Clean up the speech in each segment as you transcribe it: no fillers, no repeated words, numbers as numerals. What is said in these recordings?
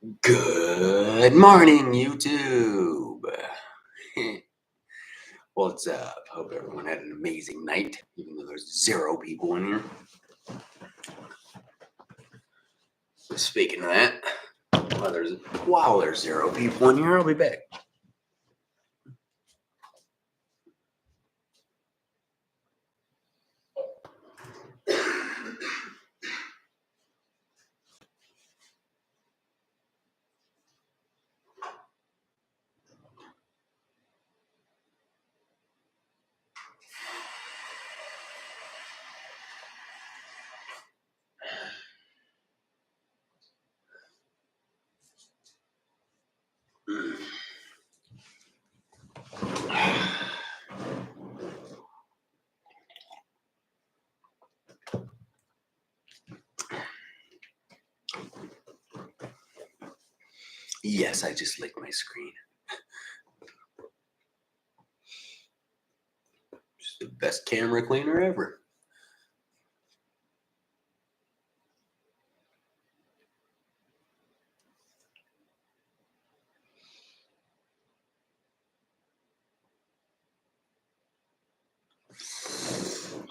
Good morning, YouTube. What's up? Hope everyone had an amazing night, even though there's 0 people in here. Speaking of that, while there's 0 people in here, I'll be back. Yes, I just licked my screen. Just the best camera cleaner ever.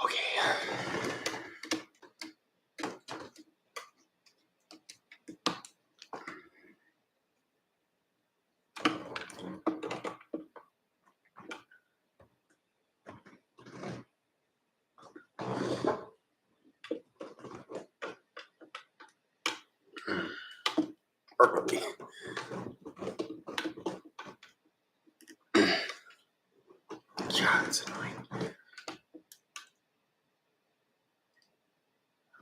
Okay. Perfectly. God, it's annoying.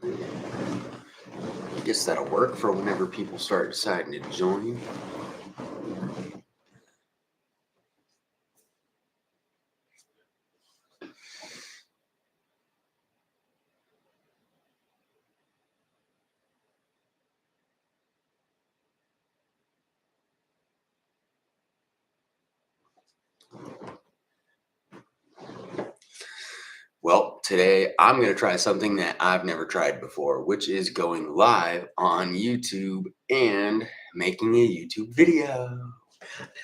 I guess that'll work for whenever people start deciding to join. Well, today I'm going to try something that I've never tried before, which is going live on YouTube and making a YouTube video.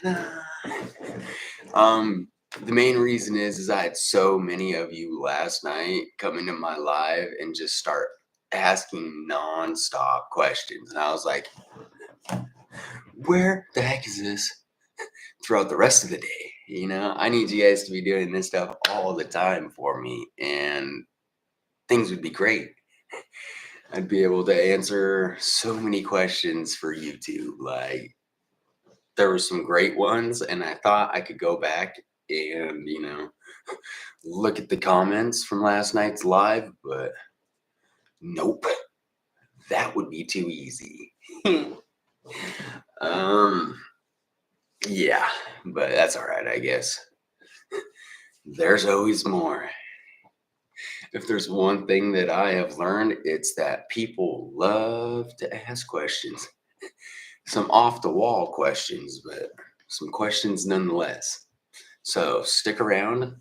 Ta-da! Um, the main reason is I had so many of you last night come into my live and just start asking nonstop questions. And I was like, where the heck is this throughout the rest of the day? You know, I need you guys to be doing this stuff all the time for me, and things would be great. I'd be able to answer so many questions for YouTube. Like, there were some great ones, and I thought I could go back and, look at the comments from last night's live, but nope, that would be too easy. Yeah, but that's all right, I guess. There's always more. If there's one thing that I have learned, it's that people love to ask questions. Some off the wall questions, but some questions nonetheless. So stick around.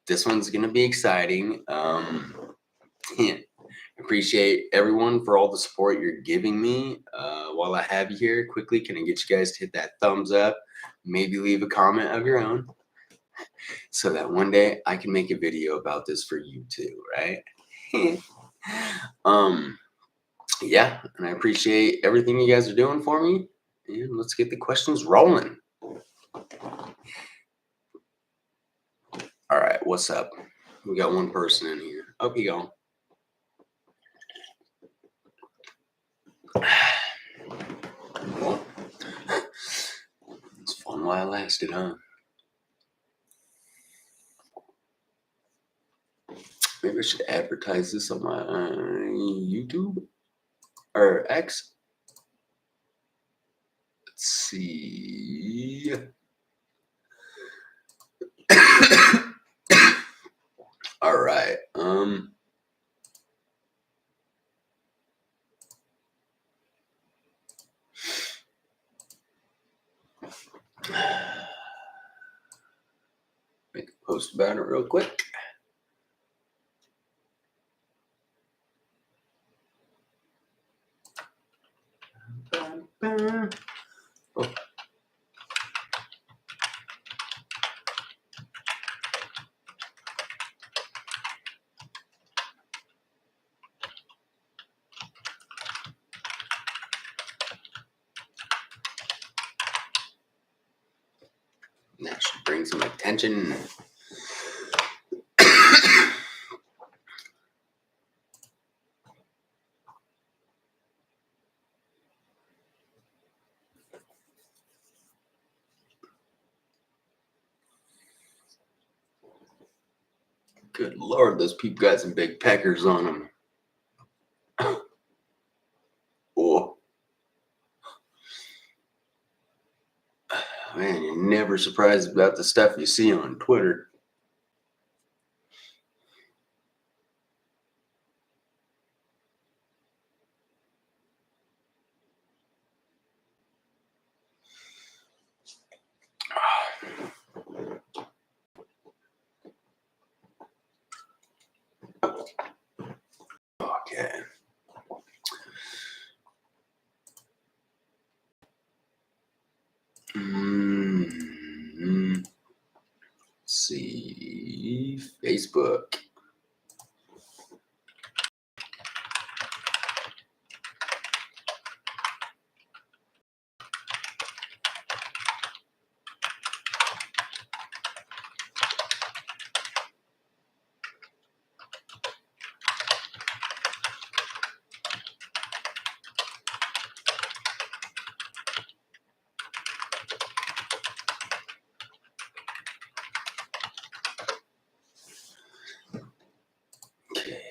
This one's going to be exciting. Yeah, appreciate everyone for all the support you're giving me. While I have you here, quickly, can I get you guys to hit that thumbs up? Maybe leave a comment of your own, so that one day I can make a video about this for you too, right? Yeah, and I appreciate everything you guys are doing for me. And let's get the questions rolling. All right, what's up? We got one person in here. Up you go. Well, it's fun while it lasted, huh? Maybe I should advertise this on my YouTube or X. Let's see. All right. Make a post about it real quick. Oh. That should bring some attention. Good Lord, those people got some big peckers on them. Oh. Man, you're never surprised about the stuff you see on Twitter. Okay. Let's see. Facebook. Okay.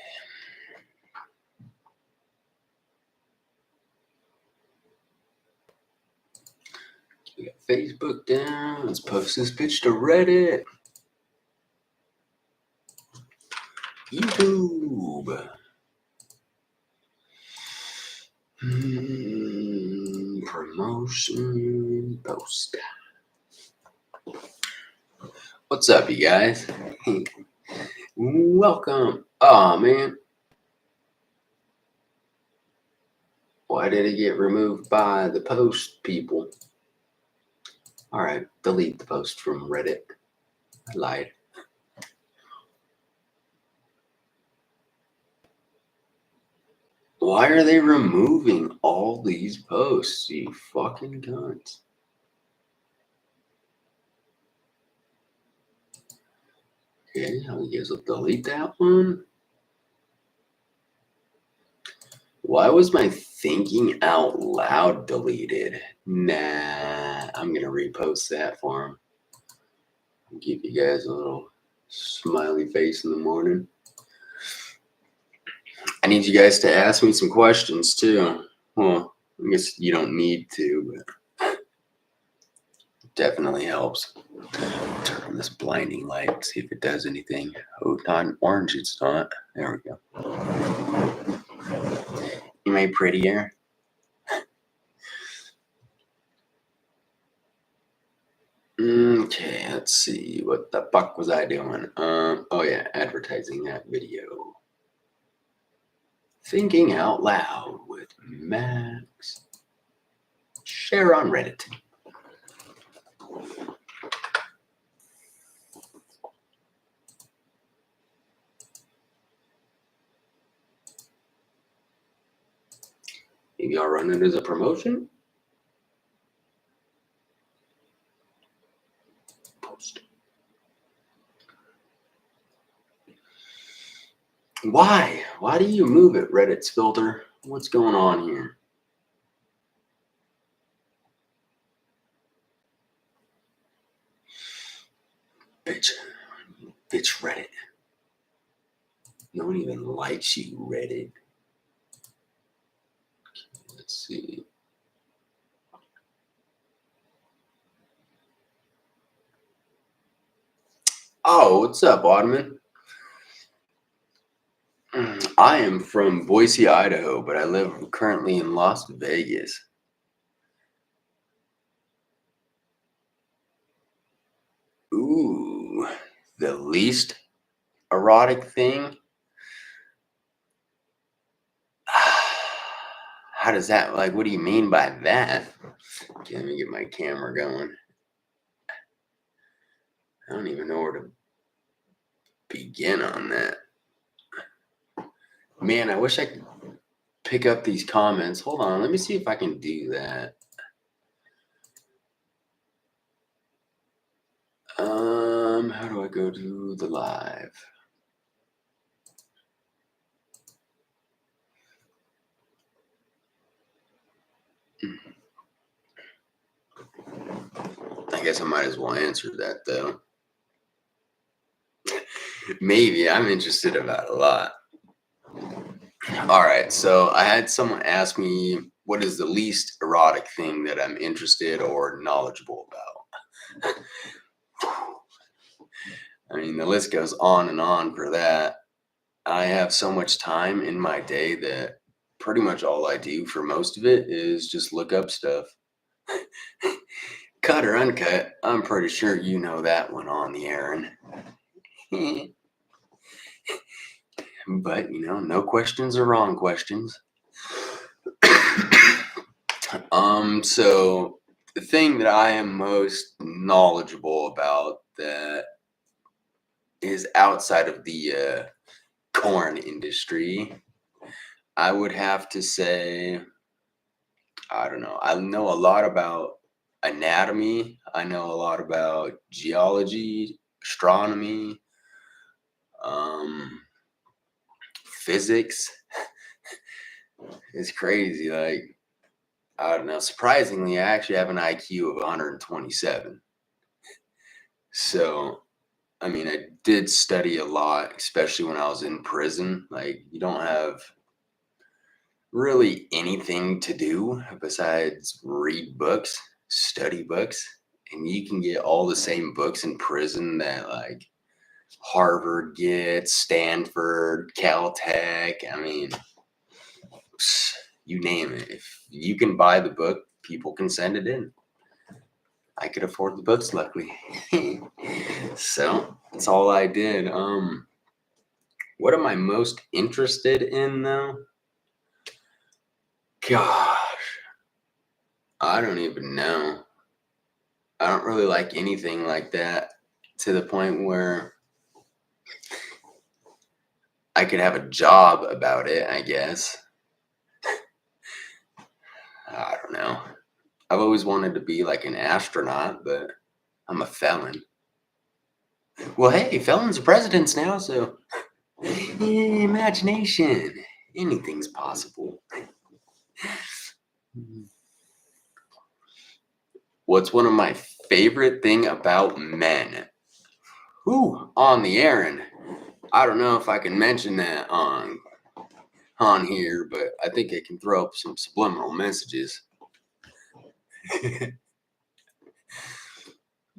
We got Facebook down. Let's post this bitch to Reddit. YouTube. Promotion post. What's up, you guys? Welcome. Oh man. Why did it get removed by the post people? Alright, delete the post from Reddit. I lied. Why are they removing all these posts, you fucking cunts? Okay, I guess I'll delete that one. Why was my thinking out loud deleted? Nah, I'm gonna repost that for him. Give you guys a little smiley face in the morning. I need you guys to ask me some questions too. Well, I guess you don't need to, but it definitely helps. Turn on this blinding light, see if it does anything. Oh, not orange, it's not. There we go. Am I prettier? Okay, let's see. What the fuck was I doing? Oh yeah, advertising that video. Thinking out loud with Max. Share on Reddit. Maybe I'll run it as a promotion. Post. Why? Why do you move it, Reddit's filter? What's going on here? Bitch. Bitch Reddit. No one even likes you, Reddit. Let's see. Oh, what's up, Ottoman? I am from Boise, Idaho, but I live currently in Las Vegas. Ooh, the least erotic thing? How does that, like, what do you mean by that? Okay, let me get my camera going. I don't even know where to begin on that. Man, I wish I could pick up these comments. Hold on, let me see if I can do that. How do I go to the live? I guess I might as well answer that though. Maybe I'm interested about a lot. All right, so I had someone ask me what is the least erotic thing that I'm interested or knowledgeable about. I mean, the list goes on and on for that. I have so much time in my day that pretty much all I do for most of it is just look up stuff. Cut or uncut, I'm pretty sure you know that one on the Aaron. But, no questions are wrong questions. So the thing that I am most knowledgeable about that is outside of the corn industry, I would have to say, I don't know. I know a lot about anatomy. I know a lot about geology, astronomy, physics. It's crazy. Like, I don't know. Surprisingly, I actually have an IQ of 127. So, I mean, I did study a lot, especially when I was in prison. Like, you don't have really anything to do besides read books, study books, and you can get all the same books in prison that like Harvard gets, Stanford, Caltech. I mean, you name it. If you can buy the book, people can send it in. I could afford the books, luckily. So that's all I did. What am I most interested in though? Gosh, I don't even know. I don't really like anything like that to the point where I could have a job about it, I guess. I don't know. I've always wanted to be like an astronaut, but I'm a felon. Well, hey, felons are presidents now, so imagination. Anything's possible. What's one of my favorite thing about men? Ooh, on the Aaron. I don't know if I can mention that on here, but I think I can throw up some subliminal messages.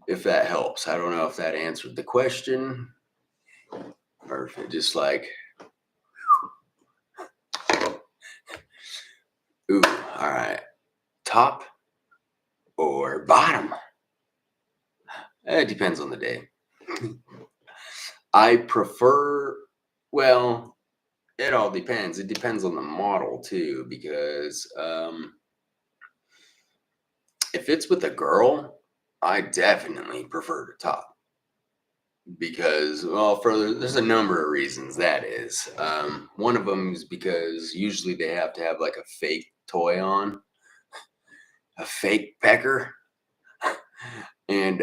If that helps. I don't know if that answered the question or if it just like, ooh, all right. Top or bottom? It depends on the day. I prefer, well, it all depends. It depends on the model too, because if it's with a girl, I definitely prefer the top. Because, well, there's a number of reasons that is. One of them is because usually they have to have like a fake toy on, a fake pecker, and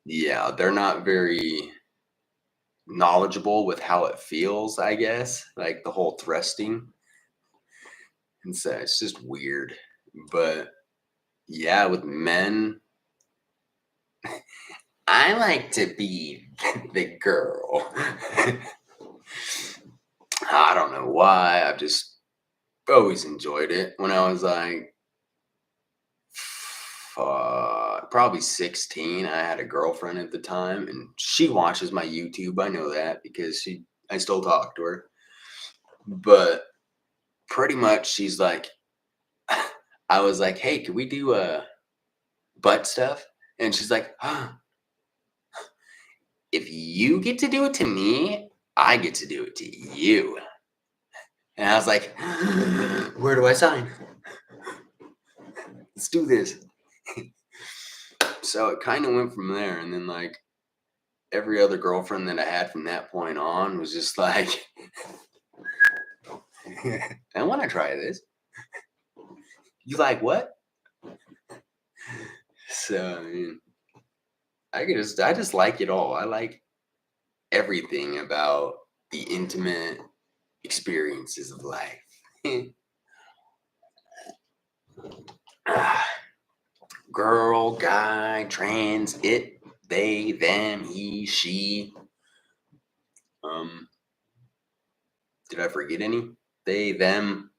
yeah, they're not very knowledgeable with how it feels, I guess, like the whole thrusting, and so it's just weird. But yeah, with men, I like to be the girl. I don't know why. I've just always enjoyed it. When I was like probably 16, I had a girlfriend at the time, and she watches my YouTube. I know that because I still talk to her. But pretty much, she's like, I was like, "Hey, can we do butt stuff?" And she's like, "If you get to do it to me, I get to do it to you." And I was like, Where do I sign? Let's do this. So it kind of went from there. And then, like, every other girlfriend that I had from that point on was just like, I want to try this. You like what? So, I mean, I just like it all. I like everything about the intimate experiences of life. Ah, girl, guy, trans, it, they, them, he, she. Um, did I forget any? They, them.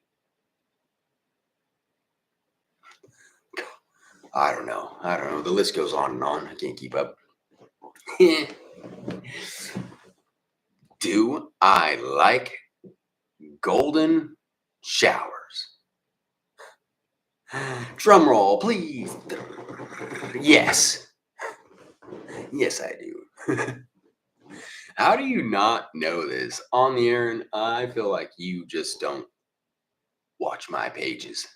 I don't know. I don't know. The list goes on and on. I can't keep up. Do I like golden showers? Drum roll, please. Yes. Yes, I do. How do you not know this on the air? And I feel like you just don't watch my pages.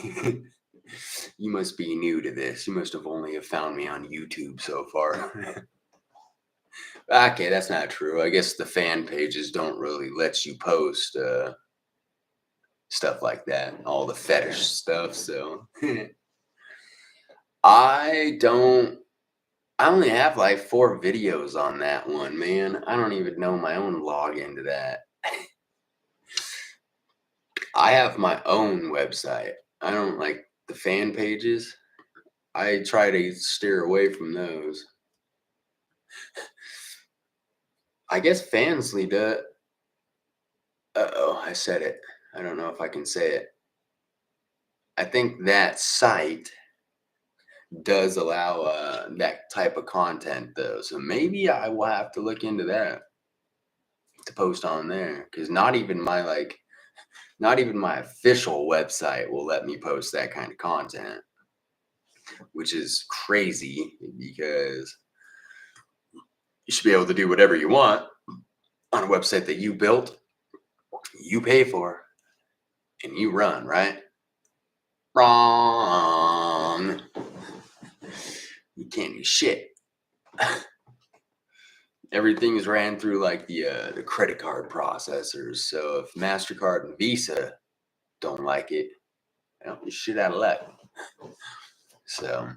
You must be new to this. You must have only have found me on YouTube so far. Okay, that's not true. I guess the fan pages don't really let you post stuff like that, all the fetish stuff. So I don't. I only have like 4 videos on that one, man. I don't even know my own login to that. I have my own website. I don't like the fan pages. I try to steer away from those. I guess Fansly does. Uh-oh, I said it. I don't know if I can say it. I think that site does allow that type of content though. So maybe I will have to look into that to post on there because not even my official website will let me post that kind of content, which is crazy because you should be able to do whatever you want on a website that you built, you pay for, and you run, right? Wrong. You can't do shit. Everything is ran through like the credit card processors. So if MasterCard and Visa don't like it, well, you shit out of luck. So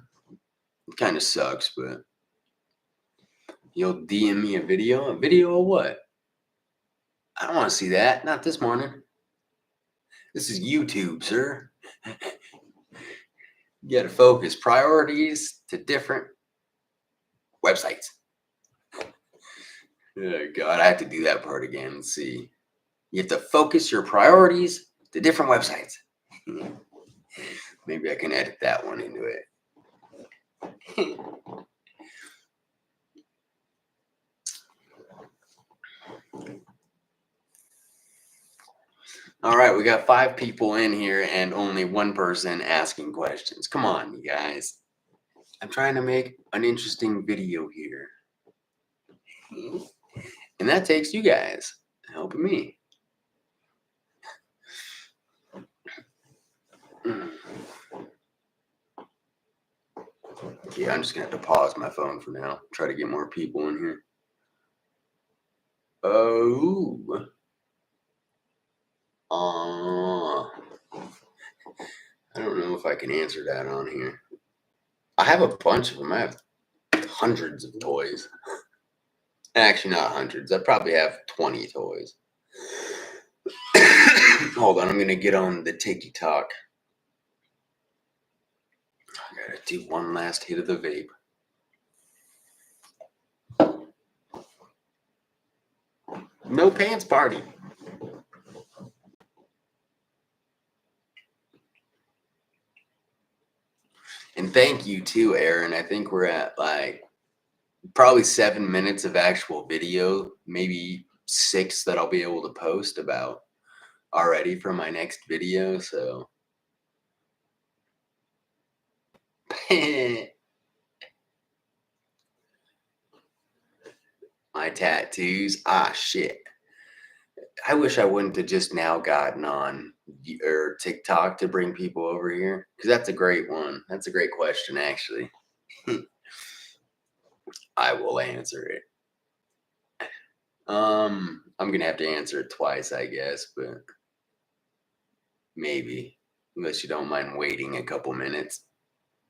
it kind of sucks, but you'll DM me a video. A video of what? I don't want to see that. Not this morning. This is YouTube, sir. You got to focus priorities to different websites. Oh, God, I have to do that part again. Let's see. You have to focus your priorities to different websites. Maybe I can edit that one into it. All right, we got 5 people in here and only 1 person asking questions. Come on, you guys. I'm trying to make an interesting video here. And that takes you guys helping me. Yeah, I'm just going to have to pause my phone for now. Try to get more people in here. Oh. I don't know if I can answer that on here. I have a bunch of them. I have hundreds of toys. Actually, not hundreds. I probably have 20 toys. Hold on, I'm going to get on the TikTok. I got to do one last hit of the vape. No pants party. And thank you too, Aaron. I think we're at like probably 7 minutes of actual video, maybe 6 that I'll be able to post about already for my next video. So my tattoos. Ah, shit. I wish I wouldn't have just now gotten on or TikTok to bring people over here because that's a great one. That's a great question, actually. I will answer it. I'm gonna have to answer it twice, I guess, but maybe unless you don't mind waiting a couple minutes.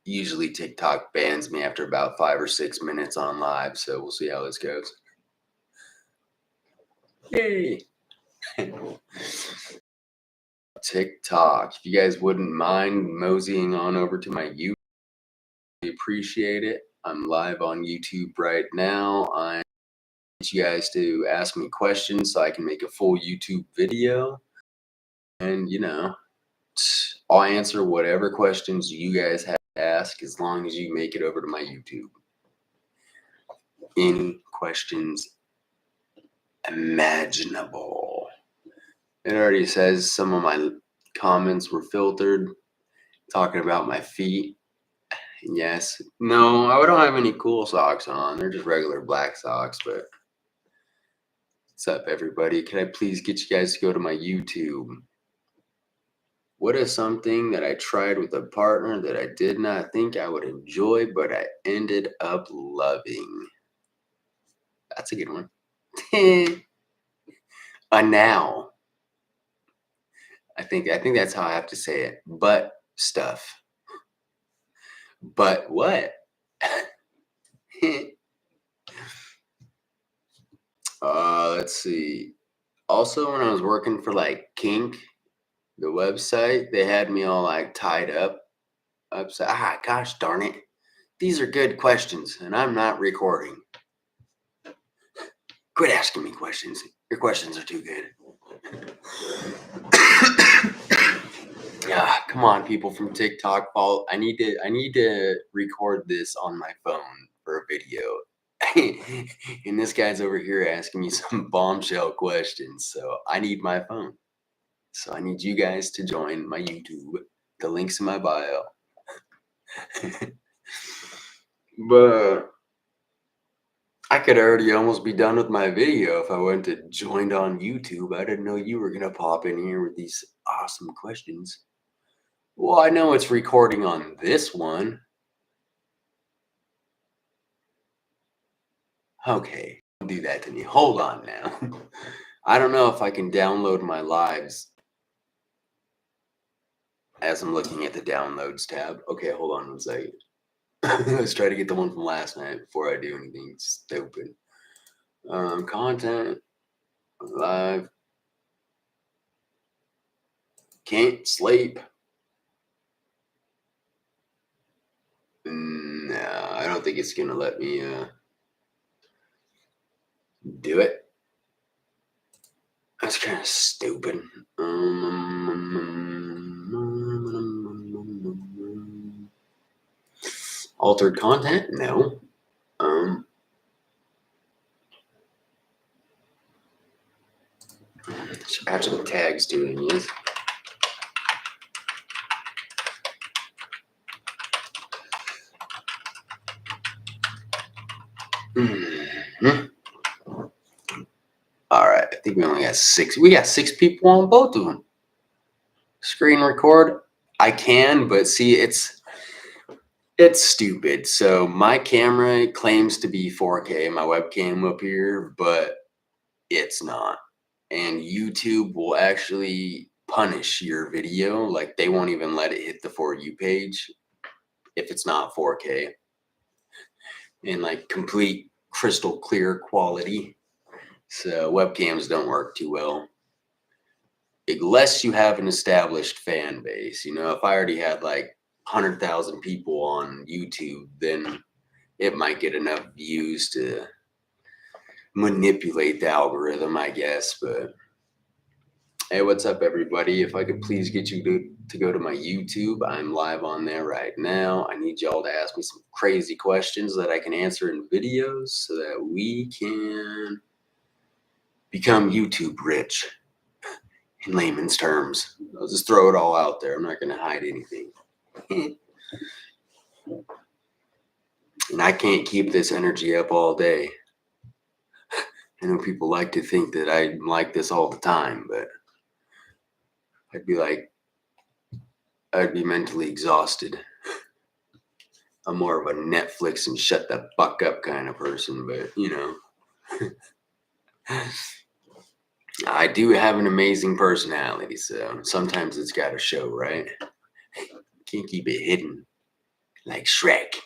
Usually TikTok bans me after about 5 or 6 minutes on live, so we'll see how this goes. Yay! TikTok. If you guys wouldn't mind moseying on over to my YouTube, I appreciate it. I'm live on YouTube right now. I want you guys to ask me questions so I can make a full YouTube video. And I'll answer whatever questions you guys have to ask as long as you make it over to my YouTube. Any questions imaginable. It already says some of my comments were filtered, talking about my feet. Yes. No, I don't have any cool socks on. They're just regular black socks, but what's up, everybody? Can I please get you guys to go to my YouTube? What is something that I tried with a partner that I did not think I would enjoy, but I ended up loving? That's a good one. A now. I think that's how I have to say it. But stuff. But what? Let's see. Also, when I was working for like Kink, the website, they had me all like tied up upside. Gosh darn it. These are good questions, and I'm not recording. Quit asking me questions. Your questions are too good. Come on, people from TikTok. I need to record this on my phone for a video. And this guy's over here asking me some bombshell questions, so I need my phone. So I need you guys to join my YouTube. The link's in my bio. But I could already almost be done with my video if I went to joined on YouTube. I didn't know you were gonna pop in here with these awesome questions. Well, I know it's recording on this one. Okay, don't do that to me. Hold on now. I don't know if I can download my lives as I'm looking at the downloads tab. Okay, hold on one second. Let's try to get the one from last night before I do anything stupid. Content, live, can't sleep. No, I don't think it's gonna let me do it. That's kind of stupid. Altered content? No. Should add some tags to it, yes. All right, I think we only got 6. We got 6 people on both of them. Screen record, I can, but see, it's stupid. So my camera claims to be 4K, my webcam up here, but it's not. And YouTube will actually punish your video. Like they won't even let it hit the For You page if it's not 4K in like complete crystal clear quality. So webcams don't work too well unless you have an established fan base. If I already had like 100,000 people on YouTube, then it might get enough views to manipulate the algorithm, I guess. But hey, what's up, everybody? If I could please get you to go to my YouTube, I'm live on there right now. I need y'all to ask me some crazy questions that I can answer in videos so that we can become YouTube rich in layman's terms. I'll just throw it all out there. I'm not going to hide anything. And I can't keep this energy up all day. I know people like to think that I'm like this all the time, but I'd be like, I'd be mentally exhausted. I'm more of a Netflix and shut the fuck up kind of person, but I do have an amazing personality, so sometimes it's got to show, right? Can't keep it hidden like Shrek.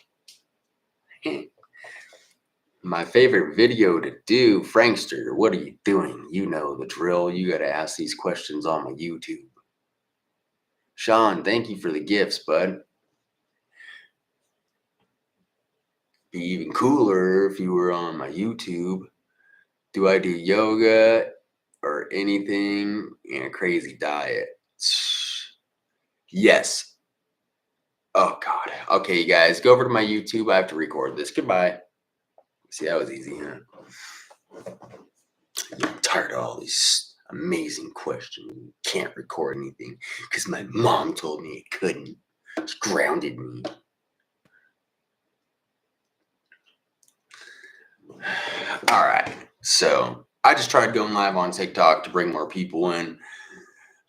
My favorite video to do, Frankster, what are you doing? You know the drill. You got to ask these questions on my YouTube. Sean, thank you for the gifts, bud. Be even cooler if you were on my YouTube. Do I do yoga or anything in a crazy diet? Yes. Oh, God. Okay, you guys, go over to my YouTube. I have to record this. Goodbye. See, that was easy, huh? I'm tired of all these amazing questions. Can't record anything because my mom told me it couldn't. She grounded me. All right. So I just tried going live on TikTok to bring more people in.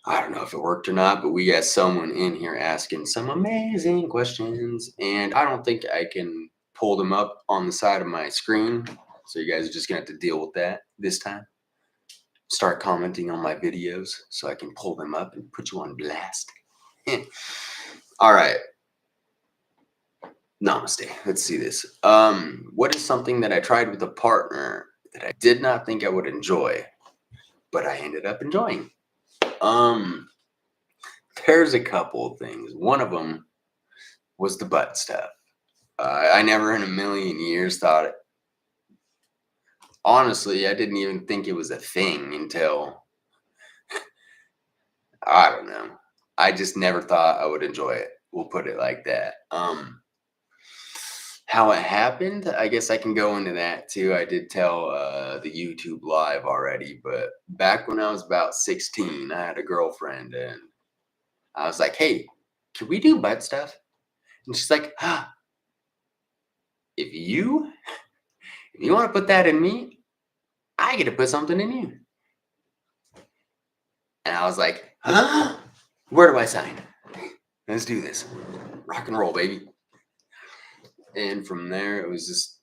I don't know if it worked or not, but we got someone in here asking some amazing questions, and I don't think I can pull them up on the side of my screen. So you guys are just gonna have to deal with that this time. Start commenting on my videos so I can pull them up and put you on blast. All right. Namaste. Let's see this. What is something that I tried with a partner that I did not think I would enjoy, but I ended up enjoying? There's a couple of things. One of them was the butt stuff. I never in a million years thought it. Honestly, I didn't even think it was a thing until I don't know. I just never thought I would enjoy it. We'll put it like that. How it happened, I guess I can go into that too. I did tell the YouTube live already, but back when I was about 16, I had a girlfriend and I was like, hey, can we do butt stuff? And she's like, if you want to put that in me, I get to put something in you. And I was like, where do I sign? Let's do this. Rock and roll, baby. And from there, it was just,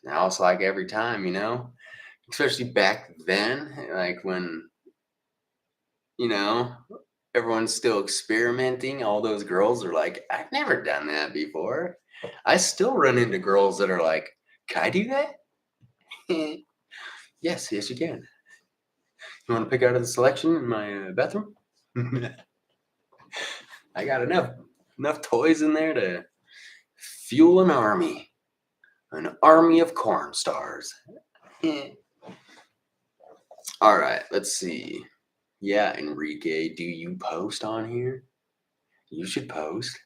now it's like every time, especially back then, like when, everyone's still experimenting. All those girls are like, I've never done that before. I still run into girls that are like, can I do that? Yes, you can. You want to pick out of the selection in my bathroom? I got enough toys in there to fuel an army of corn stars. All right, let's see. Yeah, Enrique, do you post on here? You should post.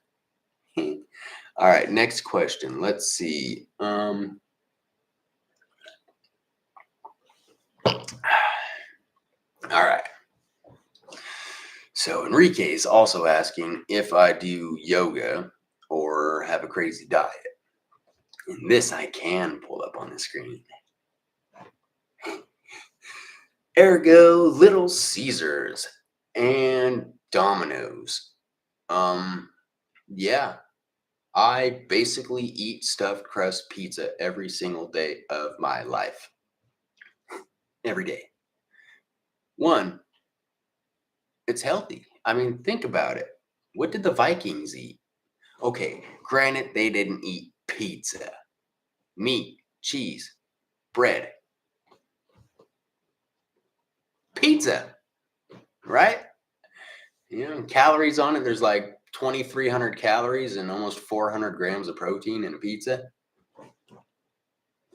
All right, next question. Let's see. All right. So Enrique is also asking if I do yoga or have a crazy diet. And this I can pull up on the screen. Ergo, Little Caesars and Domino's. Yeah, I basically eat stuffed crust pizza every single day of my life. Every day. One, it's healthy. I mean, think about it. What did the Vikings eat? Okay, granted, they didn't eat pizza, meat, cheese, bread. Pizza, right? Calories on it, there's like 2,300 calories and almost 400 grams of protein in a pizza.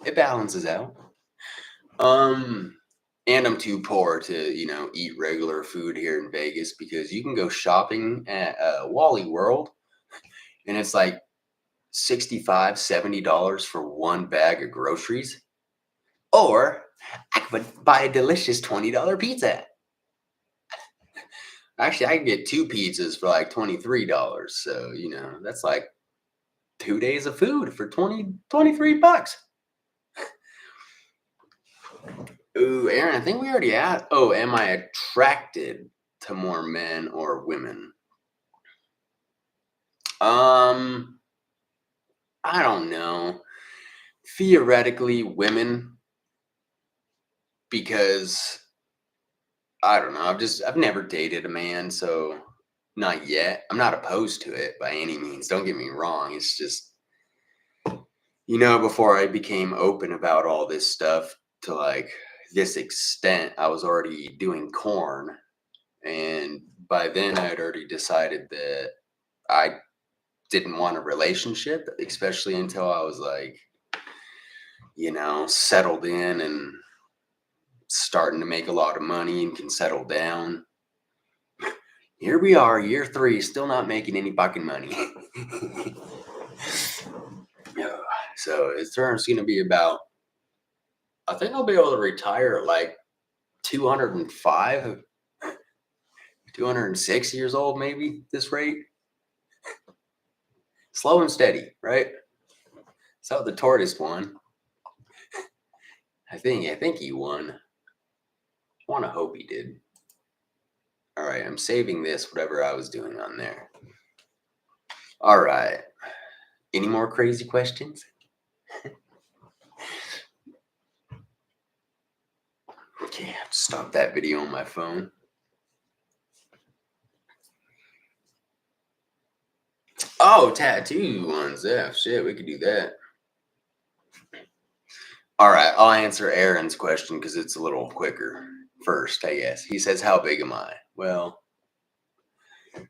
It balances out. And I'm too poor to, eat regular food here in Vegas because you can go shopping at Wally World and it's like $65, $70 for one bag of groceries. Or I could buy a delicious $20 pizza. Actually, I can get 2 pizzas for like $23. So, that's like 2 days of food for $23. Ooh, Aaron, I think we already asked. Oh, am I attracted to more men or women? Um, I don't know. Theoretically, women, because I don't know. I've never dated a man, so not yet. I'm not opposed to it by any means. Don't get me wrong. It's just, before I became open about all this stuff to like this extent, I was already doing corn. And by then, I had already decided that I didn't want a relationship, especially until I was like, settled in and starting to make a lot of money and can settle down. Here we are, year 3, still not making any fucking money. Yeah, so it's going to be about, I think I'll be able to retire at like 205, 206 years old, maybe this rate. Slow and steady, right? So the tortoise won. I think he won. I want to hope he did. All right, I'm saving this, whatever I was doing on there. All right. Any more crazy questions? Okay, stop that video on my phone. Oh, tattoo ones. Yeah, shit, we could do that. All right, I'll answer Aaron's question because it's a little quicker first, I guess. He says, how big am I? Well,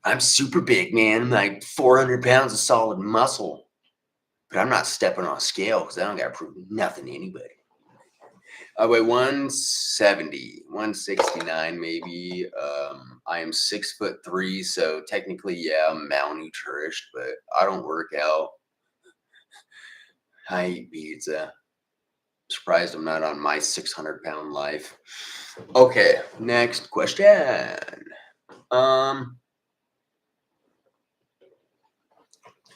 I'm super big, man. I'm like 400 pounds of solid muscle. But I'm not stepping on a scale because I don't got to prove nothing to anybody. I weigh 170, 169 maybe. I am 6'3", so technically, yeah, I'm malnourished, but I don't work out. I eat pizza. Surprised I'm not on my 600-pound life. Okay, next question.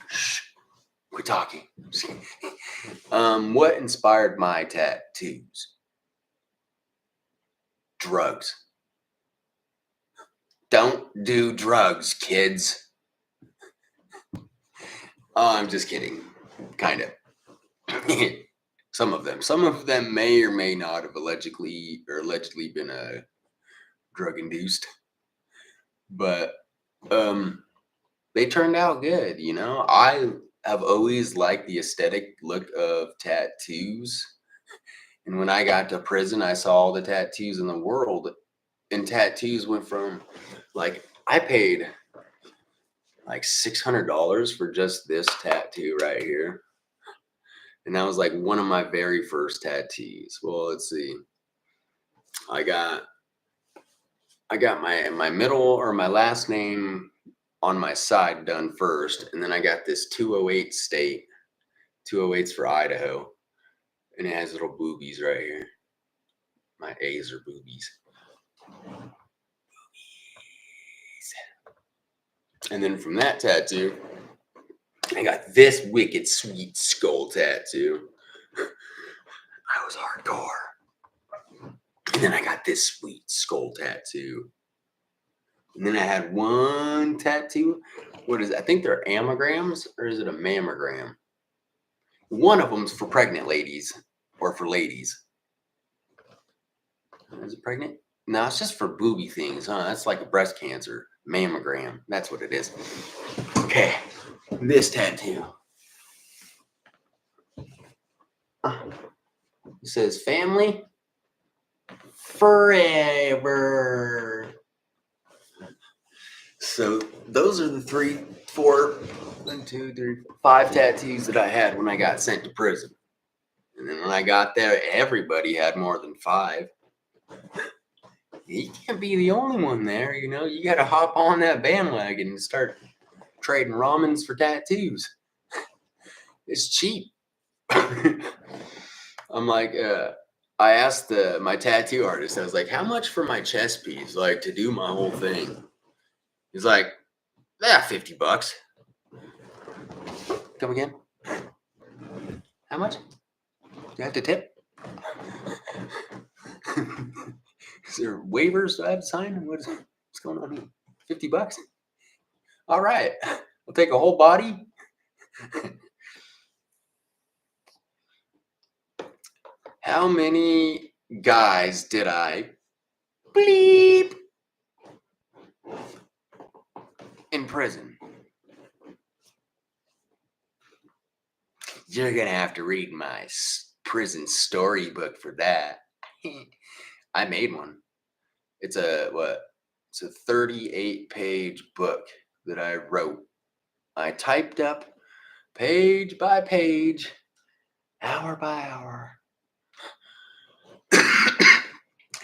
Shh, quit talking. What inspired my tattoos? Drugs. Don't do drugs, kids. Oh, I'm just kidding. Kind of. Some of them may or may not have allegedly been drug induced, but they turned out good. I have always liked the aesthetic look of tattoos, and when I got to prison, I saw all the tattoos in the world, and tattoos went from like I paid like $600 for just this tattoo right here. And that was like one of my very first tattoos. Well, let's see. I got my middle or my last name on my side done first, and then I got this 208 state. 208's for Idaho, and it has little boobies right here. My A's are boobies. And then from that tattoo, I got this wicked sweet skull tattoo. I was hardcore. And then I got this sweet skull tattoo. And then I had one tattoo. What is it? I think they're ammograms, or is it a mammogram? One of them's for pregnant ladies, or for ladies. Is it pregnant? No, it's just for booby things, huh? That's like a breast cancer mammogram. That's what it is. Okay, this tattoo. It says family forever. So those are the 5 tattoos that I had when I got sent to prison. And then when I got there, everybody had more than 5. You can't be the only one there, You got to hop on that bandwagon and start trading ramens for tattoos. It's cheap. I'm like, I asked my tattoo artist, I was like, how much for my chest piece, like to do my whole thing? He's like, $50. Come again? How much? Do you have to tip? Is there waivers I have to sign? What's going on here? $50? All right. I'll take a whole body. How many guys did I bleep in prison? You're gonna have to read my prison storybook for that. I made one. It's a what? It's a 38-page book that I wrote. I typed up page by page, hour by hour.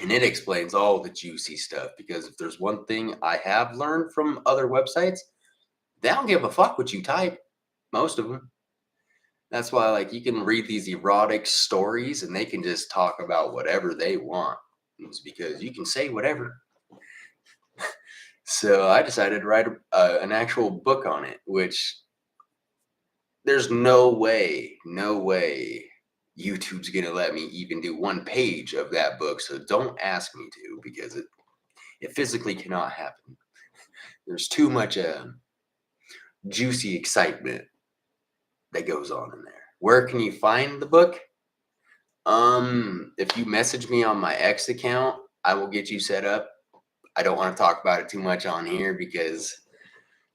And it explains all the juicy stuff, because if there's one thing I have learned from other websites, they don't give a fuck what you type. Most of them. That's why, like, you can read these erotic stories and they can just talk about whatever they want. It's because you can say whatever. So I decided to write an actual book on it, which there's no way YouTube's gonna let me even do one page of that book. So don't ask me to, because it physically cannot happen. There's too much juicy excitement that goes on in there. Where can you find the book? If you message me on my X account, I will get you set up. I don't want to talk about it too much on here, because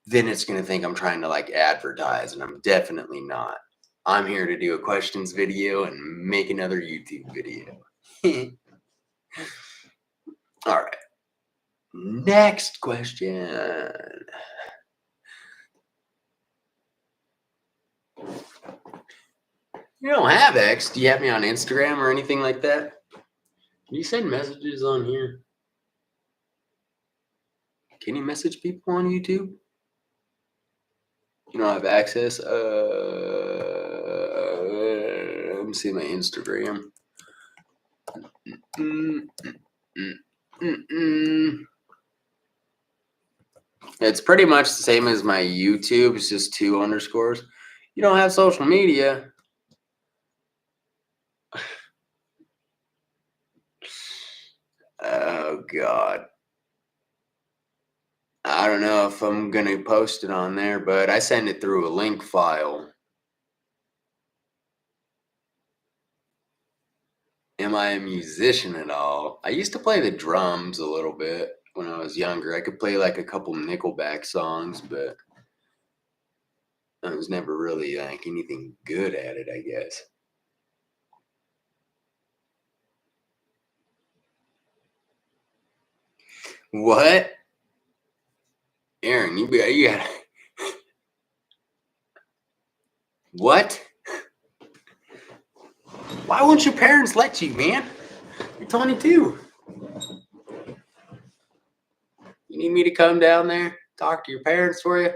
then it's going to think I'm trying to like advertise, and I'm definitely not. I'm here to do a questions video and make another YouTube video. All right. Next question. You don't have X. Do you have me on Instagram or anything like that? Can you send messages on here? Can you message people on YouTube? You don't have access? Let me see my Instagram. It's pretty much the same as my YouTube. It's just 2 underscores. You don't have social media. Oh, God. I don't know if I'm going to post it on there, but I send it through a link file. Am I a musician at all? I used to play the drums a little bit when I was younger. I could play like a couple Nickelback songs, but I was never really like anything good at it, I guess. What? Aaron, you got what? Why won't your parents let you, man? You're 22. You need me to come down there, talk to your parents for you?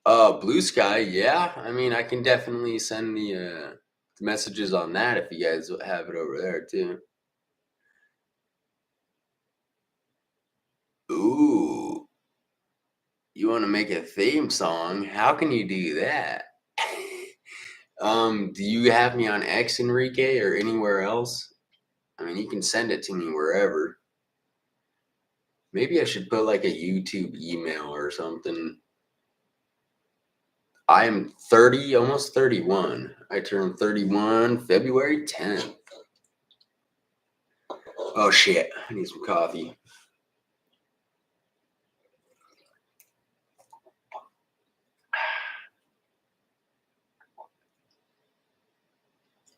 Blue Sky, yeah. I mean, I can definitely send the messages on that if you guys have it over there too. Ooh, you want to make a theme song? How can you do that? Do you have me on X, Enrique, or anywhere else? I mean, you can send it to me wherever. Maybe I should put like a YouTube email or something. I am 30, almost 31. I turned 31 February 10th. Oh shit, I need some coffee.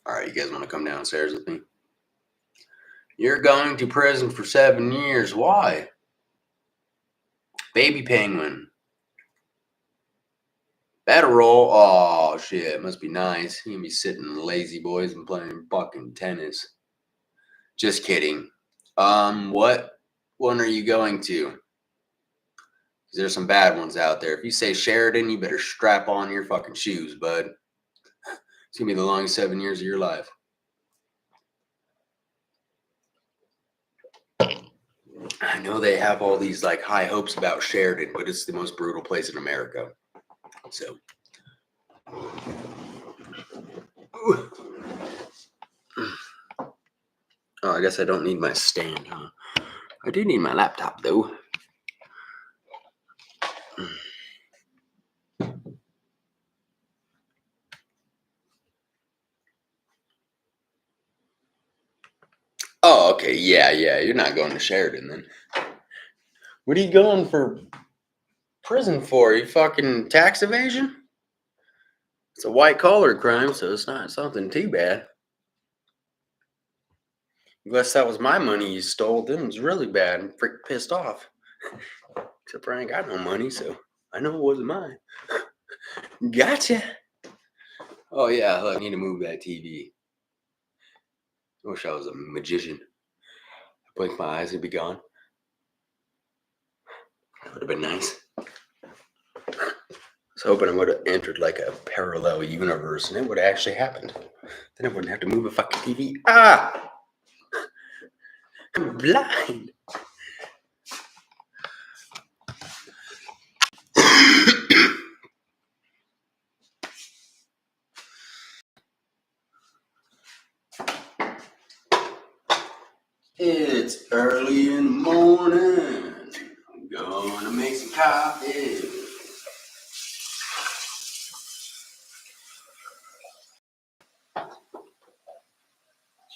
All right, you guys want to come downstairs with me? You're going to prison for 7 years. Why? Baby penguin. Battle roll. Oh shit, must be nice. You can be sitting lazy boys and playing fucking tennis. Just kidding. What one are you going to? There's some bad ones out there. If you say Sheridan, you better strap on your fucking shoes, bud. It's gonna be the longest 7 years of your life. I know they have all these like high hopes about Sheridan, but it's the most brutal place in America. So Ooh. Oh, I guess I don't need my stand, huh? I do need my laptop, though. Oh, okay. Yeah, yeah. You're not going to Sheridan then. What are you going for prison for? You fucking tax evasion? It's a white collar crime, so it's not something too bad. Unless that was my money you stole, then it was really bad. I'm freaking pissed off. Except for I ain't got no money, so I know it wasn't mine. Gotcha. Oh yeah, look, I need to move that TV. I wish I was a magician. Blink my eyes and be gone. That would have been nice. I was hoping I would have entered like a parallel universe and it would have actually happened. Then I wouldn't have to move a fucking TV. Ah! I'm blind. It's early in the morning. I'm gonna make some coffee.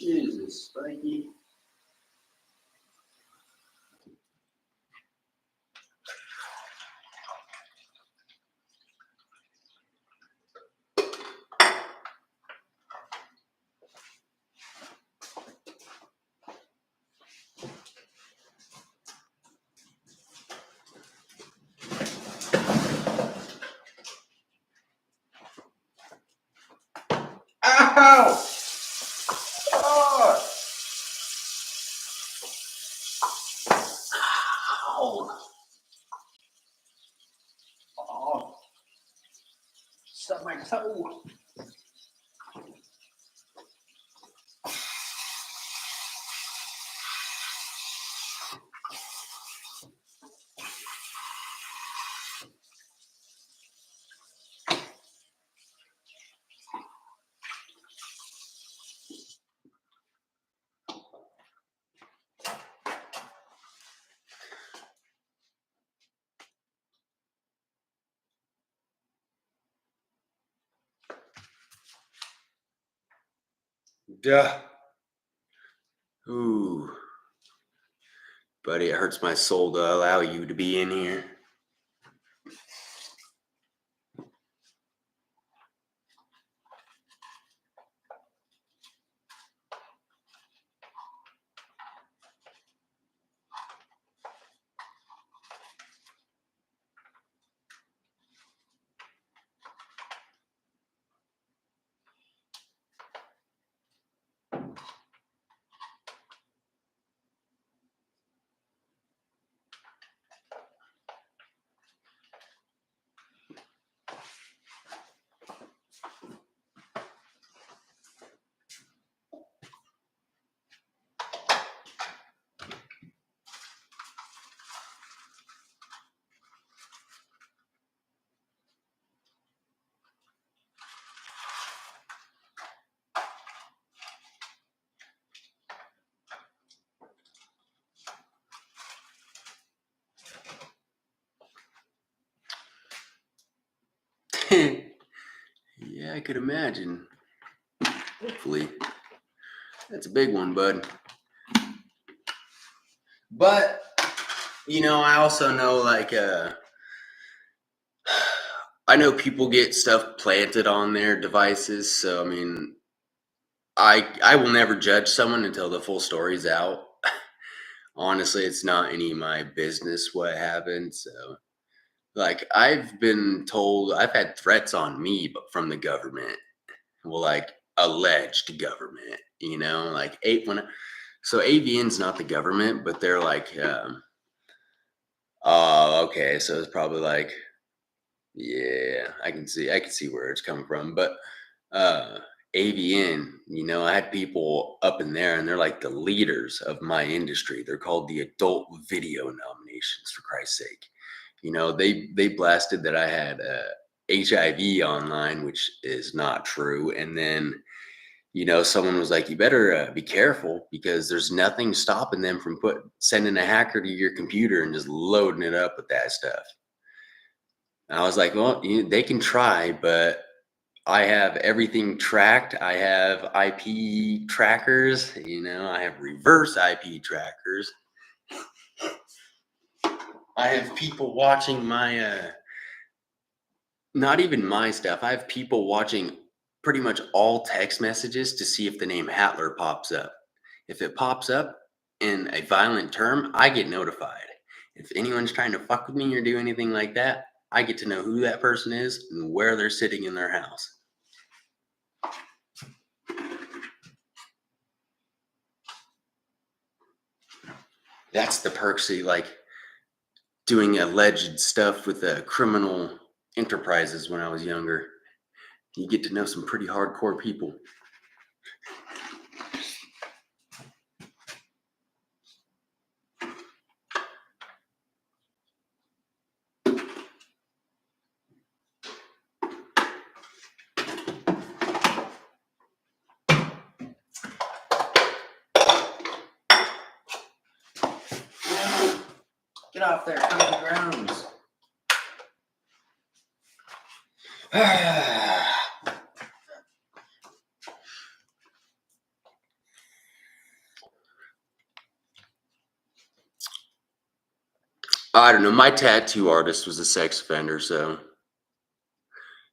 Jesus, Spikey. Ow! Oh! Ow! Oh! Stuck my toe. Duh. Ooh. Buddy, it hurts my soul to allow you to be in here. Yeah, I could imagine. Hopefully. That's a big one, bud. But, I also know, like, I know people get stuff planted on their devices. So, I mean, I will never judge someone until the full story's out. Honestly, it's not any of my business what happened. So, like, I've been told I've had threats on me but from the government. Well, like alleged government, like so AVN's not the government, but they're like, oh, okay, so it's probably like, yeah, I can see where it's coming from, but uh, AVN, I had people up in there, and they're like the leaders of my industry. They're called the Adult Video Nominations, for Christ's sake. They blasted that I had HIV online, which is not true. And then, someone was like, "You better be careful because there's nothing stopping them from sending a hacker to your computer and just loading it up with that stuff." And I was like, "Well, they can try, but I have everything tracked. I have IP trackers. I have reverse IP trackers. I have people watching not even my stuff. I have people watching pretty much all text messages to see if the name Hatler pops up. If it pops up in a violent term, I get notified. If anyone's trying to fuck with me or do anything like that, I get to know who that person is and where they're sitting in their house." That's the perks of doing alleged stuff with criminal enterprises when I was younger. You get to know some pretty hardcore people. Get off there, come to the grounds. I don't know. My tattoo artist was a sex offender, so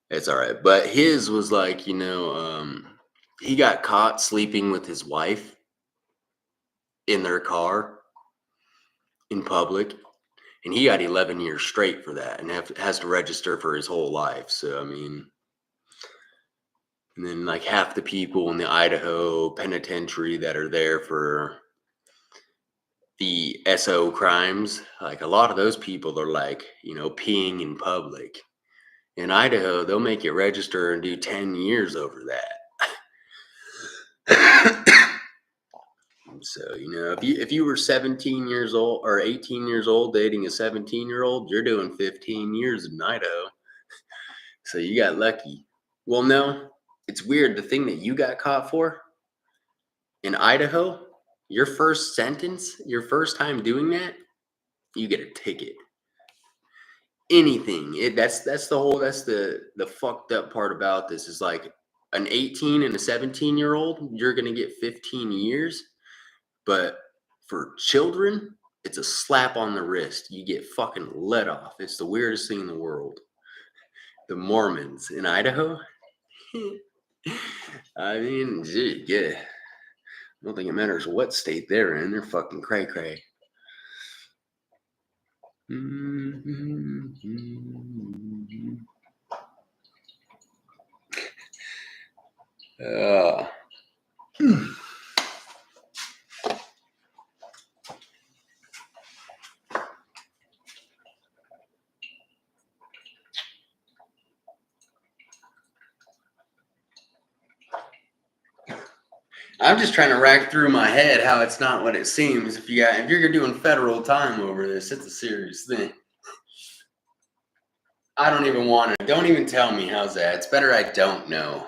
it's all right. But his was like, he got caught sleeping with his wife in their car in public, and he got 11 years straight for that, and has to register for his whole life. So I mean, and then like half the people in the Idaho penitentiary that are there for the SO crimes, like a lot of those people are like, peeing in public. In Idaho, they'll make you register and do 10 years over that. So, if you were 17 years old or 18 years old dating a 17-year-old, you're doing 15 years in Idaho. So you got lucky. Well, no, it's weird. The thing that you got caught for in Idaho, your first sentence, your first time doing that, you get a ticket. Anything. That's the fucked up part about this is like an 18 and a 17-year-old, you're gonna get 15 years. But for children, it's a slap on the wrist. You get fucking let off. It's the weirdest thing in the world. The Mormons in Idaho. I mean, gee, yeah. I don't think it matters what state they're in. They're fucking cray cray. Uh, I'm just trying to rack through my head how it's not what it seems. If you're doing federal time over this, it's a serious thing. I don't even want to. Don't even tell me. How's that? It's better I don't know.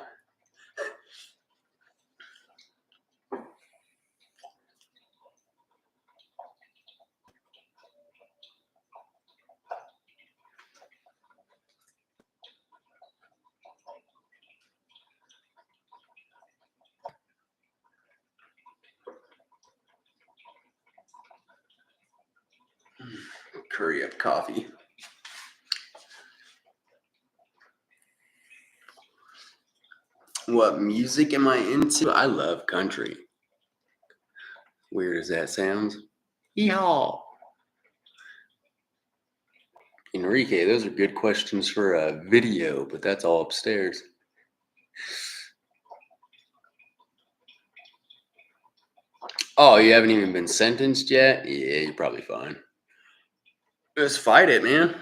Curry up coffee. What music am I into? I love country. Weird as that sounds. Yeehaw. Enrique, those are good questions for a video, but that's all upstairs. Oh, you haven't even been sentenced yet? Yeah, you're probably fine. Just fight it, man.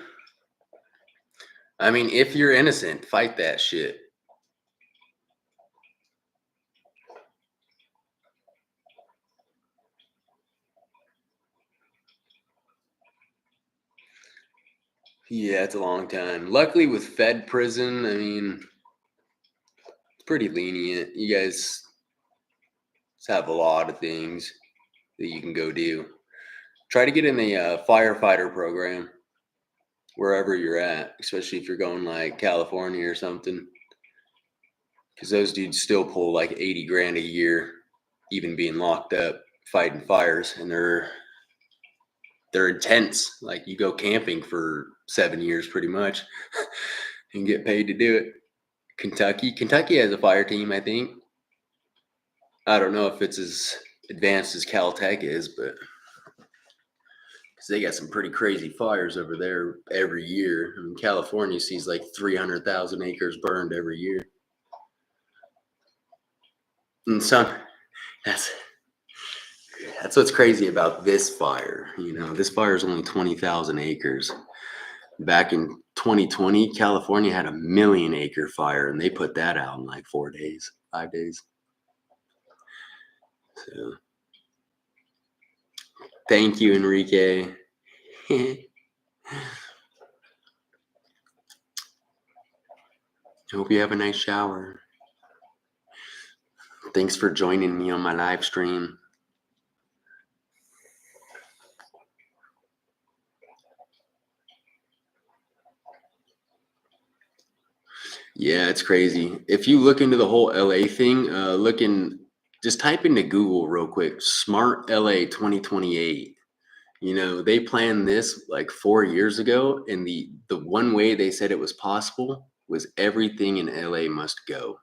I mean, if you're innocent, fight that shit. Yeah, it's a long time. Luckily, with Fed prison, I mean, it's pretty lenient. You guys have a lot of things that you can go do. Try to get in the firefighter program wherever you're at, especially if you're going like California or something, because those dudes still pull like 80 grand a year, even being locked up fighting fires, and they're intense. Like you go camping for 7 years pretty much and get paid to do it. Kentucky has a fire team, I think. I don't know if it's as advanced as Caltech is, but because they got some pretty crazy fires over there every year. I mean, California sees like 300,000 acres burned every year. And some that's that's what's crazy about this fire. This fire is only 20,000 acres. Back in 2020, California had a 1,000,000 acre fire, and they put that out in like 4 days, 5 days. So, thank you, Enrique. Hope you have a nice shower. Thanks for joining me on my live stream. Yeah, it's crazy. If you look into the whole LA thing, just type into Google real quick, Smart LA 2028. They planned this like 4 years ago, and the one way they said it was possible was everything in LA must go.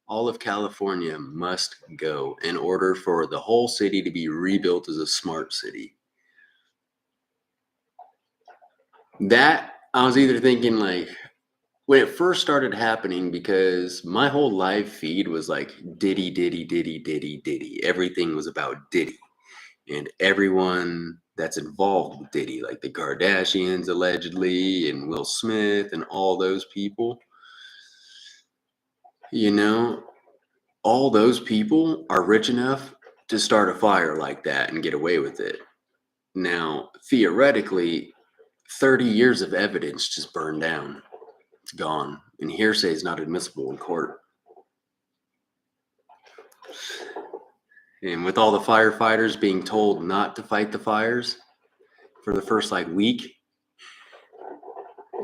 All of California must go in order for the whole city to be rebuilt as a smart city. That I was either thinking like when it first started happening, because my whole live feed was like Diddy, Diddy, Diddy, Diddy, Diddy. Everything was about Diddy and everyone that's involved with Diddy, like the Kardashians allegedly, and Will Smith, and all those people. You know, all those people are rich enough to start a fire like that and get away with it. Now, theoretically, 30 years of evidence just burned down. It's gone. And hearsay is not admissible in court. And with all the firefighters being told not to fight the fires for the first like week,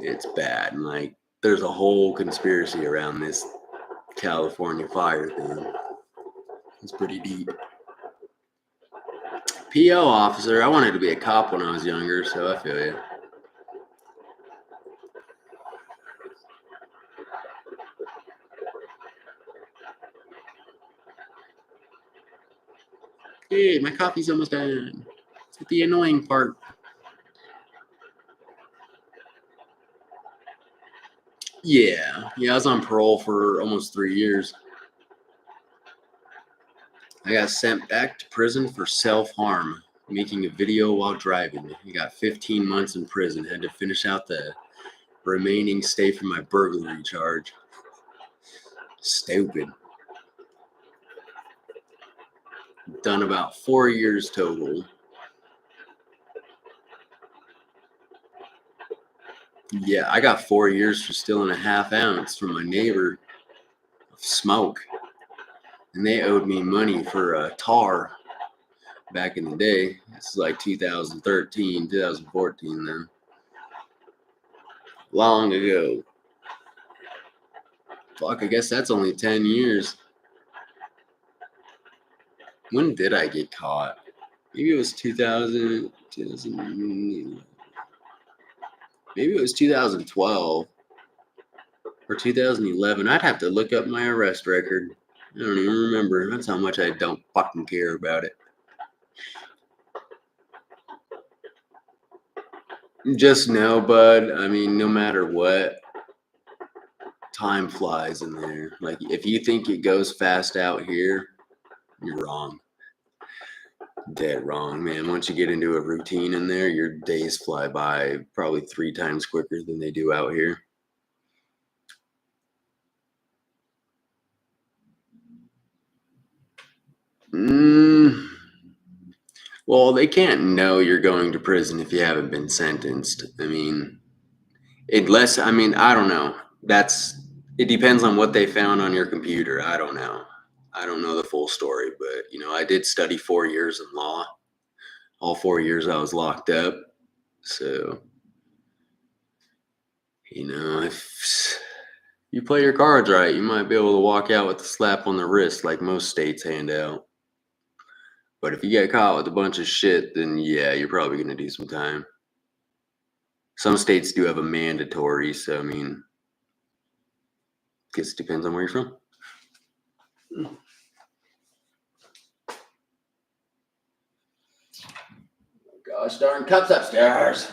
it's bad. And like there's a whole conspiracy around this California fire thing. It's pretty deep. PO officer, I wanted to be a cop when I was younger, so I feel you. Hey, my coffee's almost done. Let's get the annoying part. Yeah, I was on parole for almost 3 years. I got sent back to prison for self-harm, making a video while driving. I got 15 months in prison. Had to finish out the remaining stay for my burglary charge. Stupid. Done about 4 years total. Yeah, I got 4 years for stealing a half ounce from my neighbor of smoke. And they owed me money for a tar back in the day. This is like 2013, 2014 then. Long ago. Fuck, I guess that's only 10 years. When did I get caught? Maybe it was 2000, maybe it was 2012 or 2011. I'd have to look up my arrest record. I don't even remember. That's how much I don't fucking care about it. Just know, bud, I mean, no matter what, time flies in there. Like, if you think it goes fast out here, you're wrong. Dead wrong, man. Once you get into a routine in there, your days fly by probably 3 times quicker than they do out here. Well, they can't know you're going to prison if you haven't been sentenced. I mean, Unless, I mean, I don't know. It depends on what they found on your computer. I don't know. I don't know the full story, but I did study 4 years in law. All 4 years I was locked up. So, if you play your cards right, you might be able to walk out with a slap on the wrist like most states hand out. But if you get caught with a bunch of shit, then yeah, you're probably going to do some time. Some states do have a mandatory, so I mean, guess it depends on where you're from. Gosh darn cups upstairs.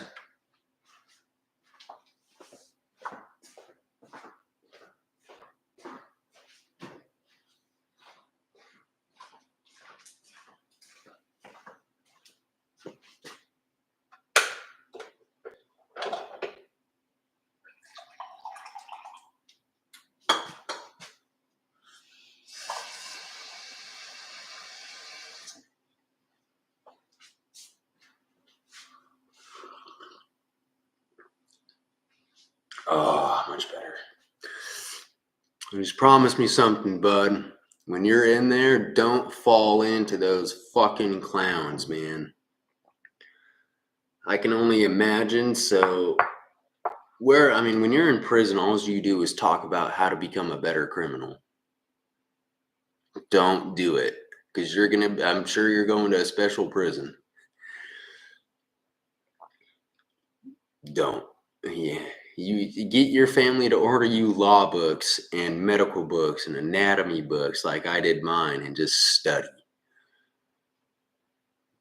Oh, much better. Just promise me something, bud. When you're in there, don't fall into those fucking clowns, man. I can only imagine. So, when you're in prison, all you do is talk about how to become a better criminal. Don't do it. Because I'm sure you're going to a special prison. Don't. Yeah. You get your family to order you law books and medical books and anatomy books like I did mine, and just study.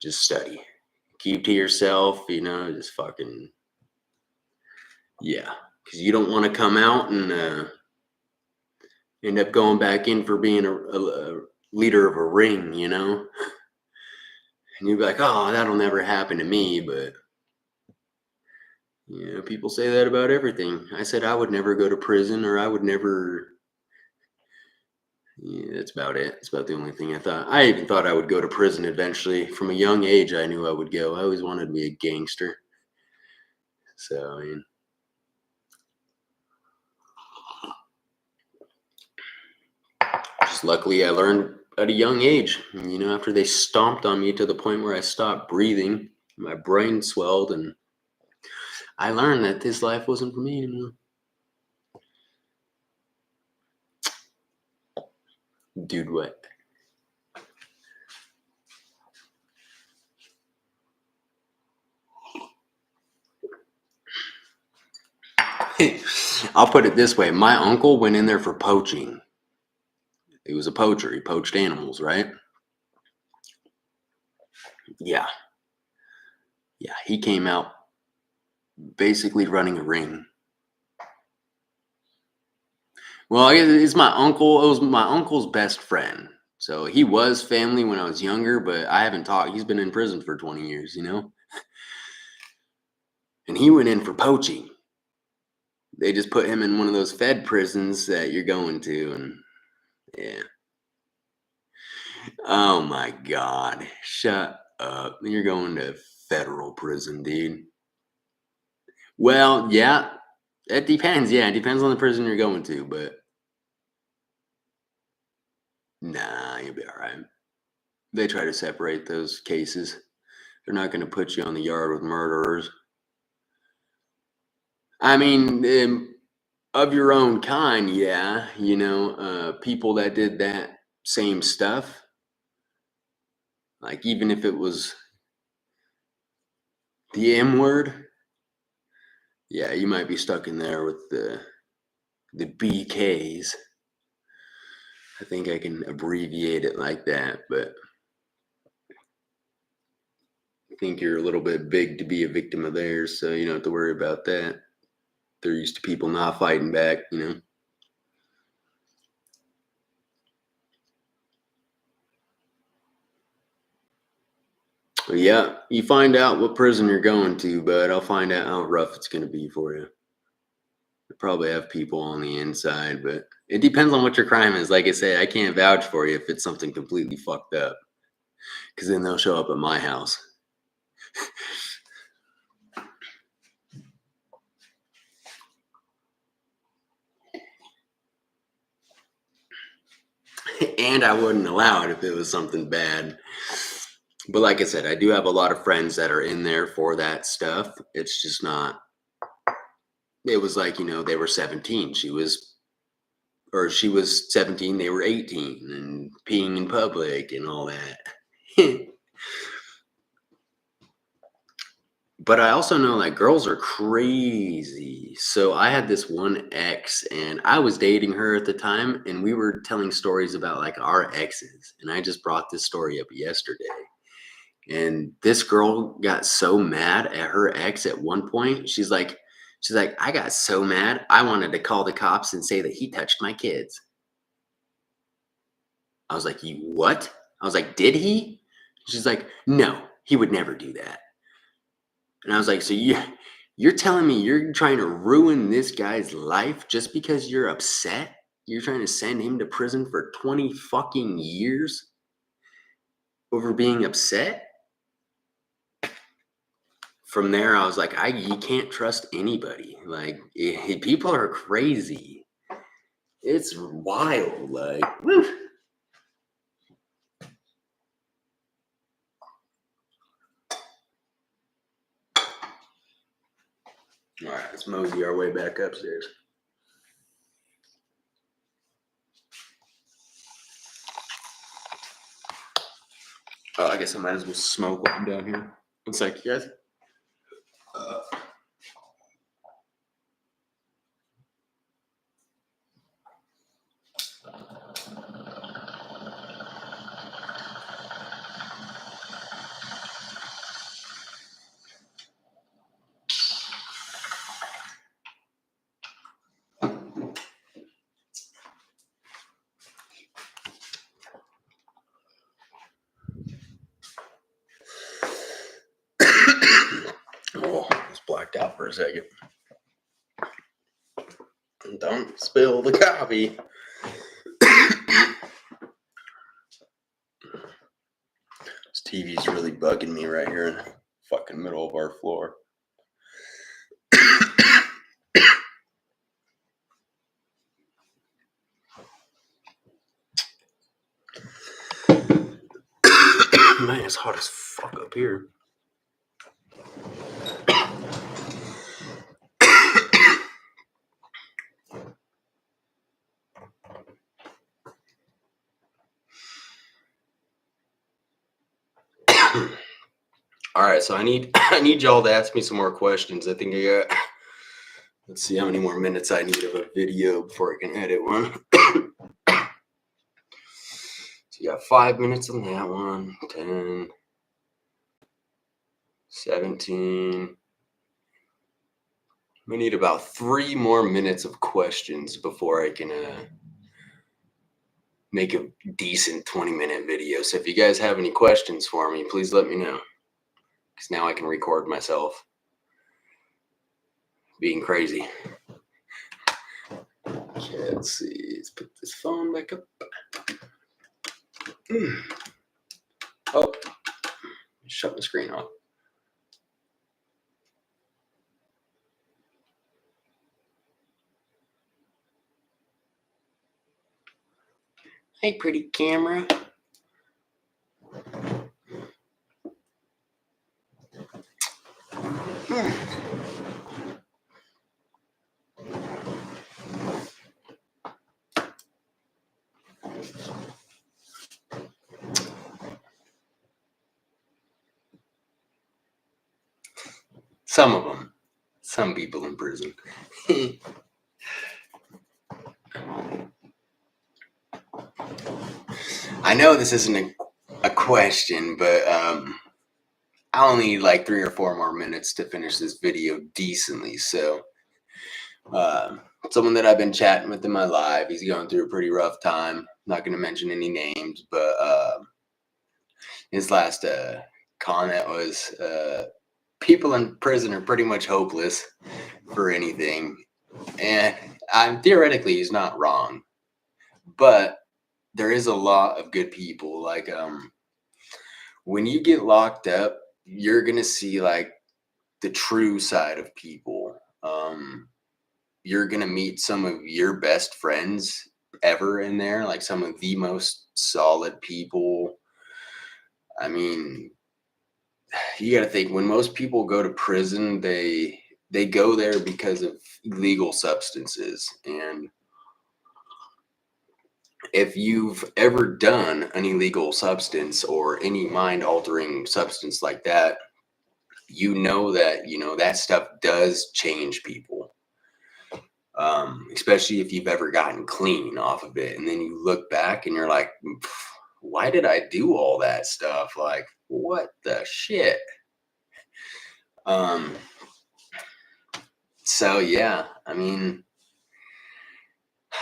Just study. Keep to yourself, just fucking, yeah. Because you don't want to come out and end up going back in for being a leader of a ring, and you'd be like, oh, that'll never happen to me. But people say that about everything. I said I would never go to prison, or I would never. Yeah, that's about it. It's about the only thing I thought. I even thought I would go to prison eventually. From a young age, I knew I would go. I always wanted to be a gangster. So, just luckily I learned at a young age. After they stomped on me to the point where I stopped breathing, my brain swelled, and I learned that this life wasn't for me anymore. Dude, what? I'll put it this way. My uncle went in there for poaching. He was a poacher. He poached animals, right? Yeah. Yeah. He came out basically running a ring. Well, it's my uncle. It was my uncle's best friend. So he was family when I was younger, but I haven't talked. He's been in prison for 20 years, And he went in for poaching. They just put him in one of those Fed prisons that you're going to, and yeah. Oh my God. Shut up. You're going to federal prison, dude. Well, yeah. It depends. Yeah, it depends on the prison you're going to, but nah, you'll be all right. They try to separate those cases. They're not going to put you on the yard with murderers. I mean, of your own kind, yeah. People that did that same stuff. Like, even if it was the M word, yeah, you might be stuck in there with the BKs. I think I can abbreviate it like that, but I think you're a little bit big to be a victim of theirs, so you don't have to worry about that. They're used to people not fighting back. But yeah, you find out what prison you're going to, but I'll find out how rough it's going to be for you. They probably have people on the inside, but it depends on what your crime is. Like I say, I can't vouch for you if it's something completely fucked up, because then they'll show up at my house. and I wouldn't allow it if it was something bad. But like I said, I do have a lot of friends that are in there for that stuff. It's just not. It was like, they were 17. She was 17, they were 18, and peeing in public and all that. But I also know like girls are crazy. So I had this one ex and I was dating her at the time and we were telling stories about like our exes. And I just brought this story up yesterday. And this girl got so mad at her ex at one point. She's like, I got so mad. I wanted to call the cops and say that he touched my kids. I was like, you what? I was like, did he? She's like, no, he would never do that. And I was like, so you're telling me you're trying to ruin this guy's life just because you're upset? You're trying to send him to prison for 20 fucking years over being upset? From there, I was like, you can't trust anybody. Like, people are crazy. It's wild. Like, woo. All right, let's mosey our way back upstairs. Oh, I guess I might as well smoke while I'm down here. One sec, you guys. Oh, I was blacked out for a second. Don't spill the coffee. This TV's really bugging me right here in the fucking middle of our floor. Man, it's hot as fuck up here. All right, so I need y'all to ask me some more questions. I think I got. Let's see how many more minutes I need of a video before I can edit one. So you got 5 minutes on that one. 10, 17. We need about 3 more minutes of questions before I can make a decent 20-minute video. So if you guys have any questions for me, please let me know. Because now I can record myself being crazy. Okay, let's see. Let's put this phone back up. Oh, shut the screen off. Hey, pretty camera. Some of them. Some people in prison. I know this isn't a question, but I'll need like 3 or 4 more minutes to finish this video decently. So, someone that I've been chatting with in my live, he's going through a pretty rough time. Not going to mention any names, but his last comment was people in prison are pretty much hopeless for anything. And theoretically, he's not wrong. But there is a lot of good people. Like, when you get locked up, you're going to see like the true side of people. You're going to meet some of your best friends ever in there, like some of the most solid people. I mean, you got to think when most people go to prison, they go there because of illegal substances. And if you've ever done an illegal substance or any mind altering substance like that, you know that that stuff does change people. Especially if you've ever gotten clean off of it, and then you look back and you're like, why did I do all that stuff? Like, what the shit? Um, so yeah, I mean,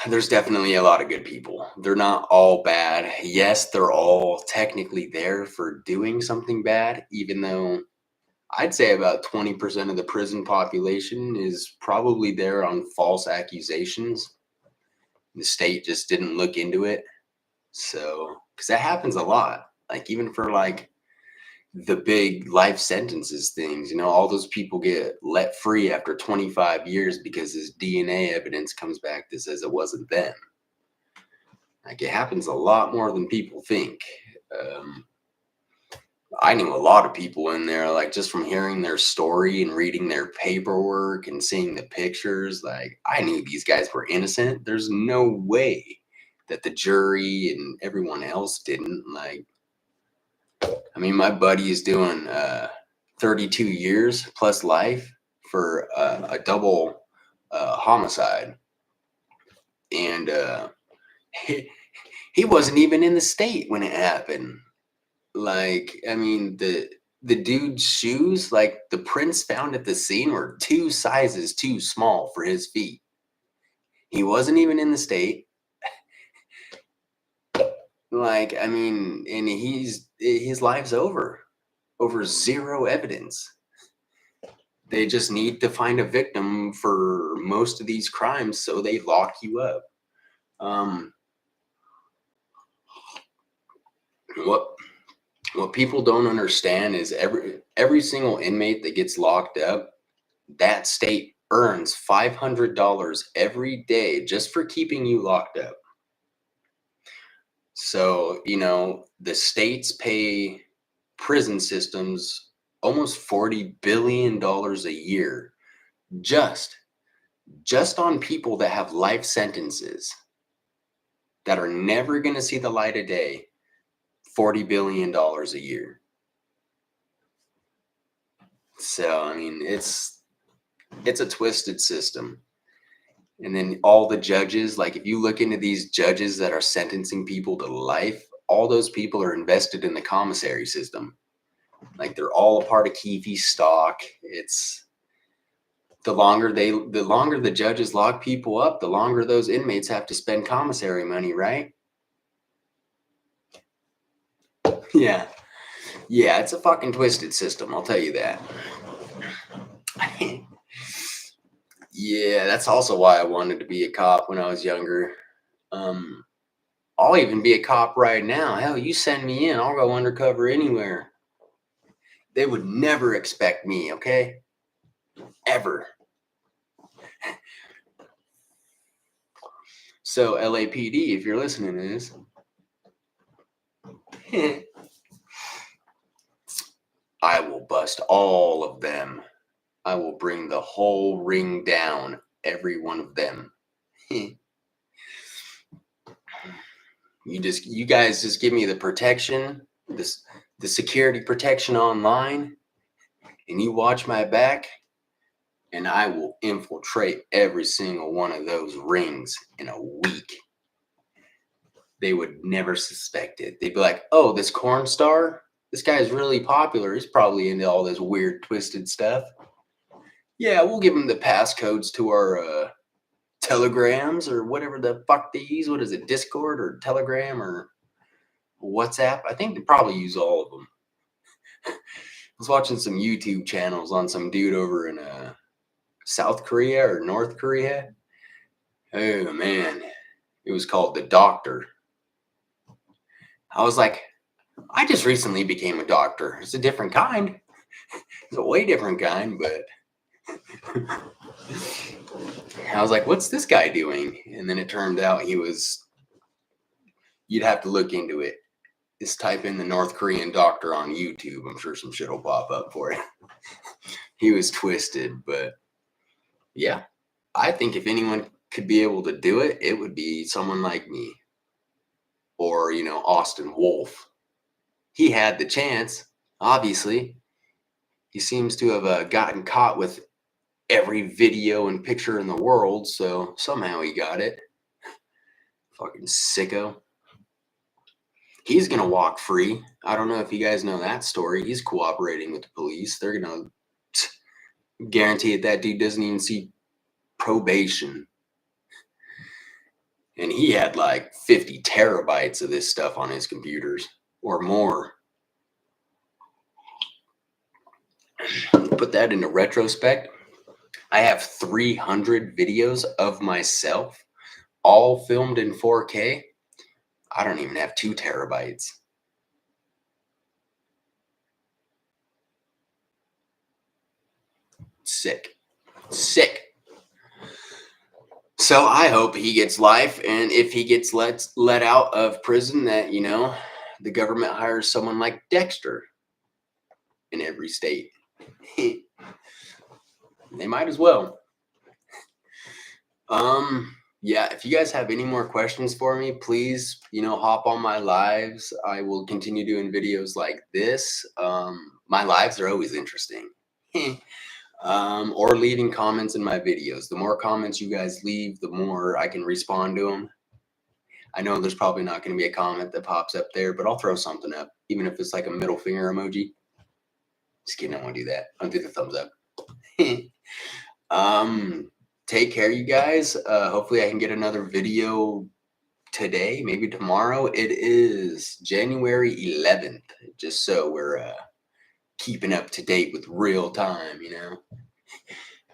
there's definitely a lot of good people. They're not all bad. Yes, they're all technically there for doing something bad, even though I'd say about 20% of the prison population is probably there on false accusations. The state just didn't look into it. So, because that happens a lot, like even for like the big life sentences things, all those people get let free after 25 years because this DNA evidence comes back that says it wasn't them. Like it happens a lot more than people think. I knew a lot of people in there, like just from hearing their story and reading their paperwork and seeing the pictures. Like I knew these guys were innocent. There's no way that the jury and everyone else didn't. Like, I mean, my buddy is doing 32 years plus life for a double homicide. And he wasn't even in the state when it happened. Like, I mean, the dude's shoes, like the prints found at the scene were 2 sizes too small for his feet. He wasn't even in the state. Like, I mean, and his life's over zero evidence. They just need to find a victim for most of these crimes, so they lock you up. What people don't understand is every single inmate that gets locked up, that state earns $500 every day just for keeping you locked up. So, the states pay prison systems almost $40 billion a year just on people that have life sentences that are never going to see the light of day. $40 billion a year. So, I mean, it's a twisted system. And then all the judges, like if you look into these judges that are sentencing people to life, all those people are invested in the commissary system. Like they're all a part of Keefe's stock. It's the longer the judges lock people up, the longer those inmates have to spend commissary money, right? Yeah. Yeah, it's a fucking twisted system, I'll tell you that. Yeah, that's also why I wanted to be a cop when I was younger. I'll even be a cop right now. Hell, you send me in, I'll go undercover anywhere. They would never expect me, okay? Ever. So, LAPD, if you're listening to this, I will bust all of them. I will bring the whole ring down, every one of them. You guys just give me the protection, the security protection online, and you watch my back, and I will infiltrate every single one of those rings in a week. They would never suspect it. They'd be like, oh, this corn star, this guy's really popular. He's probably into all this weird, twisted stuff. Yeah, we'll give him the passcodes to our telegrams or whatever the fuck they use. What is it, Discord or Telegram or WhatsApp? I think they probably use all of them. I was watching some YouTube channels on some dude over in South Korea or North Korea. Oh man, it was called The Doctor. I was like, I just recently became a doctor. It's a different kind. It's a way different kind, but I was like, what's this guy doing? And then it turned out he was you'd have to look into it. Just type in the North Korean doctor on YouTube. I'm sure some shit will pop up for it. He was twisted, but yeah, I think if anyone could be able to do it, it would be someone like me or, Austin Wolf. He had the chance, obviously. He seems to have gotten caught with every video and picture in the world, so somehow he got it. Fucking sicko. He's gonna walk free. I don't know if you guys know that story. He's cooperating with the police. They're gonna guarantee that dude doesn't even see probation. And he had like 50 terabytes of this stuff on his computers or more. Put that into retrospect. I have 300 videos of myself, all filmed in 4K. I don't even have 2 terabytes. Sick. So I hope he gets life, and if he gets let out of prison, that the government hires someone like Dexter in every state. They might as well. Yeah, if you guys have any more questions for me, please, hop on my lives. I will continue doing videos like this. My lives are always interesting. Or leaving comments in my videos. The more comments you guys leave, the more I can respond to them. I know there's probably not going to be a comment that pops up there, but I'll throw something up, even if it's like a middle finger emoji. Just kidding, I won't do that. I'll do the thumbs up. Take care, you guys. Hopefully I can get another video today, maybe tomorrow. It is January 11th, just so we're keeping up to date with real time,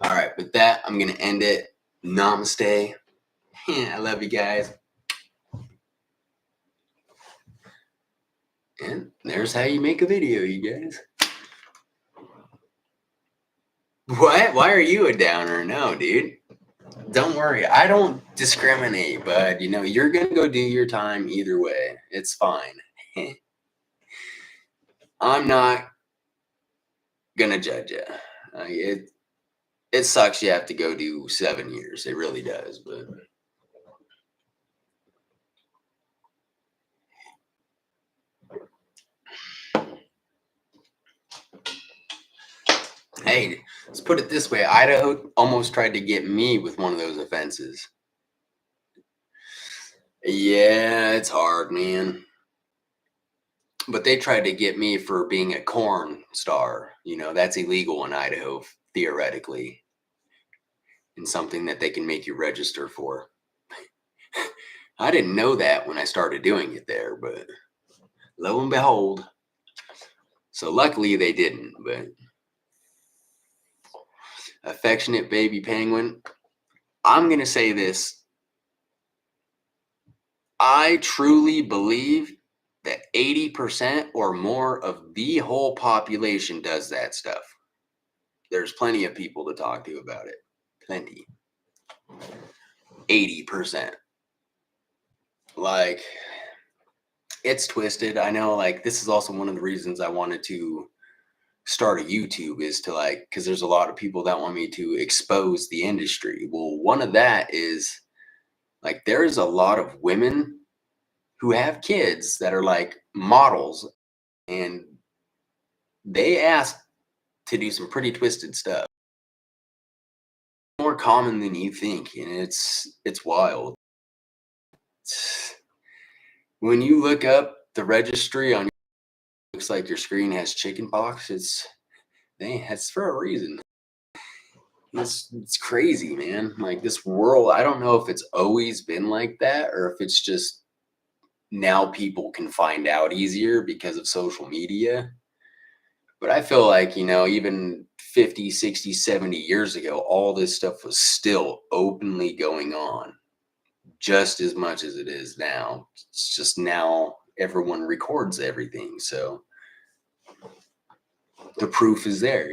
All right, with that, I'm going to end it. Namaste. I love you guys. And there's how you make a video, you guys. What? Why are you a downer? No, dude. Don't worry. I don't discriminate, but you're going to go do your time either way. It's fine. I'm not going to judge you. It sucks you have to go do 7 years. It really does, but hey, let's put it this way. Idaho almost tried to get me with one of those offenses. Yeah, it's hard, man. But they tried to get me for being a corn star. That's illegal in Idaho, theoretically, and something that they can make you register for. I didn't know that when I started doing it there, but lo and behold. So luckily they didn't, but affectionate baby penguin. I'm going to say this. I truly believe that 80% or more of the whole population does that stuff. There's plenty of people to talk to about it. Plenty. 80%. Like, it's twisted. I know, this is also one of the reasons I wanted to start a YouTube, is to because there's a lot of people that want me to expose the industry. Well, one of that is there is a lot of women who have kids that are models, and they ask to do some pretty twisted stuff. More common than you think, and it's wild. When you look up the registry on, looks like your screen has chicken pox. It's for a reason. It's crazy, man. This world, I don't know if it's always been like that or if it's just now people can find out easier because of social media. But I feel even 50, 60, 70 years ago, all this stuff was still openly going on just as much as it is now. It's just now everyone records everything. So the proof is there,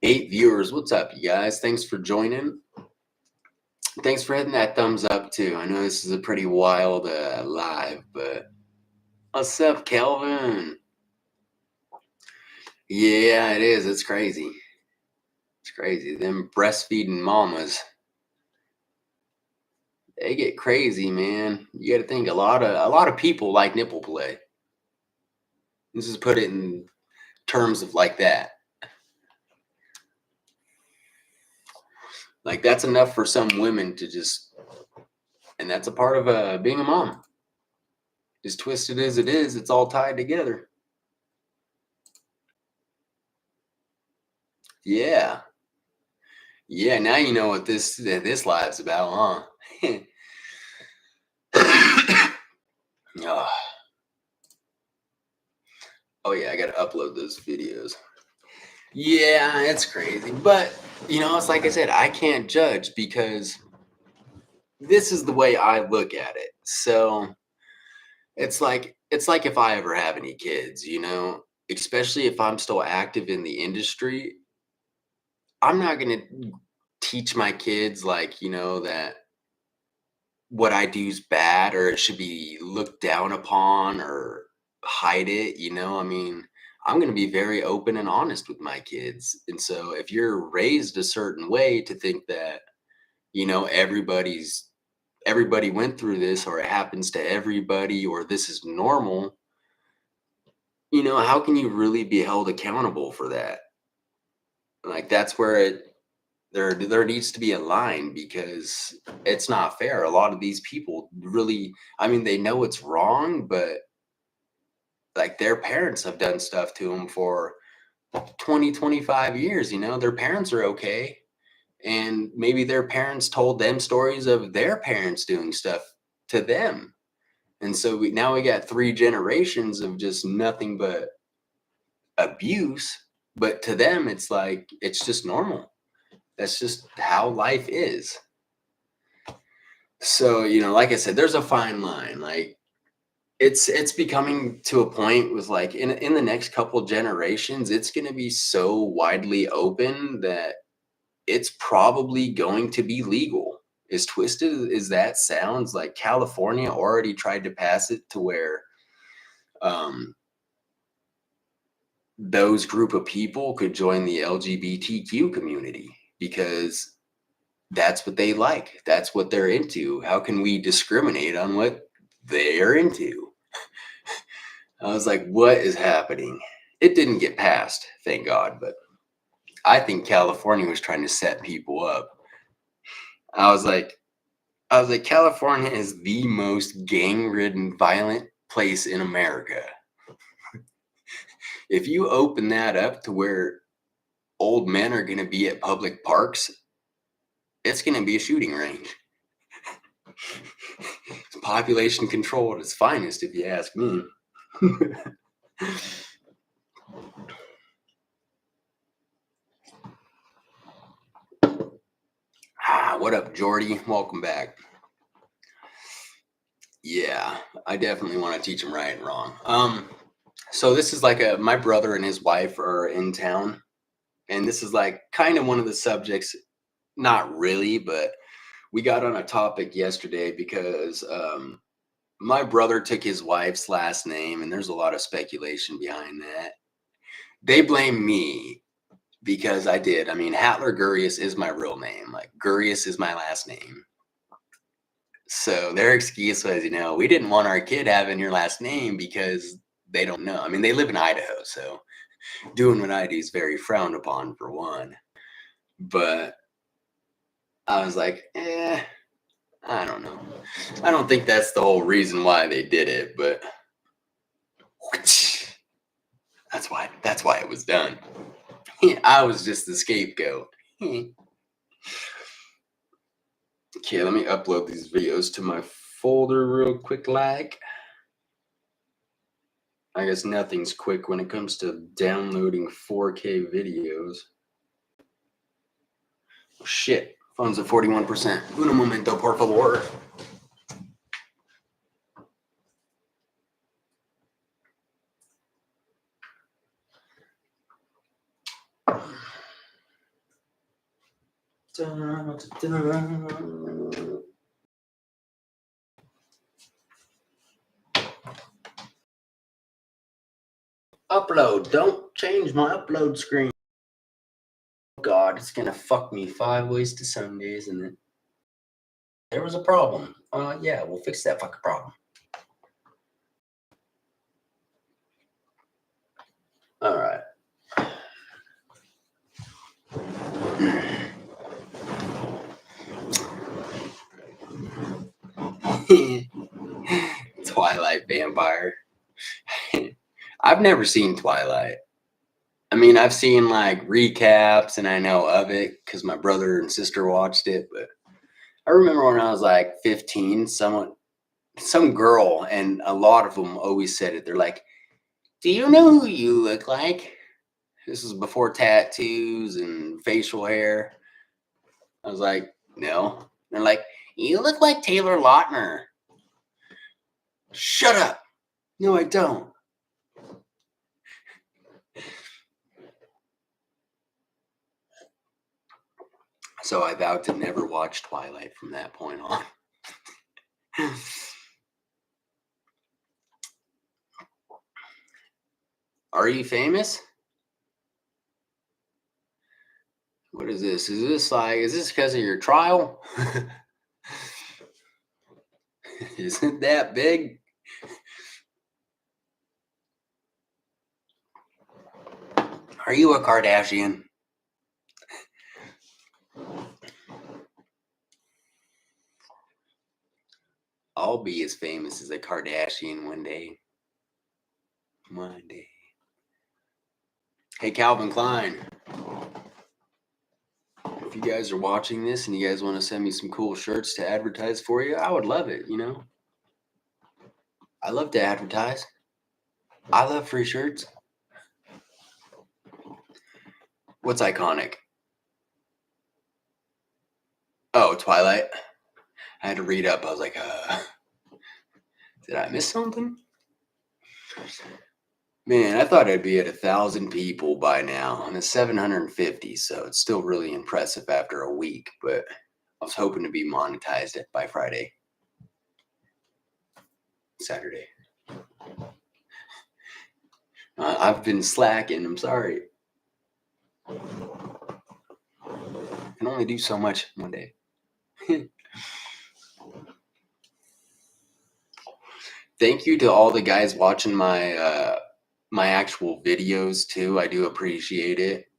8 viewers. What's up, you guys? Thanks for joining. Thanks for hitting that thumbs up too. I know this is a pretty wild live, but what's up, Kelvin? Yeah, it is. It's crazy. It's crazy. Them breastfeeding mamas, they get crazy, man. You got to think a lot of people like nipple play. Let's just put it in terms of like that. Like that's enough for some women to just, and that's a part of being a mom. As twisted as it is, it's all tied together. Yeah. Yeah, now you know what this live's about, huh? Oh, oh yeah, I gotta upload those videos. Yeah, it's crazy. But it's like I said, I can't judge because this is the way I look at it. So it's like if I ever have any kids, especially if I'm still active in the industry, I'm not gonna teach my kids like, that what I do is bad or it should be looked down upon or hide it, I mean, I'm going to be very open and honest with my kids. And so if you're raised a certain way to think that, everybody went through this or it happens to everybody or this is normal, how can you really be held accountable for that? Like that's where there needs to be a line because it's not fair. A lot of these people really, I mean, they know it's wrong, but like their parents have done stuff to them for 20, 25 years, their parents are okay. And maybe their parents told them stories of their parents doing stuff to them. And so now we got 3 generations of just nothing but abuse. But to them, it's like, it's just normal. That's just how life is. So, like I said, there's a fine line. Like it's becoming to a point with like in the next couple generations, it's going to be so widely open that it's probably going to be legal. As twisted as that sounds, like California already tried to pass it to where those group of people could join the LGBTQ community because that's what they like. That's what they're into. How can we discriminate on what they're into? I was like, what is happening? It didn't get passed, thank God, but I think California was trying to set people up. I was like, California is the most gang-ridden, violent place in America. If you open that up to where old men are going to be at public parks, it's going to be a shooting range. It's population control at its finest, if you ask me. What up, Jordy? Welcome back. Yeah, I definitely want to teach them right and wrong. So this is like my brother and his wife are in town, and this is like kind of one of the subjects, not really, but we got on a topic yesterday because my brother took his wife's last name, and there's a lot of speculation behind that. They blame me because I did. I mean, Hatler Gurius is my real name. Like Gurius is my last name. So their excuse was, we didn't want our kid having your last name because they don't know. I mean, they live in Idaho, so doing what I do is very frowned upon for one. But I was like, I don't know. I don't think that's the whole reason why they did it, but that's why it was done. I was just the scapegoat. Okay, let me upload these videos to my folder real quick like. I guess nothing's quick when it comes to downloading 4K videos. Oh, shit, phone's at 41%. Uno momento, por favor. Upload. Don't change my upload screen. God, it's gonna fuck me 5 ways to Sundays, and then there was a problem. Yeah, we'll fix that fucking problem. All right. Twilight Vampire. I've never seen Twilight. I mean, I've seen like recaps and I know of it because my brother and sister watched it. But I remember when I was like 15, some girl, and a lot of them always said it. They're like, "Do you know who you look like?" This was before tattoos and facial hair. I was like, "No." They're like, "You look like Taylor Lautner." Shut up. No, I don't. So I vowed to never watch Twilight from that point on. Are you famous? What is this? Is this because of your trial? Isn't that big? Are you a Kardashian? I'll be as famous as a Kardashian one day. One day. Hey, Calvin Klein. If you guys are watching this and you guys want to send me some cool shirts to advertise for you, I would love it, you know? I love to advertise. I love free shirts. What's iconic? Oh, Twilight. I had to read up. I was like, did I miss something? Man, I thought I'd be at 1,000 people by now, and it's 750, so it's still really impressive after a week, but I was hoping to be monetized by Friday. Saturday. I've been slacking. I'm sorry. I can only do so much one day. Thank you to all the guys watching my my actual videos too. I do appreciate it.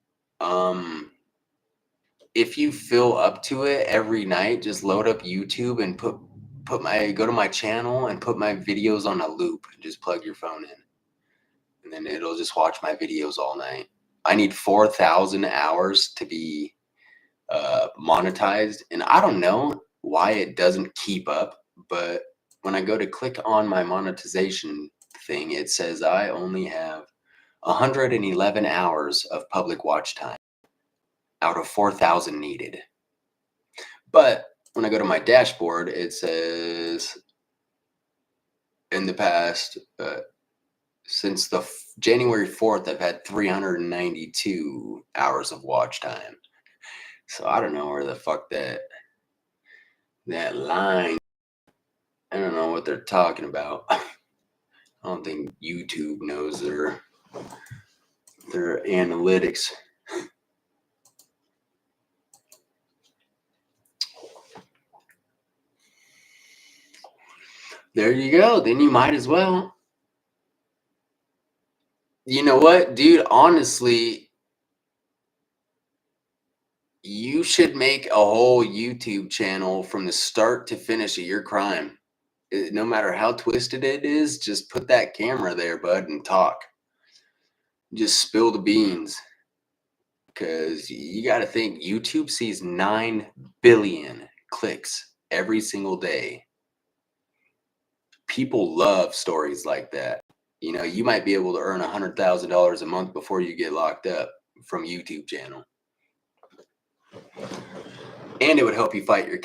If you feel up to it every night, just load up YouTube and go to my channel and put my videos on a loop and just plug your phone in. And then it'll just watch my videos all night. I need 4,000 hours to be monetized, and I don't know why it doesn't keep up, but when I go to click on my monetization thing, it says I only have 111 hours of public watch time out of 4,000 needed. But when I go to my dashboard, it says in the past, since the January 4th, I've had 392 hours of watch time. So I don't know where the fuck that line. I don't know what they're talking about. I don't think YouTube knows their analytics. There you go. Then you might as well. You know what, dude? Honestly, you should make a whole YouTube channel from the start to finish of your crime. No matter how twisted it is, just put that camera there, bud, and talk. Just spill the beans. Because you got to think YouTube sees 9 billion clicks every single day. People love stories like that. You know, you might be able to earn $100,000 a month before you get locked up from YouTube channel. And it would help you fight your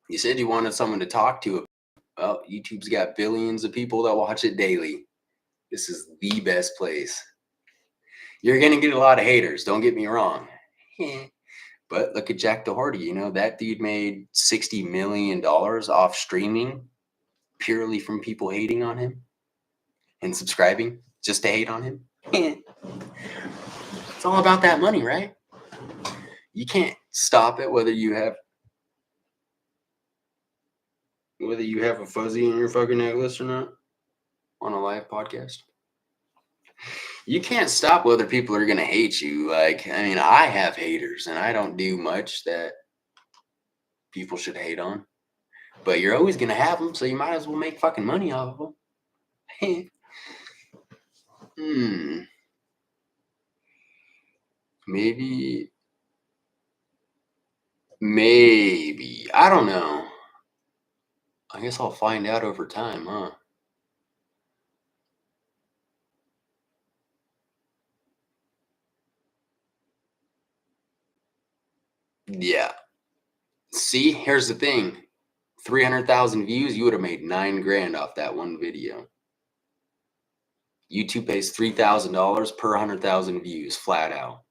You said you wanted someone to talk to. Well, YouTube's got billions of people that watch it daily. This is the best place. You're gonna get a lot of haters, don't get me wrong. But look at Jack Doherty, that dude made $60 million off streaming purely from people hating on him and subscribing just to hate on him. It's all about that money, right? You can't stop it whether you have a fuzzy in your fucking necklace or not on a live podcast. You can't stop whether people are going to hate you. Like, I mean, I have haters and I don't do much that people should hate on. But you're always going to have them, so you might as well make fucking money off of them. Maybe. I don't know. I guess I'll find out over time, huh? Yeah. See, here's the thing. 300,000 views, you would have made $9,000 off that one video. YouTube pays $3,000 per 100,000 views, flat out.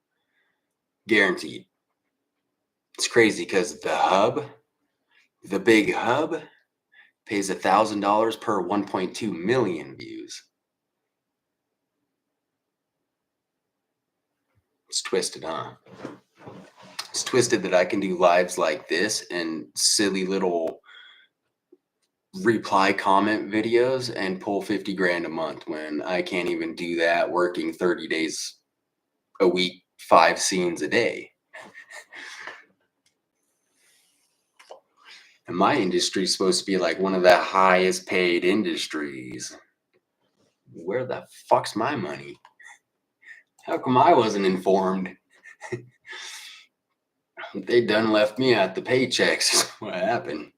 Guaranteed. It's crazy because the big hub, pays $1,000 per 1.2 million views. It's twisted, huh? It's twisted that I can do lives like this and silly little reply comment videos and pull 50 grand a month when I can't even do that working 30 days a week, 5 scenes a day. And my industry is supposed to be like one of the highest paid industries. Where the fuck's my money? How come I wasn't informed? They done left me at the paychecks. What happened?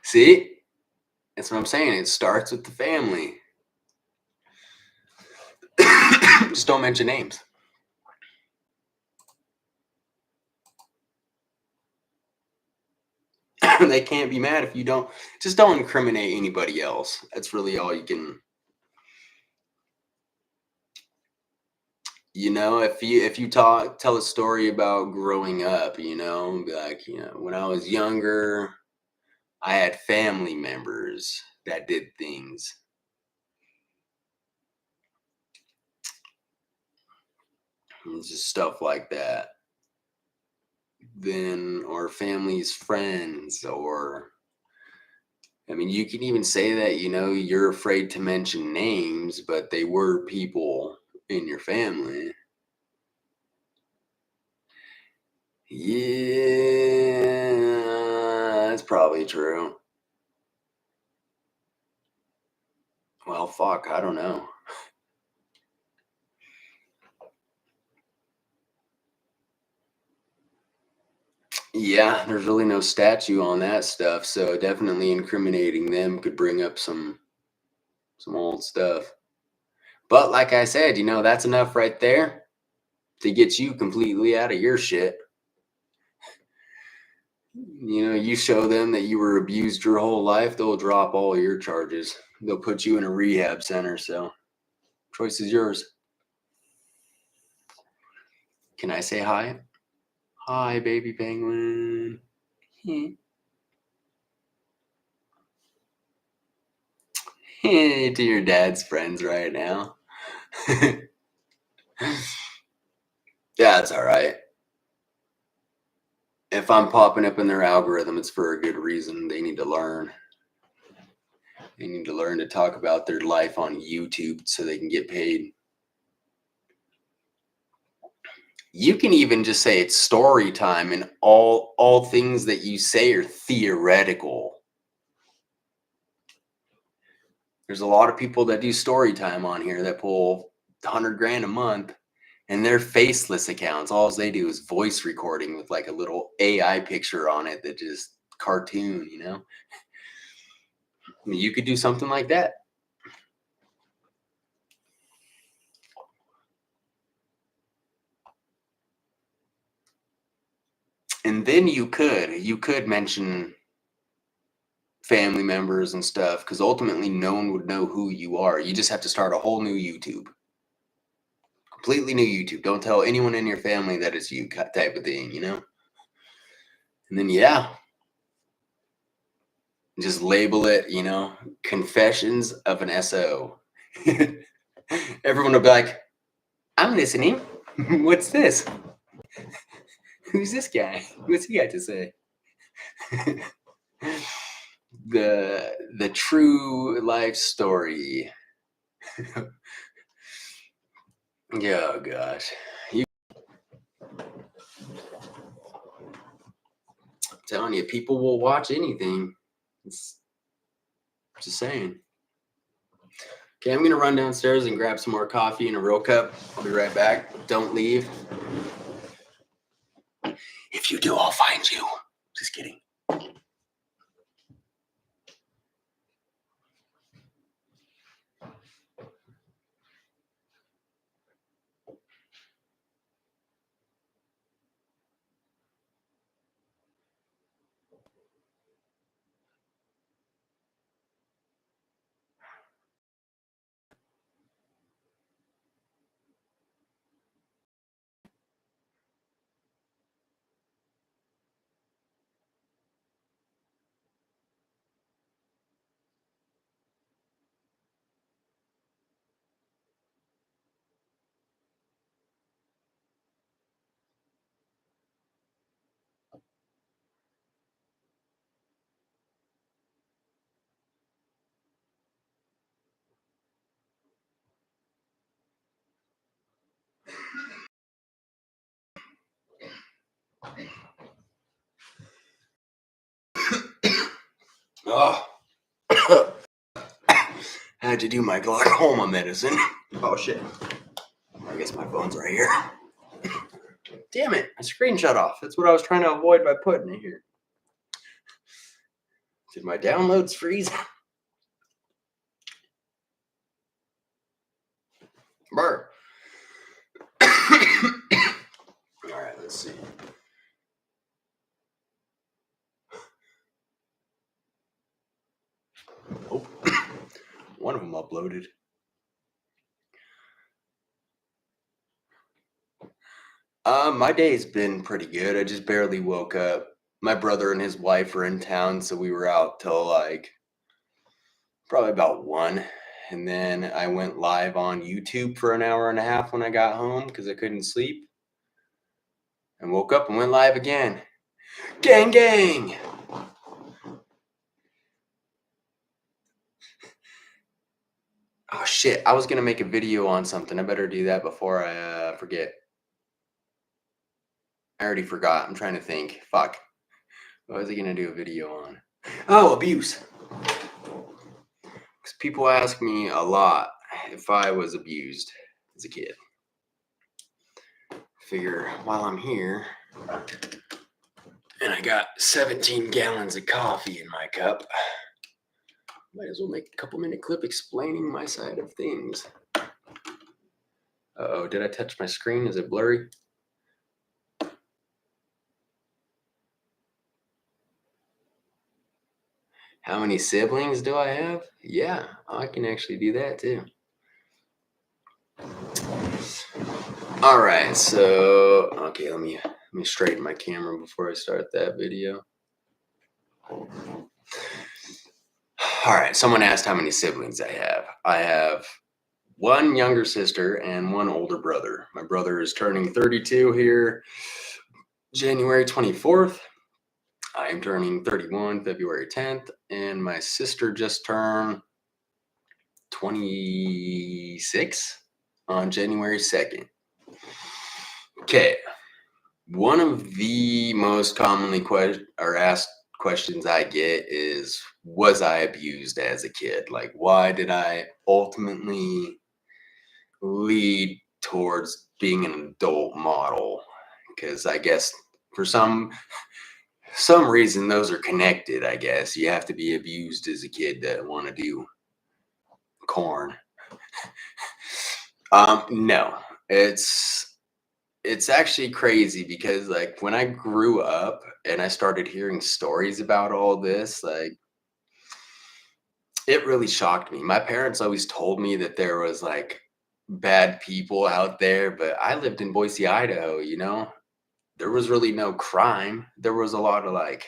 See? That's what I'm saying. It starts with the family. Just don't mention names. They can't be mad if you don't. Just don't incriminate anybody else. That's really all you can. If you tell a story about growing up, be like, when I was younger, I had family members that did things. And just stuff like that. Then, or family's friends, or I mean, you can even say that, you're afraid to mention names, but they were people in your family. Yeah, that's probably true. Well, fuck, I don't know. Yeah, there's really no statute on that stuff, so definitely incriminating them could bring up some old stuff. But like I said, that's enough right there to get you completely out of your shit. You show them that you were abused your whole life, they'll drop all your charges. They'll put you in a rehab center, so choice is yours. Can I say hi? Hi, baby penguin. To your dad's friends right now. Yeah, it's all right. If I'm popping up in their algorithm, it's for a good reason. They need to learn. They need to learn to talk about their life on YouTube so they can get paid. You can even just say it's story time, and all things that you say are theoretical. There's a lot of people that do story time on here that pull 100 grand a month, and they're faceless accounts. All they do is voice recording with like a little AI picture on it that just cartoon, I mean, you could do something like that. And then you could mention family members and stuff because ultimately no one would know who you are. You just have to start a whole new YouTube, completely new YouTube. Don't tell anyone in your family that it's you, type of thing, you know? And then, yeah, just label it, Confessions of an SO. Everyone will be like, I'm listening. What's this? Who's this guy? What's he got to say? The true life story. Yeah, oh gosh. I'm telling you, people will watch anything. It's just saying. Okay, I'm gonna run downstairs and grab some more coffee in a real cup. I'll be right back. Don't leave. If you do, I'll find you. Just kidding. Oh, had to do my glaucoma medicine. Oh shit. I guess my phone's right here. Damn it, my screen shut off. That's what I was trying to avoid by putting it here. Did my downloads freeze? Brr. All right, let's see. Oh, one of them uploaded. My day's been pretty good. I just barely woke up. My brother and his wife were in town, so we were out till like probably about 1. And then I went live on YouTube for an hour and a half when I got home because I couldn't sleep. And woke up and went live again. Gang, gang! Oh shit, I was gonna make a video on something. I better do that before I forget. I already forgot. I'm trying to think. Fuck. What was I gonna do a video on? Oh, abuse. Because people ask me a lot if I was abused as a kid. Figure while I'm here, and I got 17 gallons of coffee in my cup, might as well make a couple minute clip explaining my side of things. Uh-oh, did I touch my screen? Is it blurry? How many siblings do I have? Yeah, I can actually do that too. All right, so okay, let me straighten my camera before I start that video. All right, someone asked how many siblings I have. I have one younger sister and one older brother. My brother is turning 32 here January 24th. I am turning 31 February 10th, and my sister just turned 26 on January 2nd. Okay, one of the most commonly asked questions I get is, was I abused as a kid? Like, why did I ultimately lead towards being an adult model? Because I guess for some reason those are connected. I guess you have to be abused as a kid to want to do corn. No, it's it's actually crazy because like when I grew up and I started hearing stories about all this, like it really shocked me. My parents always told me that there was like bad people out there, but I lived in Boise, Idaho, you know? There was really no crime. There was a lot of like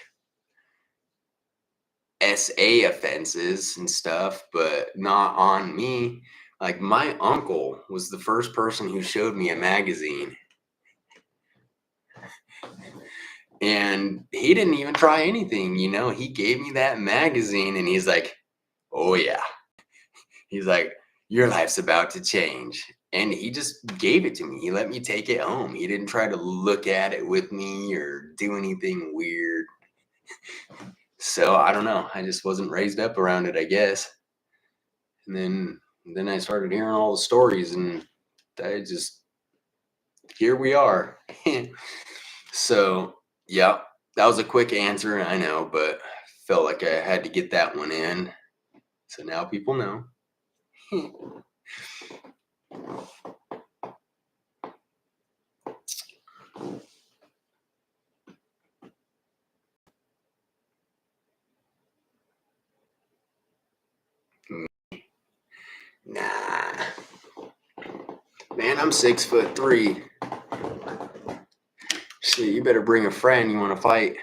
SA offenses and stuff, but not on me. Like my uncle was the first person who showed me a magazine, and he didn't even try anything, you know? He gave me that magazine and he's like, "Oh yeah." He's like, "Your life's about to change." And he just gave it to me. He let me take it home. He didn't try to look at it with me or do anything weird. So I don't know. I just wasn't raised up around it, I guess. And then I started hearing all the stories and I just here we are. So, yeah, that was a quick answer, I know, but felt like I had to get that one in. So now people know. Nah, man, I'm 6'3". Shit, you better bring a friend. You want to fight?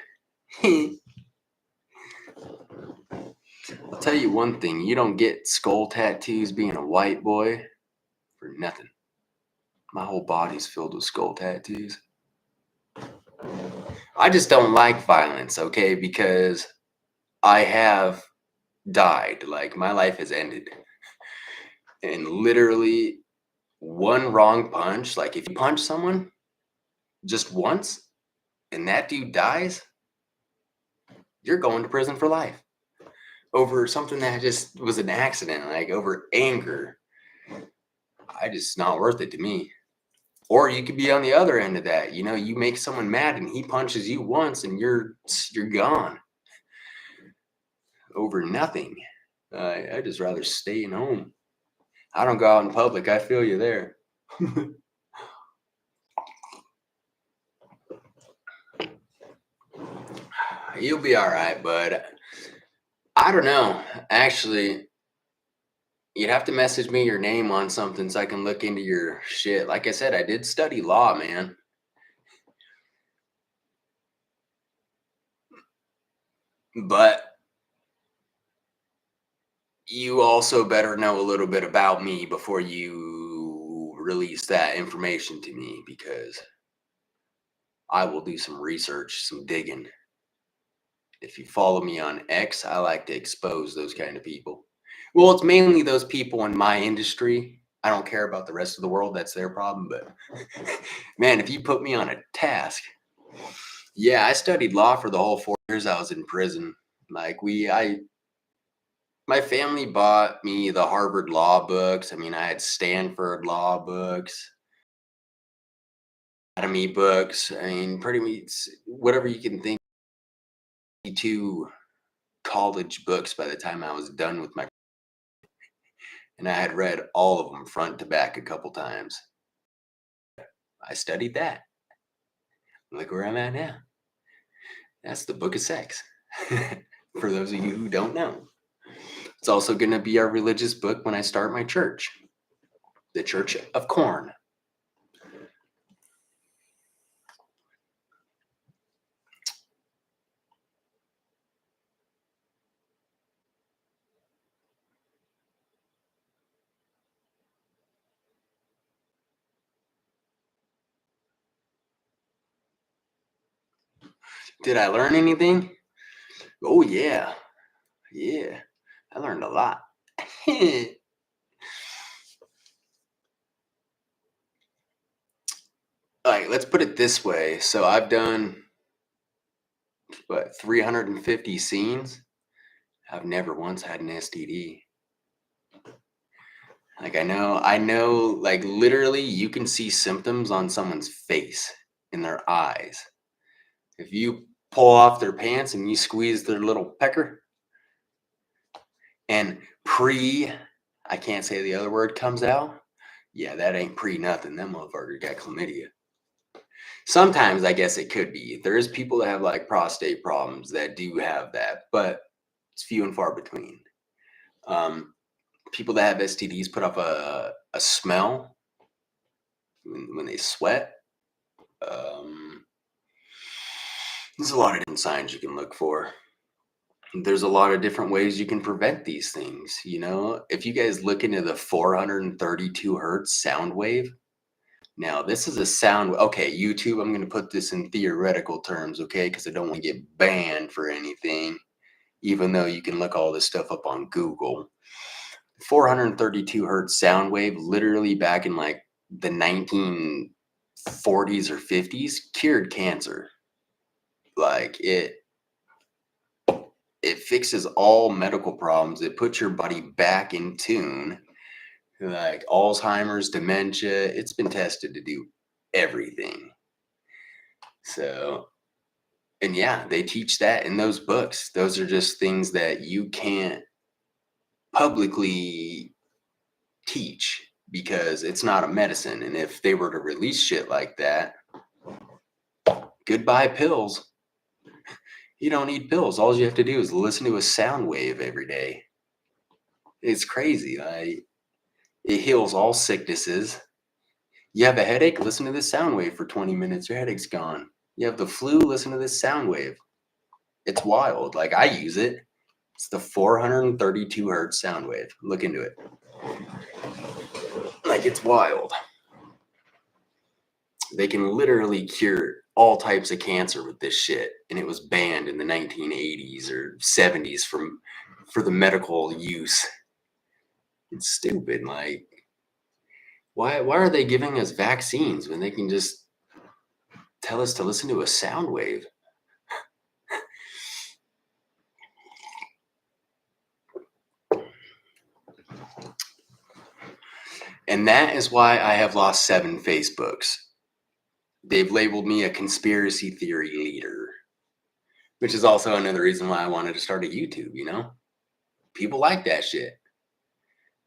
I'll tell you one thing: you don't get skull tattoos being a white boy for nothing. My whole body's filled with skull tattoos. I just don't like violence, okay? Because I have died. Like my life has ended, and literally one wrong punch. Like if you punch someone just once and that dude dies, you're going to prison for life over something that just was an accident, like over anger. I just not worth it to me. Or you could be on the other end of that. You know, you make someone mad and he punches you once and you're gone over nothing. I just rather stay in home. I don't go out in public. I feel you there. You'll be all right, bud. I don't know. Actually, you'd have to message me your name on something so I can look into your shit. Like I said, I did study law, man. But you also better know a little bit about me before you release that information to me because I will do some research, some digging. If you follow me on X, I like to expose those kind of people. Well, it's mainly those people in my industry. I don't care about the rest of the world. That's their problem. But man, if you put me on a task, yeah, I studied law for the whole 4 years I was in prison. Like my family bought me the Harvard law books. I mean, I had Stanford law books, Academy books. I mean, pretty much whatever you can think. Two college books by the time I was done with my, and I had read all of them front to back a couple times. I studied that. Look where I'm at now. That's the Book of Sex. For those of you who don't know, it's also going to be our religious book when I start my church, the Church of Corn. Did I learn anything? Oh, yeah. Yeah. I learned a lot. All right, let's put it this way. So I've done, what, 350 scenes? I've never once had an STD. Like I know, like literally you can see symptoms on someone's face, in their eyes. If you pull off their pants and you squeeze their little pecker and I can't say the other word comes out. Yeah, that ain't pre nothing. That motherfucker got chlamydia. Sometimes I guess it could be. There is people that have like prostate problems that do have that, but it's few and far between. Um, People that have STDs put up a smell when they sweat. Um, there's a lot of different signs you can look for. There's a lot of different ways you can prevent these things. If you guys look into the 432 hertz sound wave, now this is a sound. Okay, YouTube, I'm going to put this in theoretical terms, okay, because I don't want to get banned for anything, even though you can look all this stuff up on Google. 432 hertz sound wave, literally back in like the 1940s or 50s, cured cancer. Like it fixes all medical problems. It puts your body back in tune. Like Alzheimer's, dementia, it's been tested to do everything. So, and yeah, they teach that in those books. Those are just things that you can't publicly teach because it's not a medicine. And if they were to release shit like that, goodbye pills. You don't need pills. All you have to do is listen to a sound wave every day. It's crazy. It heals all sicknesses. You have a headache, listen to this sound wave for 20 minutes. Your headache's gone. You have the flu, listen to this sound wave. It's wild. Like I use it. It's the 432 hertz sound wave. Look into it. Like it's wild. They can literally cure all types of cancer with this shit. And it was banned in the 1980s or 70s for the medical use. It's stupid. Like, why are they giving us vaccines when they can just tell us to listen to a sound wave? And that is why I have lost 7 Facebooks. They've labeled me a conspiracy theory leader, which is also another reason why I wanted to start a YouTube, People like that shit.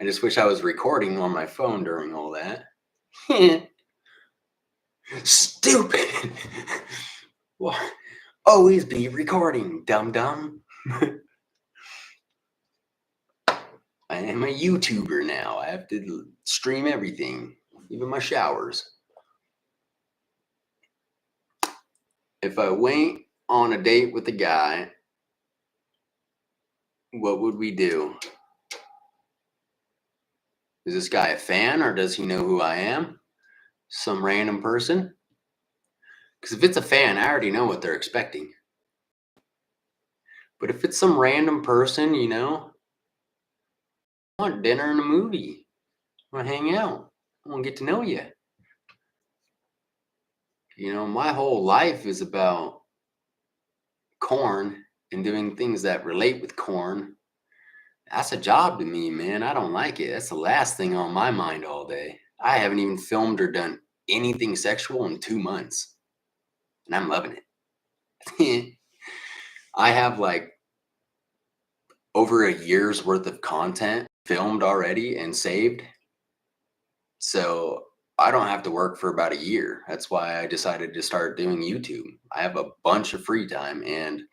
I just wish I was recording on my phone during all that. Stupid. Well, always be recording, dum-dum. I am a YouTuber now. I have to stream everything, even my showers. If I went on a date with a guy, what would we do? Is this guy a fan or does he know who I am? Some random person? Because if it's a fan, I already know what they're expecting. But if it's some random person, I want dinner and a movie. I want to hang out. I want to get to know you. My whole life is about corn and doing things that relate with corn. That's a job to me, man. I don't like it. That's the last thing on my mind all day. I haven't even filmed or done anything sexual in 2 months. And I'm loving it. I have like over a year's worth of content filmed already and saved. So I don't have to work for about a year. That's why I decided to start doing YouTube. I have a bunch of free time and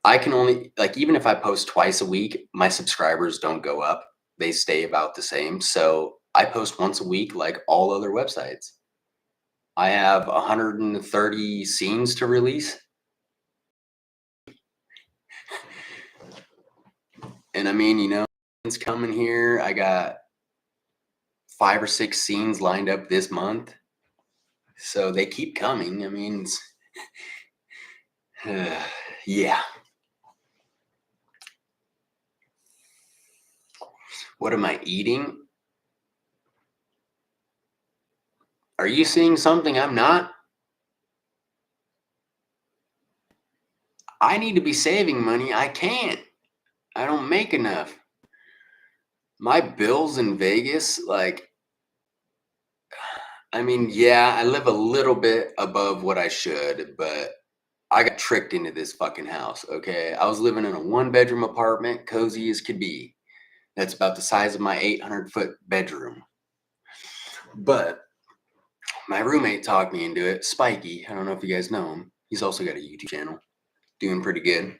I can only, like, even if I post twice a week, my subscribers don't go up. They stay about the same. So I post once a week like all other websites. I have 130 scenes to release. And I mean, it's coming here. I got 5 or 6 scenes lined up this month. So they keep coming. I mean, yeah. What am I eating? Are you seeing something I'm not? I need to be saving money. I can't. I don't make enough. My bills in Vegas, like, I mean, yeah, I live a little bit above what I should, but I got tricked into this fucking house, okay? I was living in a 1-bedroom apartment, cozy as could be. That's about the size of my 800-foot bedroom. But my roommate talked me into it. Spiky, I don't know if you guys know him. He's also got a YouTube channel, doing pretty good.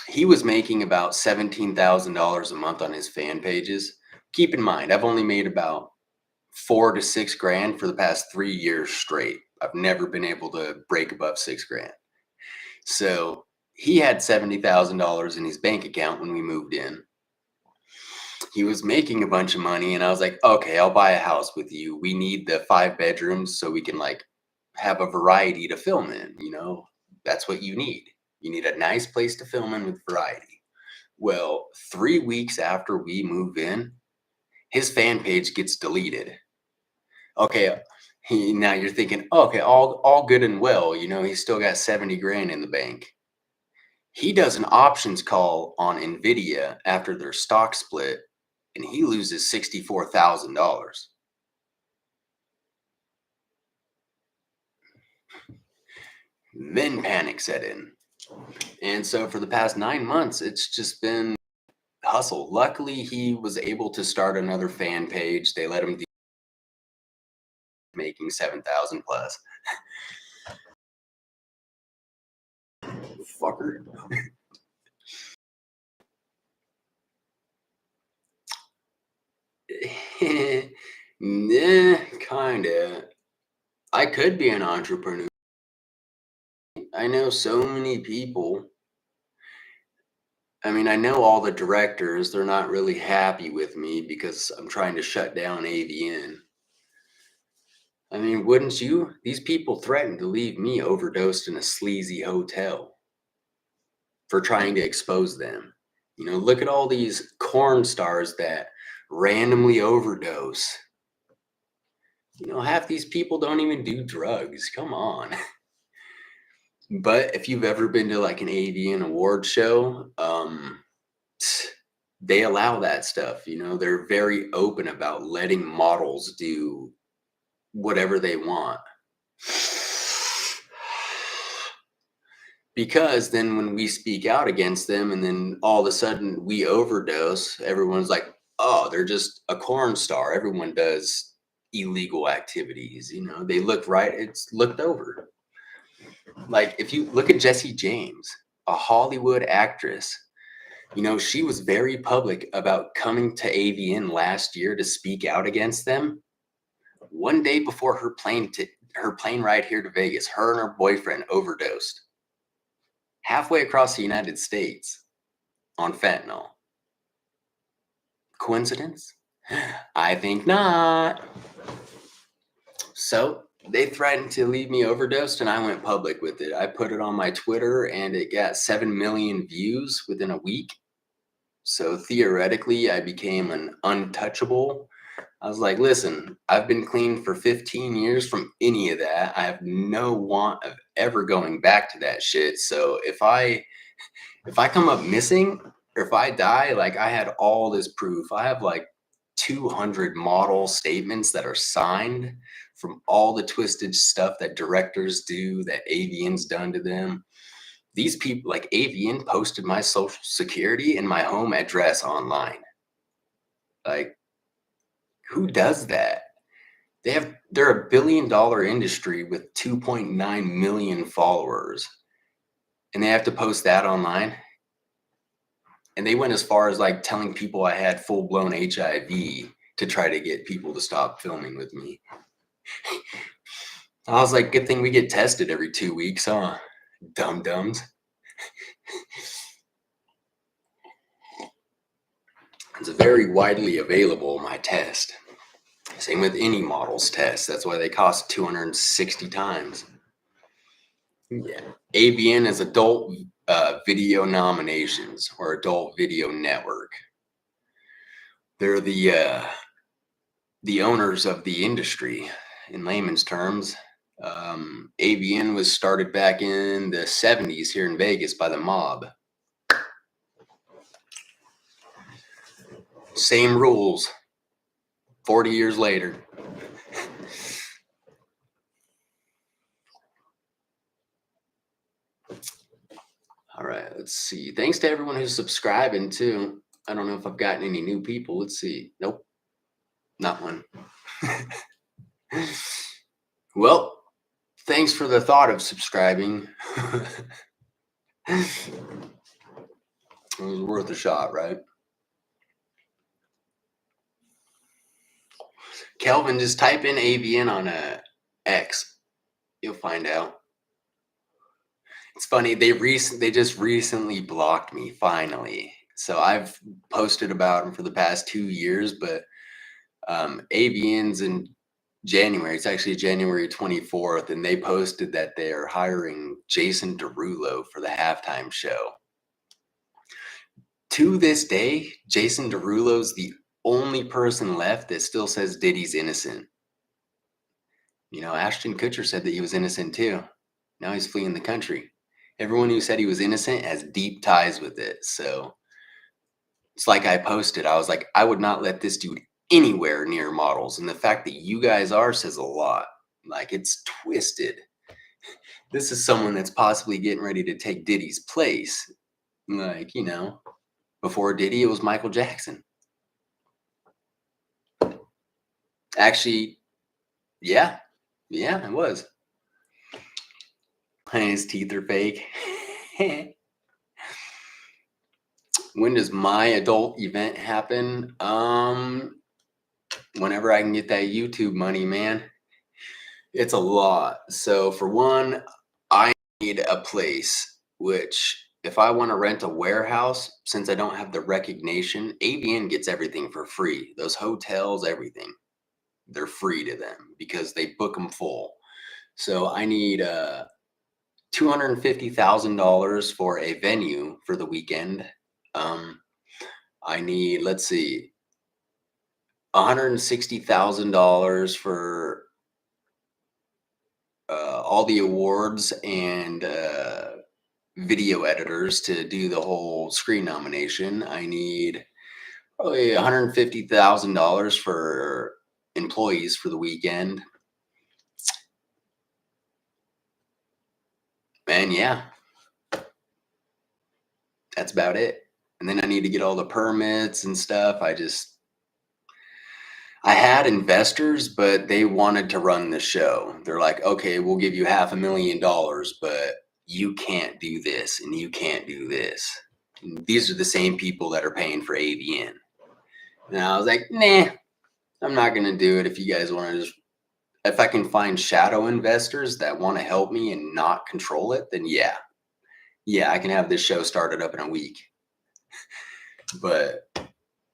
He was making about $17,000 a month on his fan pages. Keep in mind, I've only made about 4 to 6 grand for the past 3 years straight. I've never been able to break above 6 grand. So he had $70,000 in his bank account when we moved in. He was making a bunch of money, and I was like, okay, I'll buy a house with you. We need the 5 bedrooms so we can like have a variety to film in, you know? That's what you need. You need a nice place to film in with variety. Well, 3 weeks after we move in, his fan page gets deleted. Okay, now you're thinking, okay, all good and well, you know, he's still got 70 grand in the bank. He does an options call on Nvidia after their stock split, and he loses $64,000. Then panic set in. And so for the past 9 months, it's just been hustle. Luckily, he was able to start another fan page. They let him do making 7,000 plus. Fucker. Nah, kinda. I could be an entrepreneur. I know so many people. I mean, I know all the directors, they're not really happy with me because I'm trying to shut down AVN. I mean, wouldn't you? These people threatened to leave me overdosed in a sleazy hotel for trying to expose them. You know, look at all these corn stars that randomly overdose. You know, half these people don't even do drugs. Come on. But if you've ever been to like an AVN award show, they allow that stuff. You know, they're very open about letting models do whatever they want. Because then when we speak out against them and then all of a sudden we overdose, everyone's like, oh, they're just a corn star. Everyone does illegal activities. You know, they look right, it's looked over. Like if you look at Jessie James, a Hollywood actress, you know, she was very public about coming to AVN last year to speak out against them. One day before her plane ride here to Vegas, her and her boyfriend overdosed halfway across the United States on fentanyl. Coincidence? I think not. So they threatened to leave me overdosed, and I went public with it. I put it on my Twitter, and it got 7 million views within a week. So theoretically, I became an untouchable. I was like, listen, I've been clean for 15 years from any of that. I have no want of ever going back to that shit. So if I come up missing or if I die, like I had all this proof. I have like 200 model statements that are signed from all the twisted stuff that directors do, that AVN's done to them. These people, like AVN, posted my social security and my home address online. Like, who does that? They're a $1 billion industry with 2.9 million followers, and they have to post that online. And they went as far as like telling people I had full blown HIV to try to get people to stop filming with me. I was like, good thing we get tested every 2 weeks, huh? Dum dums. It's very widely available, my test. Same with any model's test. That's why they cost 260 times. Yeah. AVN is Adult Video Nominations or Adult Video Network. They're the owners of the industry in layman's terms. AVN was started back in the 70s here in Vegas by the mob. Same rules 40 years later. All right, let's see. Thanks to everyone who's subscribing too. I don't know if I've gotten any new people. Let's see. Nope, not one. Well, thanks for the thought of subscribing. It was worth a shot, right? Kelvin, just type in AVN on a X. You'll find out. It's funny, they just recently blocked me, finally. So I've posted about them for the past 2 years, but AVN's in January. It's actually January 24th, and they posted that they're hiring Jason Derulo for the halftime show. To this day, Jason Derulo's the only person left that still says Diddy's innocent. You know, Ashton Kutcher said that he was innocent too. Now he's fleeing the country. Everyone who said he was innocent has deep ties with it. So it's like I posted, I was like, I would not let this dude anywhere near models. And the fact that you guys are says a lot. Like, it's twisted. This is someone that's possibly getting ready to take Diddy's place. Like, you know, before Diddy, it was Michael Jackson. Actually, yeah, it was. His teeth are fake. When does my adult event happen? Whenever I can get that YouTube money, man. It's a lot. So for one, I need a place, which if I want to rent a warehouse, since I don't have the recognition, AVN gets everything for free. Those hotels, everything, they're free to them because they book them full. So I need $250,000 for a venue for the weekend. I need, let's see, $160,000 for all the awards and video editors to do the whole screen nomination. I need probably $150,000 for employees for the weekend. And yeah, that's about it. And then I need to get all the permits and stuff. I had investors, but they wanted to run the show. They're like, okay, we'll give you $500,000, but you can't do this and you can't do this. And these are the same people that are paying for AVN. And I was like, nah, I'm not going to do it. If you guys want to if I can find shadow investors that want to help me and not control it, then yeah, I can have this show started up in a week. But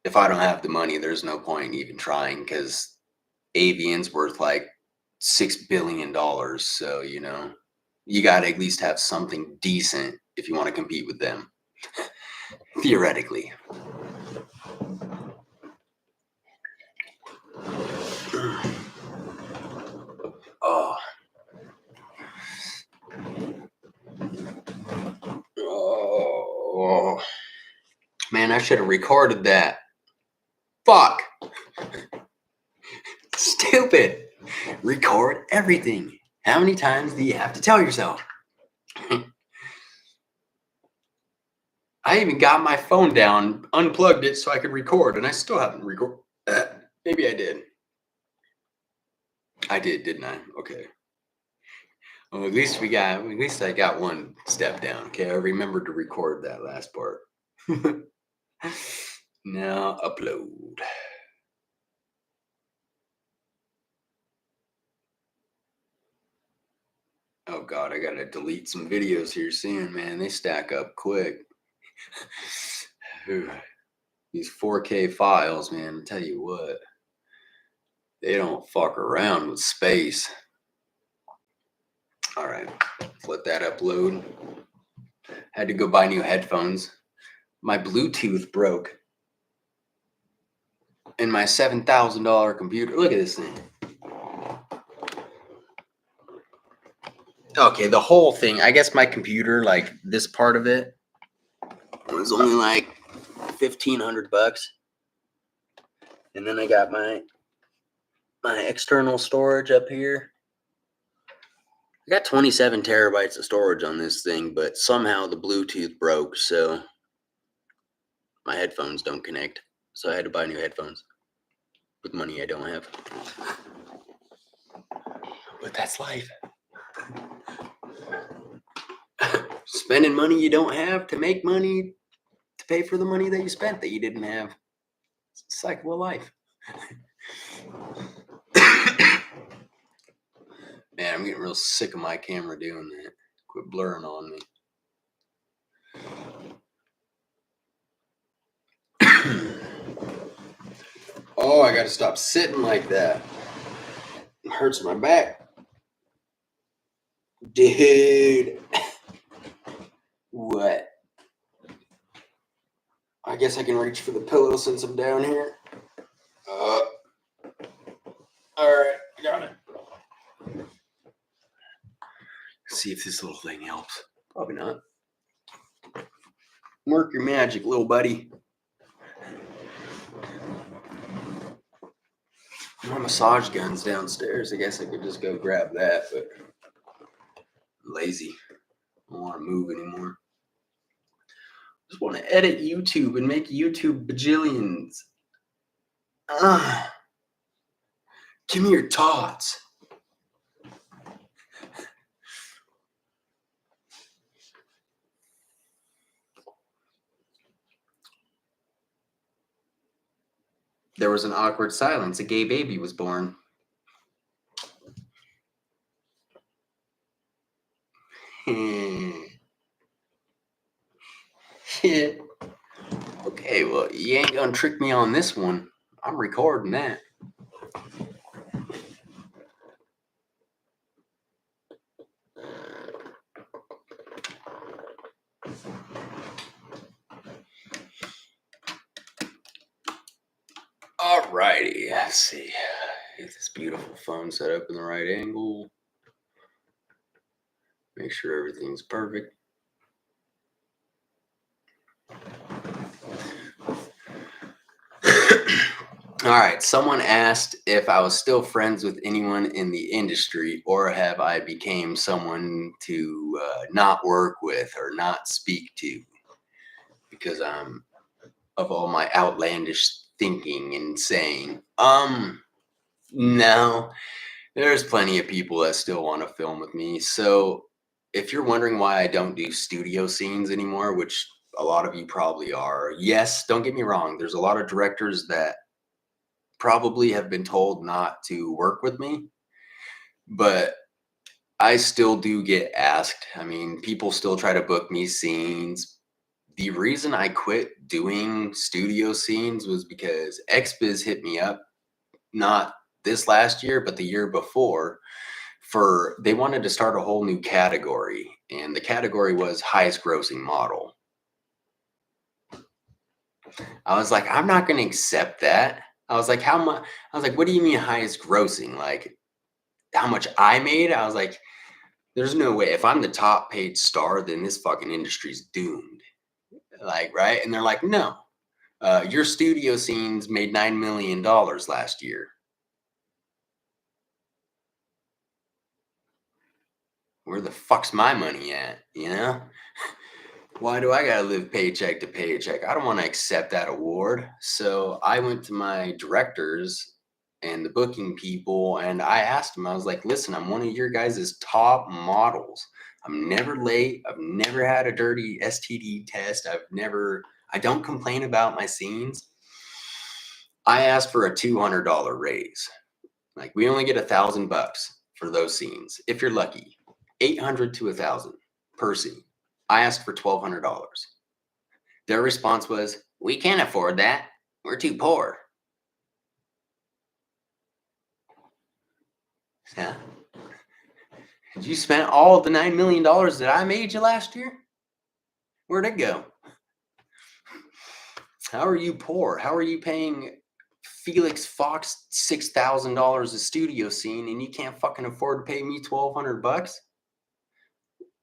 if I don't have the money, there's no point even trying because AVN's worth like $6 billion. So, you know, you got to at least have something decent if you want to compete with them, theoretically. Oh. Oh. Man, I should have recorded that. Fuck. Stupid. Record everything. How many times do you have to tell yourself? I even got my phone down, unplugged it so I could record, and I still haven't recorded. Maybe I did. I did, didn't I? Okay. Well, at least I got one step down. Okay, I remembered to record that last part. Now upload. Oh God, I gotta delete some videos here soon, man. They stack up quick. These 4K files, man, I tell you what, they don't fuck around with space. All right, let that upload. Had to go buy new headphones. My Bluetooth broke. And my $7,000 computer. Look at this thing. Okay, the whole thing. I guess my computer, like this part of it, was only like $1,500. And then I got my external storage up here. I got 27 terabytes of storage on this thing, but somehow the Bluetooth broke, so my headphones don't connect. So I had to buy new headphones with money I don't have. But that's life. Spending money you don't have to make money to pay for the money that you spent that you didn't have. It's a cycle of life. Man, I'm getting real sick of my camera doing that. Quit blurring on me. Oh, I gotta stop sitting like that. It hurts my back. Dude. What? I guess I can reach for the pillow since I'm down here. Alright, got it. See if this little thing helps. Probably not. Work your magic, little buddy. My massage gun's downstairs. I guess I could just go grab that, but I'm lazy. I don't want to move anymore. Just want to edit YouTube and make YouTube bajillions. Give me your thoughts. There was an awkward silence. A gay baby was born. Shit. Okay, well, you ain't gonna trick me on this one. I'm recording that. Alrighty, let's see. Get this beautiful phone set up in the right angle. Make sure everything's perfect. All right, someone asked if I was still friends with anyone in the industry or have I became someone to not work with or not speak to because I'm of all my outlandish thinking and saying. No, there's plenty of people that still want to film with me. So if you're wondering why I don't do studio scenes anymore, which a lot of you probably are, yes, don't get me wrong. There's a lot of directors that probably have been told not to work with me, but I still do get asked. I mean, people still try to book me scenes. The reason I quit doing studio scenes was because XBiz hit me up, not this last year, but the year before, they wanted to start a whole new category, and the category was highest grossing model. I was like, I'm not going to accept that. I was like, how much? I was like, what do you mean highest grossing? Like, how much I made? I was like, there's no way. If I'm the top paid star, then this fucking industry's doomed. Like, right? And they're like, no, your studio scenes made $9 million last year. Where the fuck's my money at? You know? Why do I gotta live paycheck to paycheck? I don't want to accept that award. So I went to my directors and the booking people and I asked them, I was like, listen, I'm one of your guys' top models. I'm never late. I've never had a dirty STD test. I don't complain about my scenes. I asked for a $200 raise. Like, we only get $1,000 for those scenes. If you're lucky, 800 to 1,000 per scene. I asked for $1,200. Their response was, we can't afford that. We're too poor. Yeah. Did you spend all the $9 million that I made you last year? Where'd it go? How are you poor? How are you paying Felix Fox $6,000 a studio scene and you can't fucking afford to pay me $1,200?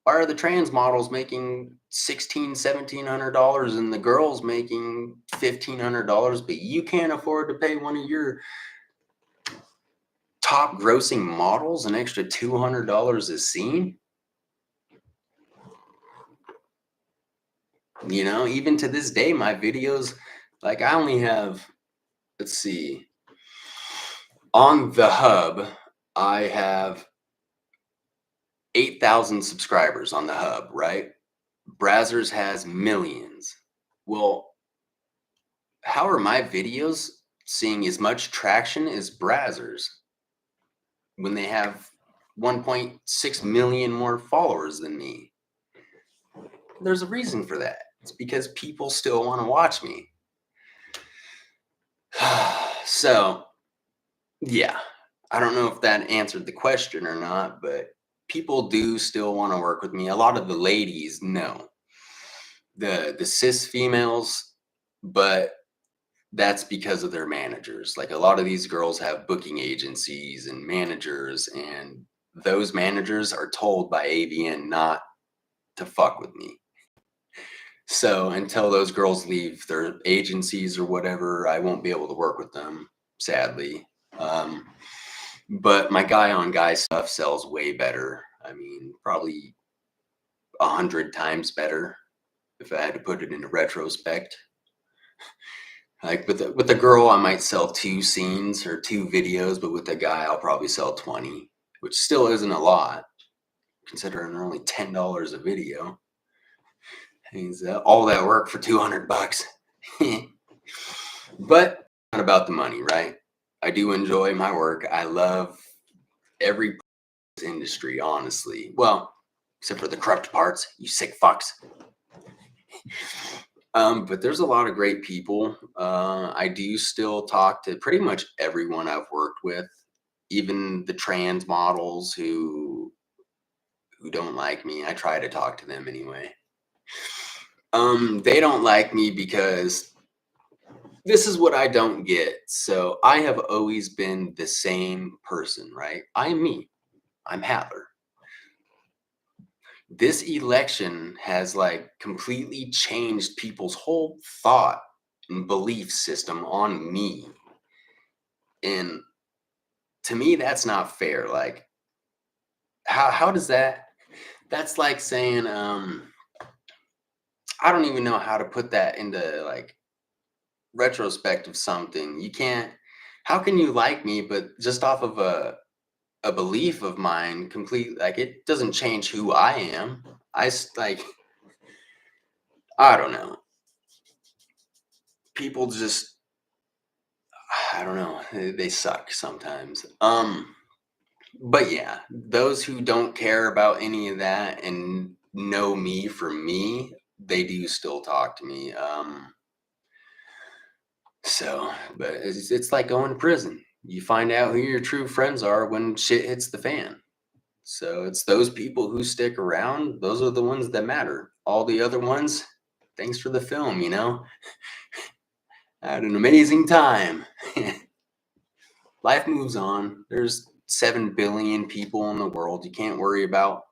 Why are the trans models making $1,700 and the girls making $1,500, but you can't afford to pay one of your top grossing models an extra $200 a scene? You know, even to this day, my videos, like I only have, let's see, on the hub, I have 8,000 subscribers on the hub, right? Brazzers has millions. Well, how are my videos seeing as much traction as Brazzers when they have 1.6 million more followers than me? There's a reason for that. It's because people still want to watch me. So, yeah, I don't know if that answered the question or not, but people do still want to work with me. A lot of the ladies, no. The cis females, but that's because of their managers. Like a lot of these girls have booking agencies and managers, and those managers are told by AVN not to fuck with me. So until those girls leave their agencies or whatever, I won't be able to work with them, sadly. Um, but my guy on guy stuff sells way better. I mean, probably 100 times better if I had to put it into retrospect. Like with the girl, I might sell 2 scenes or 2 videos, but with the guy, I'll probably sell 20, which still isn't a lot considering they're only $10 a video. Means all that work for $200. But not about the money, right? I do enjoy my work. I love every industry, honestly. Well, except for the corrupt parts, you sick fucks. But there's a lot of great people. I do still talk to pretty much everyone I've worked with, even the trans models who don't like me. I try to talk to them anyway. They don't like me because this is what I don't get. So I have always been the same person, right? I'm me. I'm Hattler. This election has like completely changed people's whole thought and belief system on me. And to me, that's not fair. Like, how does that's like saying, I don't even know how to put that into like retrospect of something. You can't, how can you like me, but just off of a belief of mine, complete, like it doesn't change who I am. Like, I don't know. People just, I don't know, they suck sometimes. But yeah, those who don't care about any of that and know me for me, they do still talk to me. So, but it's like going to prison. You find out who your true friends are when shit hits the fan. So it's those people who stick around. Those are the ones that matter. All the other ones, thanks for the film, you know? I had an amazing time. Life moves on. There's 7 billion people in the world. You can't worry about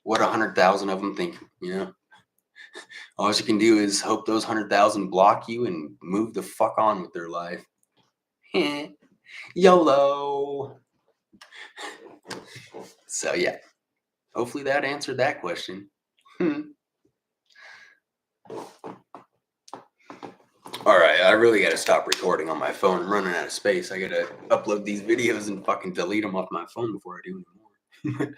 what 100,000 of them think, you know? All you can do is hope those 100,000 block you and move the fuck on with their life. YOLO. So yeah, hopefully that answered that question. All right, I really got to stop recording on my phone. I'm running out of space. I got to upload these videos and fucking delete them off my phone before I do anymore.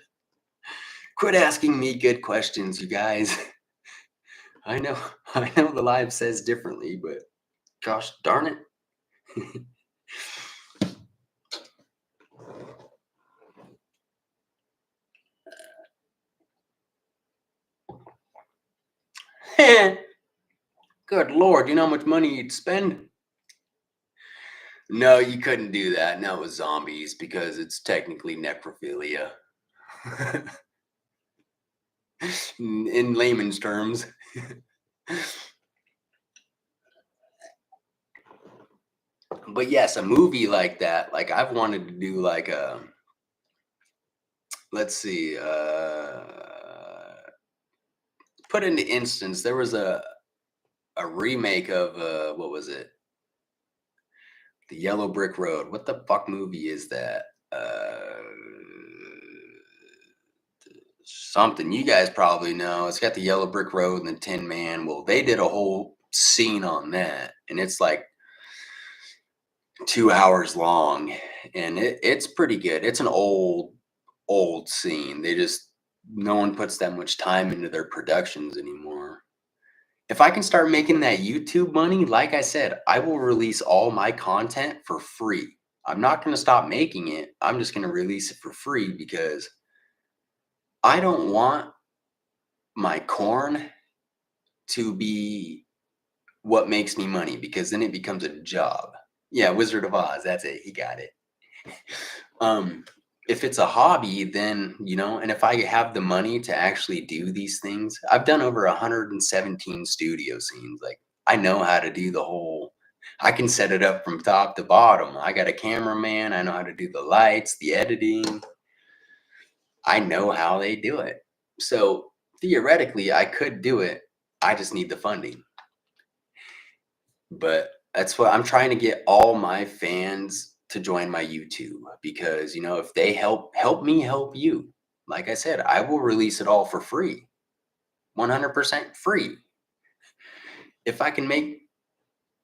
Quit asking me good questions, you guys. I know the live says differently, but gosh darn it. Good Lord, you know how much money you'd spend? No, you couldn't do that. No, with zombies because it's technically necrophilia. In layman's terms. But yes, a movie like that, like I've wanted to do like a, let's see, put into instance, there was a remake of what was it? The Yellow Brick Road. What the fuck movie is that? Something you guys probably know. It's got the Yellow Brick Road and the Tin Man. Well, they did a whole scene on that, and it's like 2 hours long, and it's pretty good. It's an old scene. They just no one puts that much time into their productions anymore. If I can start making that YouTube money, like I said, I will release all my content for free. I'm not going to stop making it. I'm just going to release it for free because I don't want my corn to be what makes me money because then it becomes a job. Yeah, Wizard of Oz, that's it. He got it. Um, if it's a hobby, then, and if I have the money to actually do these things, I've done over 117 studio scenes. Like, I know how to do the whole, I can set it up from top to bottom. I got a cameraman. I know how to do the lights, the editing. I know how they do it. So theoretically, I could do it. I just need the funding. But that's what I'm trying to get all my fans to join my YouTube because, if they help me help you. Like I said, I will release it all for free. 100% free. If I can make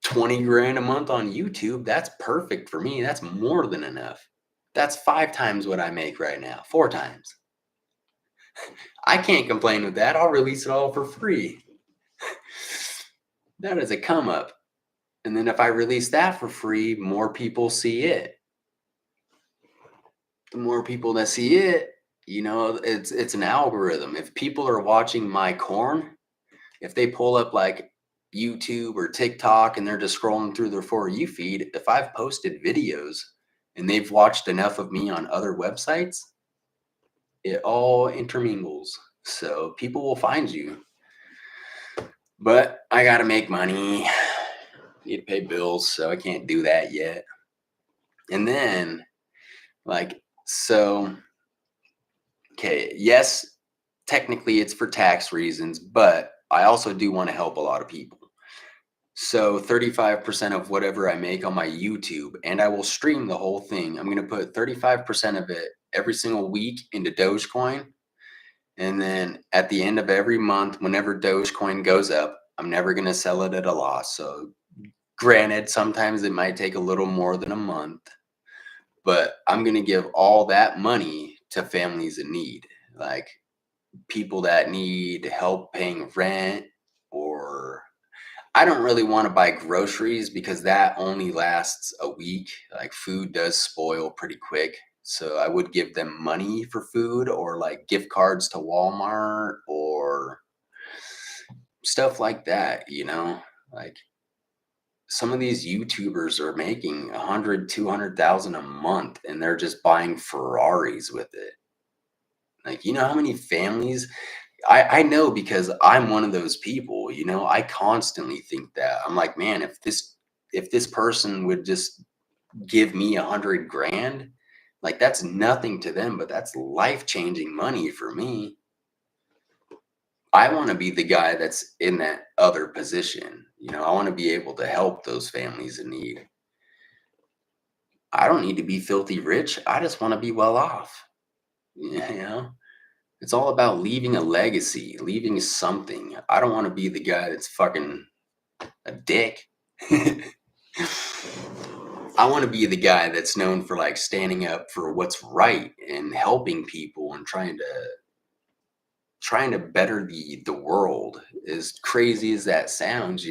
20 grand a month on YouTube, that's perfect for me. That's more than enough. That's 5 times what I make right now. 4 times. I can't complain with that. I'll release it all for free. That is a come up. And then if I release that for free, more people see it. The more people that see it, it's an algorithm. If people are watching my corn, if they pull up like YouTube or TikTok and they're just scrolling through their For You feed, if I've posted videos and they've watched enough of me on other websites, it all intermingles. So people will find you. But I got to make money. Need to pay bills, so I can't do that yet. And then, okay, yes, technically it's for tax reasons, but I also do want to help a lot of people. So 35% of whatever I make on my YouTube, and I will stream the whole thing. I'm going to put 35% of it every single week into Dogecoin. And then at the end of every month, whenever Dogecoin goes up, I'm never going to sell it at a loss. So granted, sometimes it might take a little more than a month, but I'm going to give all that money to families in need, like people that need help paying rent, or I don't really want to buy groceries because that only lasts a week. Like food does spoil pretty quick. So I would give them money for food or like gift cards to Walmart or stuff like that, like some of these YouTubers are making 100, 200,000 a month and they're just buying Ferraris with it. Like, how many families I know because I'm one of those people, I constantly think that. I'm like, man, if this person would just give me 100 grand, like that's nothing to them, but that's life-changing money for me. I want to be the guy that's in that other position. I want to be able to help those families in need. I don't need to be filthy rich. I just want to be well off. It's all about leaving a legacy, leaving something. I don't want to be the guy that's fucking a dick. I want to be the guy that's known for like standing up for what's right and helping people and trying to better the world. As crazy as that sounds,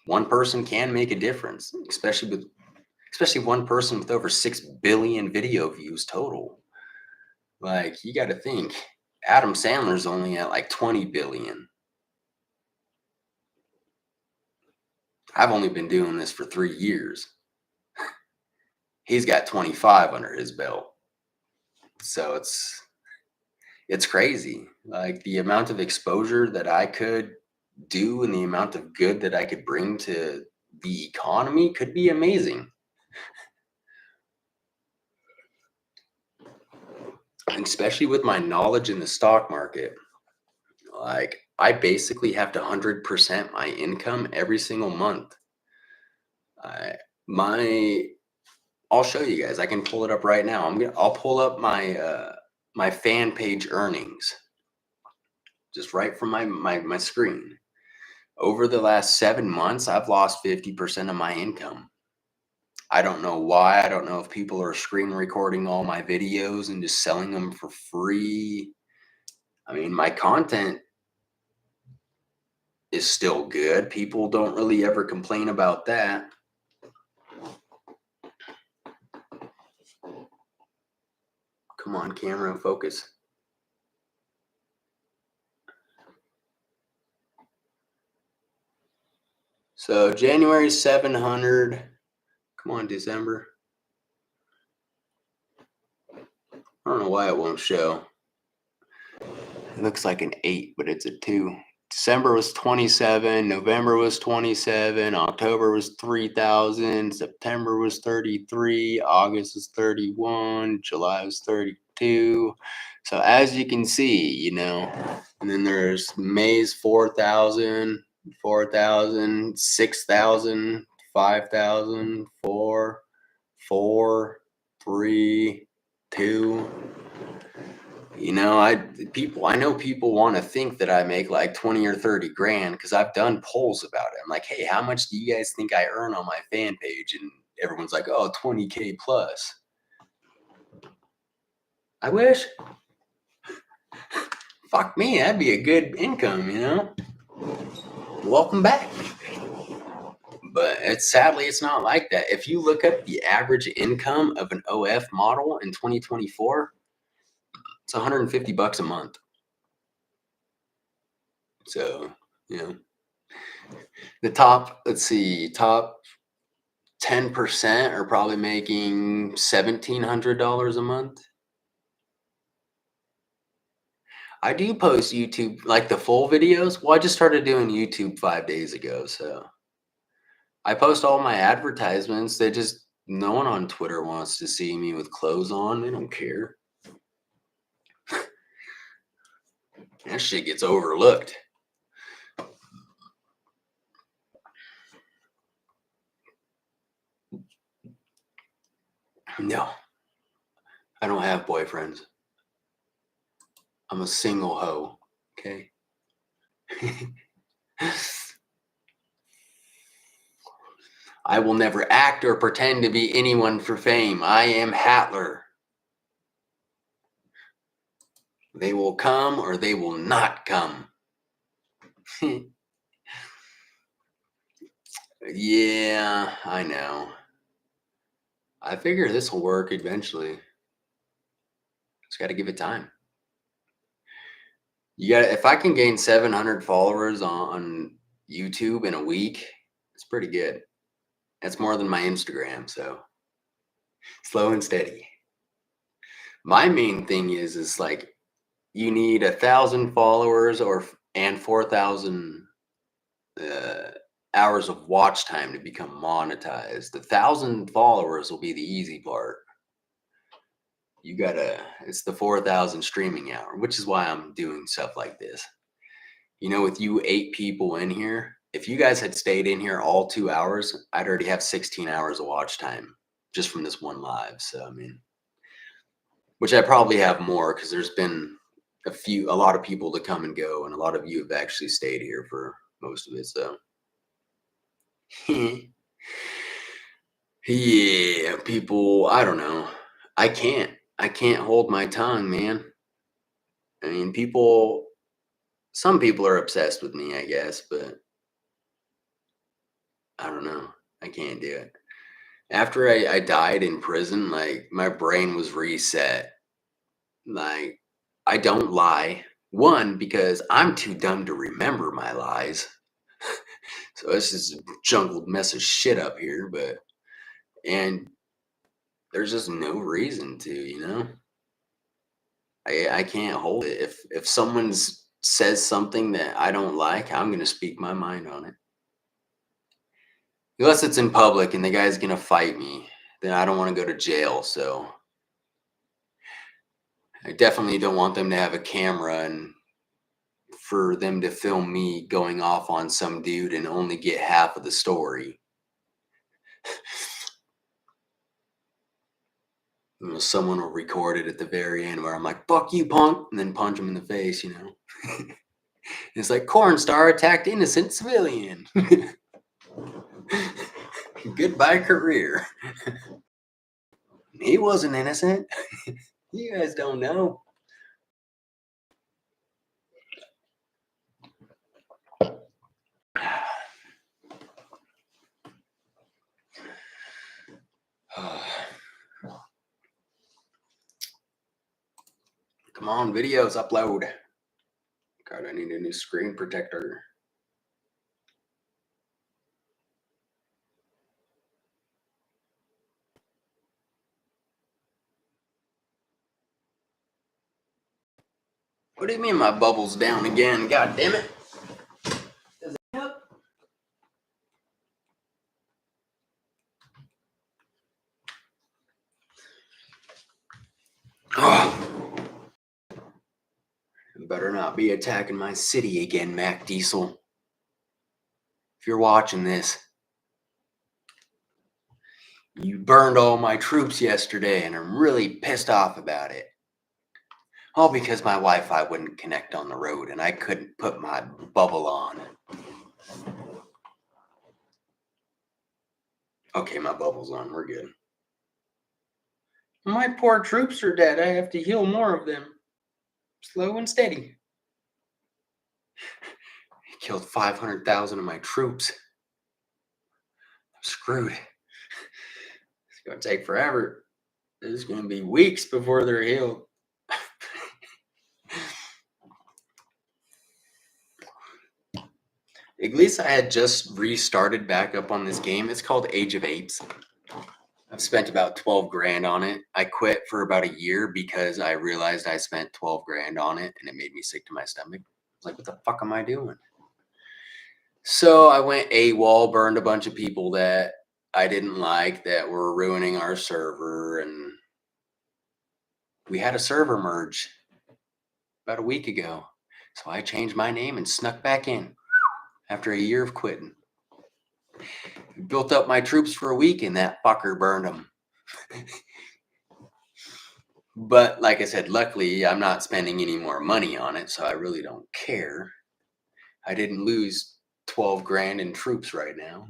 one person can make a difference, especially one person with over 6 billion video views total. Like, you got to think, Adam Sandler's only at like 20 billion. I've only been doing this for 3 years. He's got 25 under his belt. So it's crazy. Like the amount of exposure that I could do and the amount of good that I could bring to the economy could be amazing. Especially with my knowledge in the stock market. Like I basically have to 100% my income every single month. I my I'll show you guys. I can pull it up right now. I'll pull up my fan page earnings just right from my screen. Over the last 7 months, I've lost 50% of my income. I don't know why. I don't know if people are screen recording all my videos and just selling them for free. I mean, my content is still good. People don't really ever complain about that. Come on, camera, focus. So January 700. Come on, December. I don't know why it won't show. It looks like an 8, but it's a 2. December was 27, November was 27, October was 3,000, September was 33, August was 31, July was 32. So as you can see, you know, and then there's May's 4,000, 4,000, 6,000, 5,000, 4, 4, 3, 2. You know, I know people want to think that I make like 20 or 30 grand because I've done polls about it. I'm like, hey, how much do you guys think I earn on my fan page? And everyone's like, oh, 20K plus. I wish. Fuck me, that'd be a good income, you know? Welcome back. But sadly, it's not like that. If you look up the average income of an OF model in 2024, it's $150 a month. So, you know, the top 10% are probably making $1,700 a month. I do post YouTube, like the full videos. Well, I just started doing YouTube 5 days ago, so I post all my advertisements. No one on Twitter wants to see me with clothes on. They don't care. That shit gets overlooked. No, I don't have boyfriends. I'm a single hoe, okay? I will never act or pretend to be anyone for fame. I am Hatler. They will come or they will not come. Yeah, I know. I figure this will work eventually. Just got to give it time. If I can gain 700 followers on YouTube in a week, it's pretty good. That's more than my Instagram, so slow and steady. My main thing is like you need 1,000 followers and 4,000 hours of watch time to become monetized. 1,000 followers will be the easy part. It's the 4,000 streaming hour, which is why I'm doing stuff like this. You know, with you 8 people in here, if you guys had stayed in here all 2 hours, I'd already have 16 hours of watch time just from this one live. So, I mean, which I probably have more because there's been a lot of people to come and go, and a lot of you have actually stayed here for most of it. So, yeah, people, I don't know. I can't hold my tongue, man. I mean, some people are obsessed with me, I guess, but I don't know. I can't do it. After I died in prison, like my brain was reset. Like, I don't lie. One, because I'm too dumb to remember my lies. So it's just a jumbled mess of shit up here, and there's just no reason to, you know? I can't hold it. If someone says something that I don't like, I'm gonna speak my mind on it. Unless it's in public and the guy's gonna fight me, then I don't want to go to jail. So I definitely don't want them to have a camera and for them to film me going off on some dude and only get half of the story. You know, someone will record it at the very end where I'm like, fuck you, punk, and then punch him in the face, you know. It's like, corn star attacked innocent civilian. Goodbye, career. He wasn't innocent. You guys don't know. Come on, videos, upload. God, I need a new screen protector. What do you mean my bubble's down again? God damn it. Does it help? Oh. Better not be attacking my city again, Mac Diesel. If you're watching this, you burned all my troops yesterday, and I'm really pissed off about it. All because my Wi-Fi wouldn't connect on the road, and I couldn't put my bubble on. Okay, my bubble's on. We're good. My poor troops are dead. I have to heal more of them. Slow and steady. He killed 500,000 of my troops. I'm screwed. It's going to take forever. It's going to be weeks before they're healed. At least I had just restarted back up on this game. It's called Age of Apes. I've spent about 12 grand on it. I quit for about a year because I realized I spent 12 grand on it and it made me sick to my stomach. I was like, what the fuck am I doing? So I went AWOL, burned a bunch of people that I didn't like that were ruining our server, and we had a server merge about a week ago. So I changed my name and snuck back in after a year of quitting. Built up my troops for a week and that fucker burned them. But like I said, luckily I'm not spending any more money on it, so I really don't care. I didn't lose 12 grand in troops right now.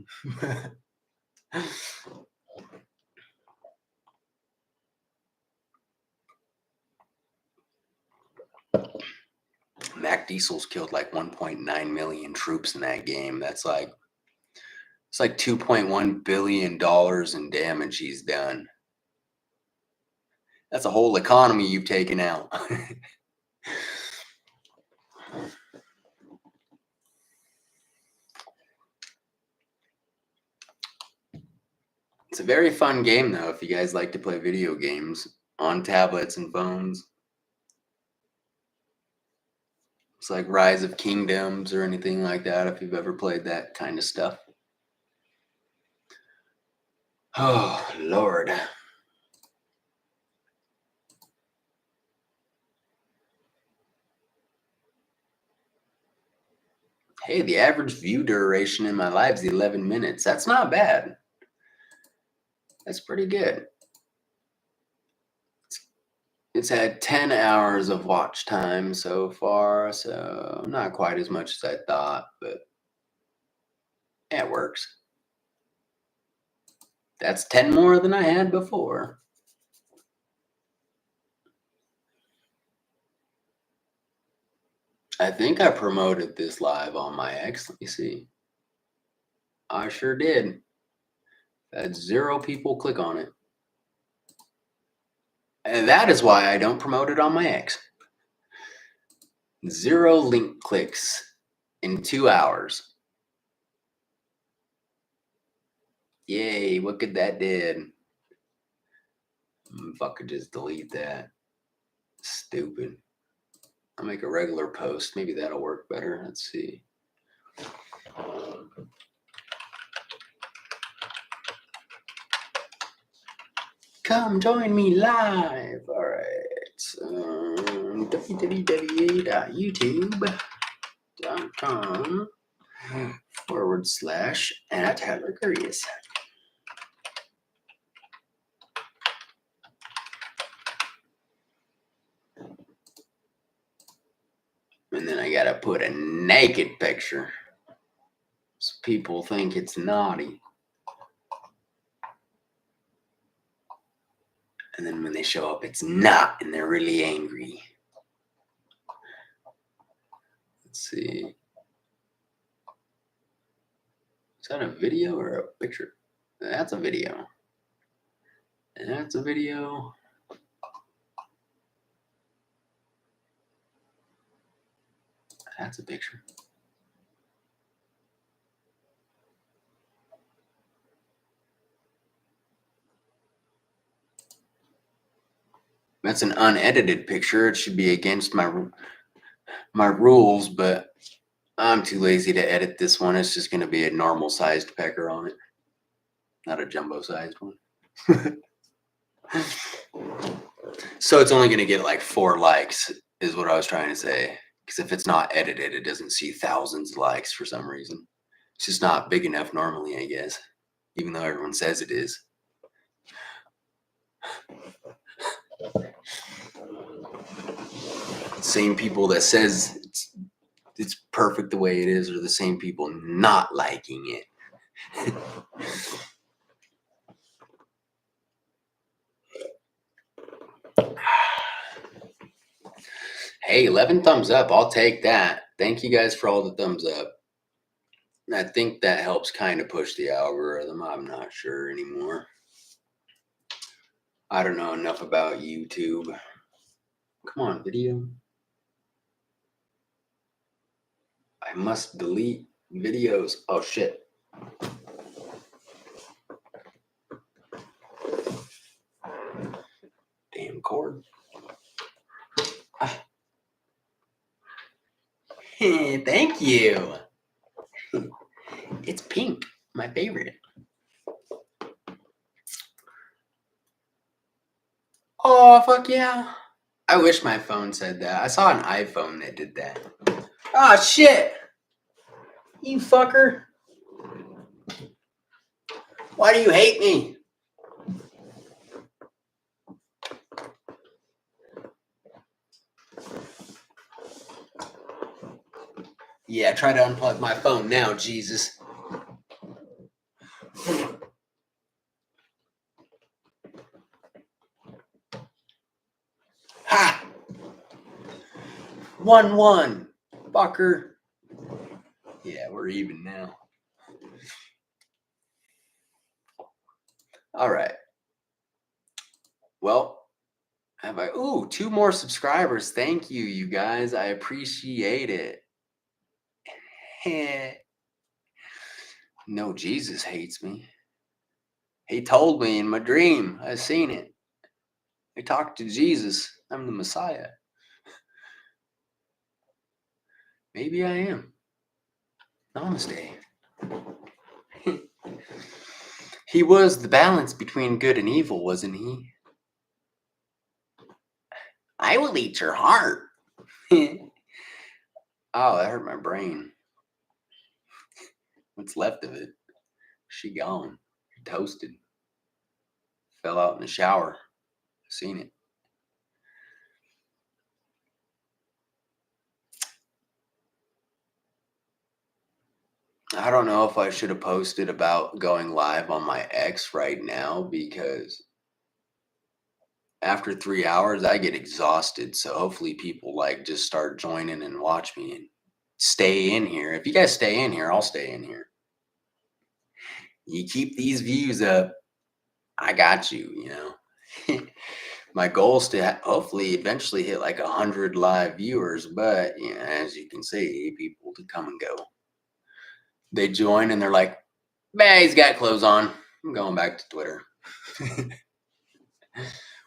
Mac Diesel's killed like 1.9 million troops in that game. It's like $2.1 billion in damage he's done. That's a whole economy you've taken out. It's a very fun game, though, if you guys like to play video games on tablets and phones. It's like Rise of Kingdoms or anything like that, if you've ever played that kind of stuff. Oh, Lord. Hey, the average view duration in my live is 11 minutes. That's not bad. That's pretty good. It's had 10 hours of watch time so far, so not quite as much as I thought, but it works. That's 10 more than I had before. I think I promoted this live on my X. Let me see. I sure did. Had 0 people click on it. And that is why I don't promote it on my X. 0 link clicks in 2 hours. Yay, what good that did. If I could just delete that. Stupid. I'll make a regular post. Maybe that'll work better. Let's see. Come join me live. All right. www.youtube.com/@HadlerCurious. And then I gotta put a naked picture so people think it's naughty. And then when they show up, it's not, and they're really angry. Let's see. Is that a video or a picture? That's a video. That's a video. That's a picture. That's an unedited picture. It should be against my rules, but I'm too lazy to edit this one. It's just going to be a normal sized pecker on it, not a jumbo sized one. So it's only going to get like 4 likes is what I was trying to say. Because if it's not edited, it doesn't see thousands of likes for some reason. It's just not big enough normally, I guess, even though everyone says it is. Same people that says it's perfect the way it is are the same people not liking it. Hey, 11 thumbs up. I'll take that. Thank you guys for all the thumbs up. I think that helps kind of push the algorithm. I'm not sure anymore. I don't know enough about YouTube. Come on, video. I must delete videos. Oh, shit. Damn cord. Thank you. It's pink, my favorite. Oh, fuck yeah. I wish my phone said that. I saw an iPhone that did that. Oh, shit. You fucker. Why do you hate me? Yeah, try to unplug my phone now, Jesus. Ha! 1-1. Fucker. Yeah, we're even now. All right. Well, have I? Ooh, 2 more subscribers. Thank you, you guys. I appreciate it. No, Jesus hates me. He told me in my dream. I seen it. I talked to Jesus. I'm the Messiah. Maybe I am. Namaste. He was the balance between good and evil, wasn't he? I will eat your heart. Oh, that hurt my brain. What's left of it? She gone. Toasted. Fell out in the shower. Seen it. I don't know if I should have posted about going live on my X right now because after 3 hours I get exhausted. So hopefully people like just start joining and watch me and stay in here. If you guys stay in here, I'll stay in here. You keep these views up, I got you, you know. My goal is to hopefully eventually hit like 100 live viewers, but you know, as you can see, people to come and go. They join and they're like, man, he's got clothes on. I'm going back to Twitter.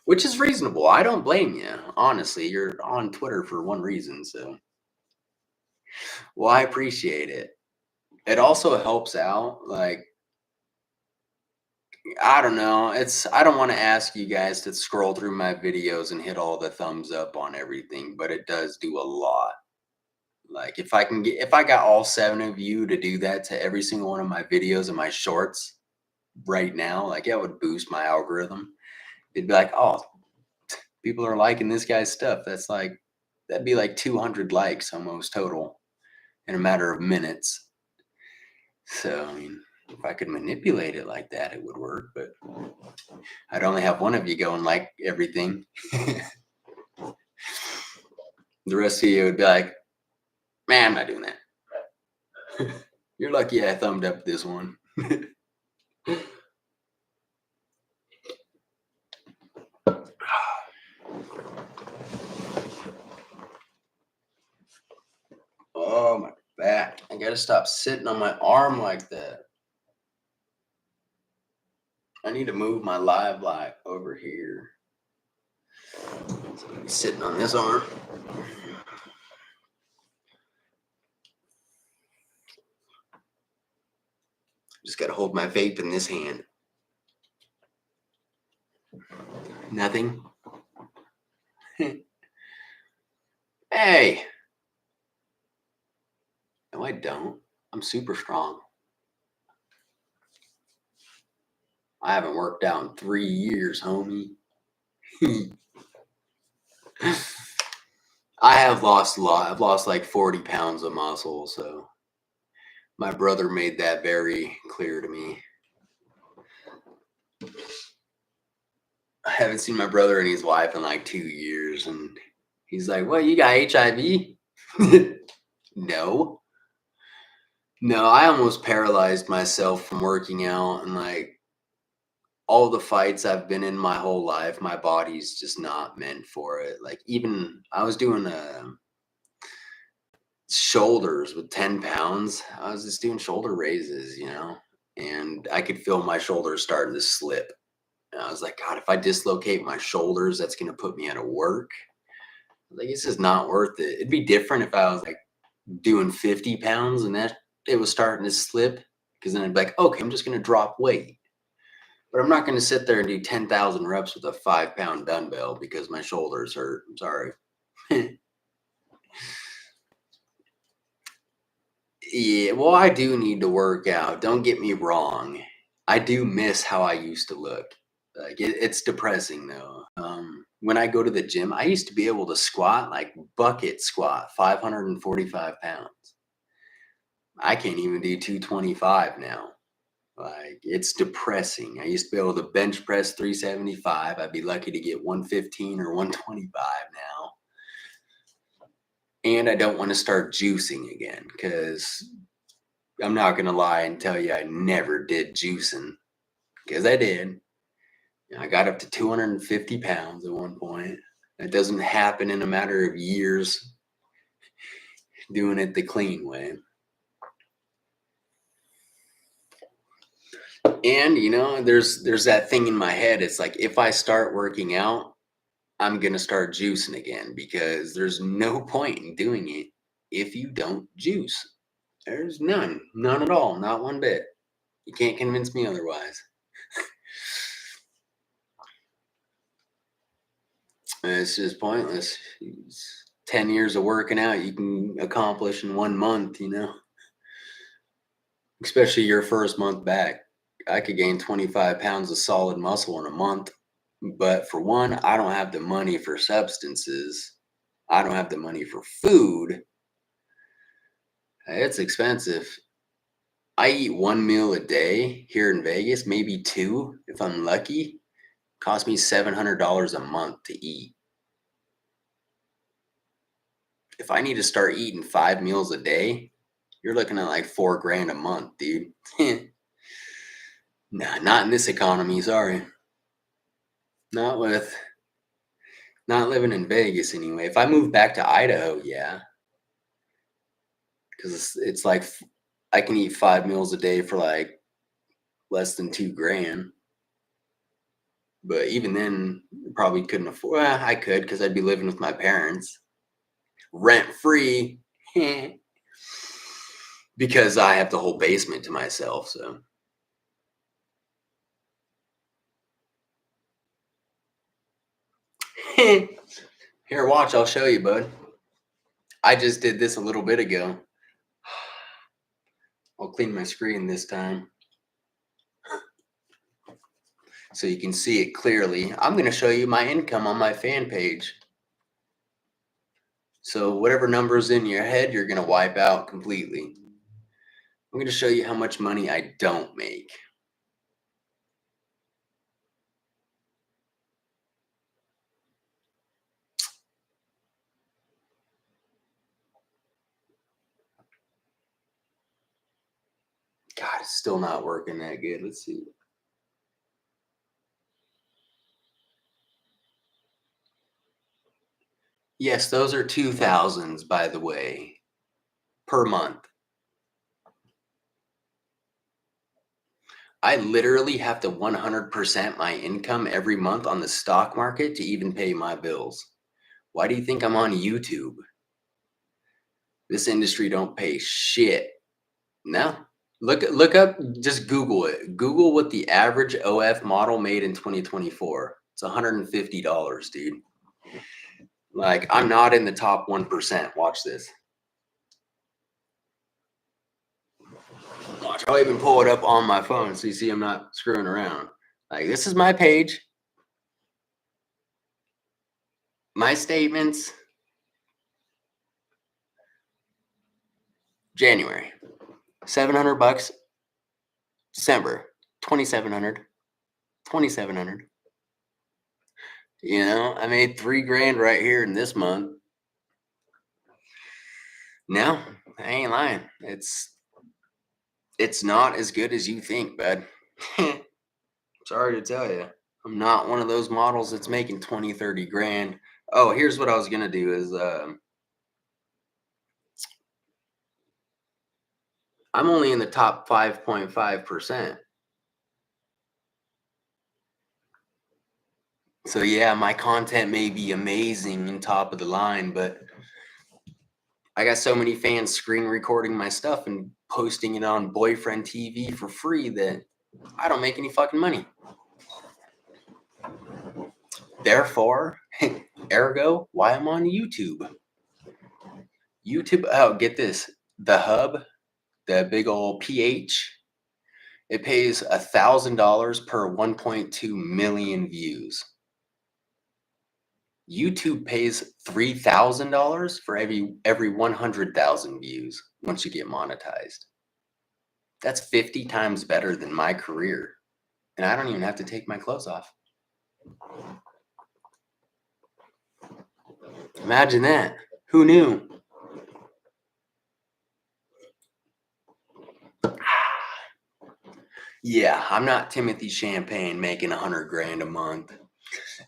Which is reasonable. I don't blame you. Honestly, you're on Twitter for one reason, so. Well, I appreciate it. It also helps out, like, I don't know. I don't want to ask you guys to scroll through my videos and hit all the thumbs up on everything, but it does do a lot. Like if I got all 7 of you to do that to every single one of my videos and my shorts right now, like it would boost my algorithm. It'd be like, oh, people are liking this guy's stuff. That'd be like 200 likes almost total in a matter of minutes. So, I mean, If I could manipulate it like that, it would work, but I'd only have one of you go and like everything. The rest of you would be like, man, I'm not doing that. You're lucky I thumbed up this one. Oh, my back. I gotta stop sitting on my arm like that. I need to move my live light over here. So I'm sitting on this arm. Just gotta hold my vape in this hand. Nothing. Hey. No, I don't. I'm super strong. I haven't worked out in 3 years, homie. I have lost a lot. I've lost like 40 pounds of muscle, so my brother made that very clear to me. I haven't seen my brother and his wife in like 2 years, and he's like, "What, you got HIV?" No. No, I almost paralyzed myself from working out, and like all the fights I've been in my whole life, my body's just not meant for it. Like even I was doing shoulders with 10 pounds. I was just doing shoulder raises, and I could feel my shoulders starting to slip. And I was like, God, if I dislocate my shoulders, that's going to put me out of work. Like, this is not worth it. It'd be different if I was like doing 50 pounds and that it was starting to slip, because then I'd be like, okay, I'm just going to drop weight. But I'm not going to sit there and do 10,000 reps with a 5-pound dumbbell because my shoulders hurt. I'm sorry. Yeah, well, I do need to work out. Don't get me wrong. I do miss how I used to look. Like it's depressing though. When I go to the gym, I used to be able to squat like bucket squat, 545 pounds. I can't even do 225 now. Like it's depressing. I used to be able to bench press 375. I'd be lucky to get 115 or 125 now. And I don't want to start juicing again because I'm not going to lie and tell you I never did juicing, because I did. I got up to 250 pounds at one point. It doesn't happen in a matter of years doing it the clean way. And there's that thing in my head. It's like if I start working out, I'm gonna start juicing again, because there's no point in doing it if you don't juice. There's none at all, not one bit. You can't convince me otherwise. It's just pointless. 10 years of working out you can accomplish in 1 month, especially your first month back. I could gain 25 pounds of solid muscle in a month. But for one, I don't have the money for substances. I don't have the money for food. It's expensive. I eat 1 meal a day here in Vegas, maybe two if I'm lucky. Cost me $700 a month to eat. If I need to start eating 5 meals a day, you're looking at like $4,000 a month, dude. Nah, not in this economy. Sorry. Not living in Vegas anyway. If I move back to Idaho, yeah, because it's like I can eat 5 meals a day for like less than $2,000. But even then, probably couldn't afford. Well, I could, because I'd be living with my parents, rent free, because I have the whole basement to myself. So here, watch. I'll show you, bud. I just did this a little bit ago. I'll clean my screen this time so you can see it clearly. I'm going to show you my income on my fan page. So whatever number's in your head, you're going to wipe out completely. I'm going to show you how much money I don't make. God, it's still not working that good. Let's see. Yes, those are 2000s, by the way, per month. I literally have to 100% my income every month on the stock market to even pay my bills. Why do you think I'm on YouTube? This industry don't pay shit. No. Look up, just Google it. Google what the average OF model made in 2024. It's $150, dude. Like, I'm not in the top 1%. Watch this. Watch. I'll even pull it up on my phone so you see I'm not screwing around. Like, this is my page. My statements. January. $700. December. 2700. 2700. You know, I made $3,000 right here in this month. No, I ain't lying. It's not as good as you think, bud. Sorry to tell you. I'm not one of those models that's making 20, 30 grand. Oh, here's what I was gonna do is I'm only in the top 5.5%. So yeah, my content may be amazing and top of the line, but I got so many fans screen recording my stuff and posting it on Boyfriend TV for free that I don't make any fucking money. Therefore, ergo, why I'm on YouTube. YouTube, oh, get this. The Hub, the big old PH, it pays $1,000 per 1.2 million views. YouTube pays $3,000 for every 100,000 views once you get monetized. That's 50 times better than my career. And I don't even have to take my clothes off. Imagine that. Who knew? Yeah, I'm not Timothy Champagne making 100 grand a month.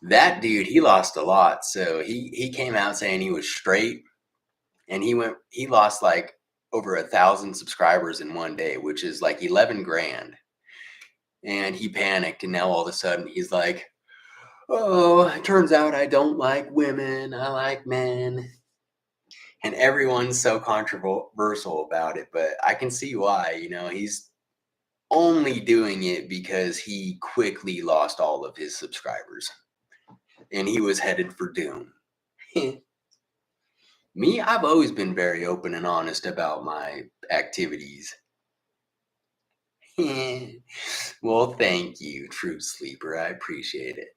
That dude, he lost a lot. So he came out saying he was straight, and he lost like over 1,000 subscribers in one day, which is like 11 grand. And he panicked, and now all of a sudden he's like, "Oh, it turns out I don't like women. I like men." And everyone's so controversial about it, but I can see why. You know, he's only doing it because he quickly lost all of his subscribers and he was headed for doom. Me, I've always been very open and honest about my activities. Well, thank you, True Sleeper. I appreciate it.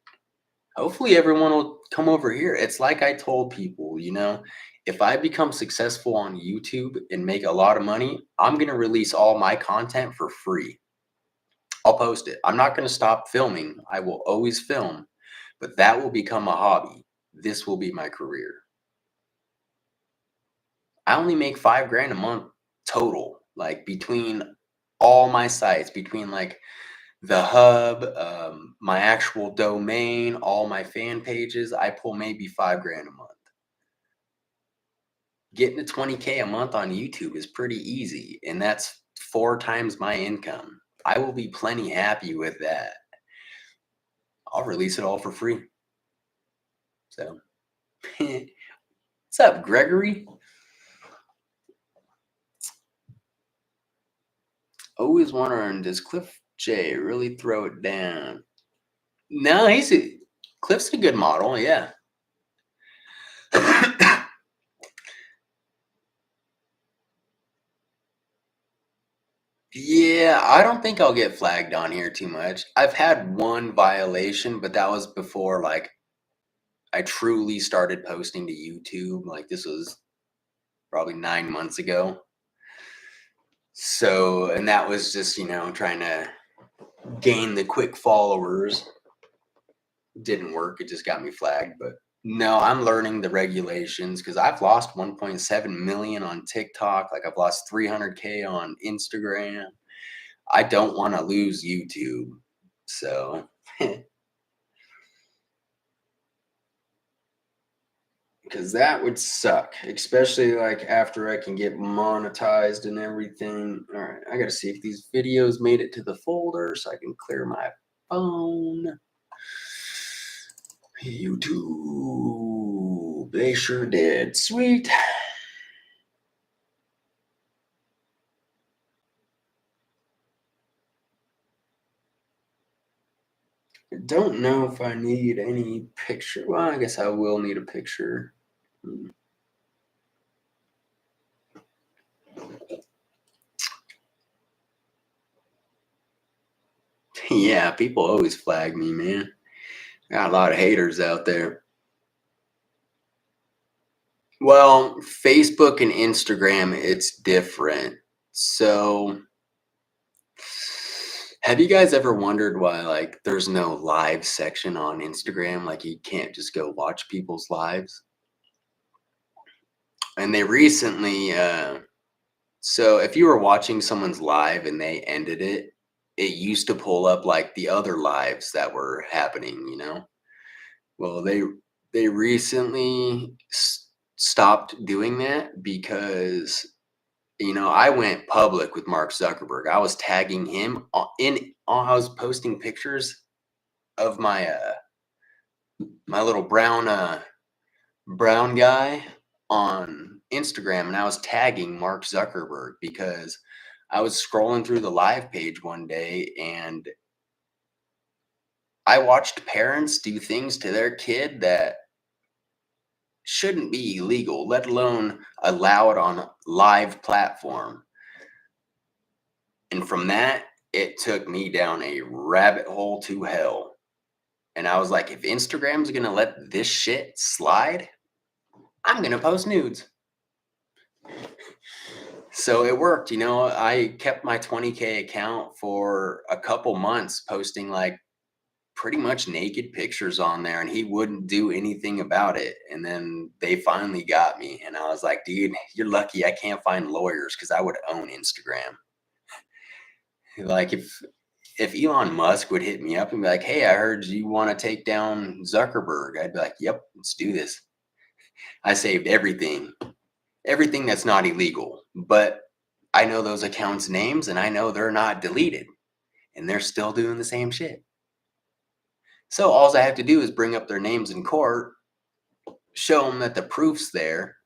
Hopefully, everyone will come over here. It's like I told people, you know, if I become successful on YouTube and make a lot of money, I'm going to release all my content for free. I'll post it. I'm not going to stop filming. I will always film, but that will become a hobby. This will be my career. I only make 5 grand a month total, like between all my sites, between like the Hub, my actual domain, all my fan pages. I pull maybe 5 grand a month. Getting to 20K a month on YouTube is pretty easy, and that's 4 times my income. I will be plenty happy with that. I'll release it all for free. So, what's up, Gregory? Always wondering, does Cliff J really throw it down? No, Cliff's a good model, yeah. Yeah, I don't think I'll get flagged on here too much. I've had one violation, but that was before like I truly started posting to YouTube. Like this was probably 9 months ago. So, and that was just, trying to gain the quick followers. Didn't work. It just got me flagged. But no, I'm learning the regulations because I've lost 1.7 million on TikTok. Like I've lost 300K on Instagram. I don't want to lose YouTube. So, because that would suck, especially like after I can get monetized and everything. All right, I got to see if these videos made it to the folder so I can clear my phone. YouTube, they sure did. Sweet. I don't know if I need any picture. Well, I guess I will need a picture. Yeah, people always flag me, man. Got a lot of haters out there. Well, Facebook and Instagram, it's different. So, have you guys ever wondered why like there's no live section on Instagram? Like you can't just go watch people's lives? And they recently so if you were watching someone's live and they ended it, it used to pull up like the other lives that were happening. Well, they recently stopped doing that because I went public with Mark Zuckerberg. I was tagging him I was posting pictures of my little brown guy on Instagram, and I was tagging Mark Zuckerberg because I was scrolling through the live page one day and I watched parents do things to their kid that shouldn't be illegal, let alone allow it on a live platform. And from that, it took me down a rabbit hole to hell. And I was like, if Instagram's gonna let this shit slide, I'm gonna post nudes. So it worked. I kept my 20K account for a couple months, posting like pretty much naked pictures on there, and he wouldn't do anything about it. And then they finally got me, and I was like, dude, you're lucky I can't find lawyers because I would own Instagram. Like if Elon Musk would hit me up and be like, hey, I heard you want to take down Zuckerberg, I'd be like, yep, let's do this. I saved everything that's not illegal, but I know those accounts' names and I know they're not deleted and they're still doing the same shit. So all I have to do is bring up their names in court, show them that the proof's there.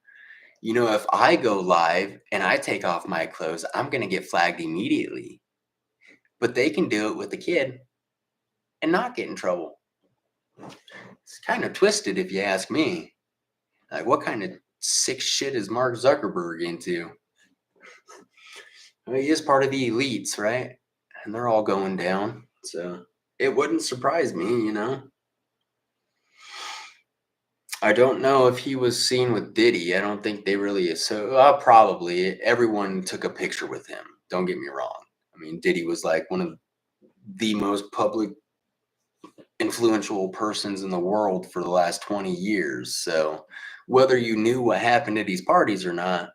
If I go live and I take off my clothes, I'm going to get flagged immediately. But they can do it with the kid and not get in trouble. It's kind of twisted if you ask me. Like, what kind of sick shit is Mark Zuckerberg into? He is part of the elites, right? And they're all going down. So it wouldn't surprise me. I don't know if he was seen with Diddy. I don't think they really. So probably everyone took a picture with him. Don't get me wrong. I mean, Diddy was like one of the most public, influential persons in the world for the last 20 years. So whether you knew what happened at these parties or not,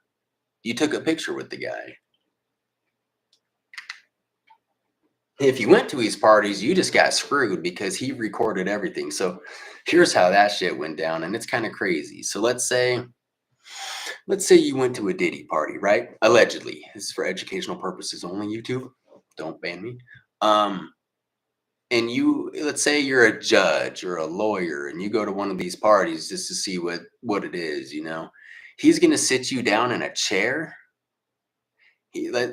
you took a picture with the guy. If you went to his parties, you just got screwed because he recorded everything. So here's how that shit went down, and it's kind of crazy. So let's say you went to a Diddy party, right? Allegedly. This is for educational purposes only, YouTube. Don't ban me. And let's say you're a judge or a lawyer and you go to one of these parties just to see what it is. He's going to sit you down in a chair.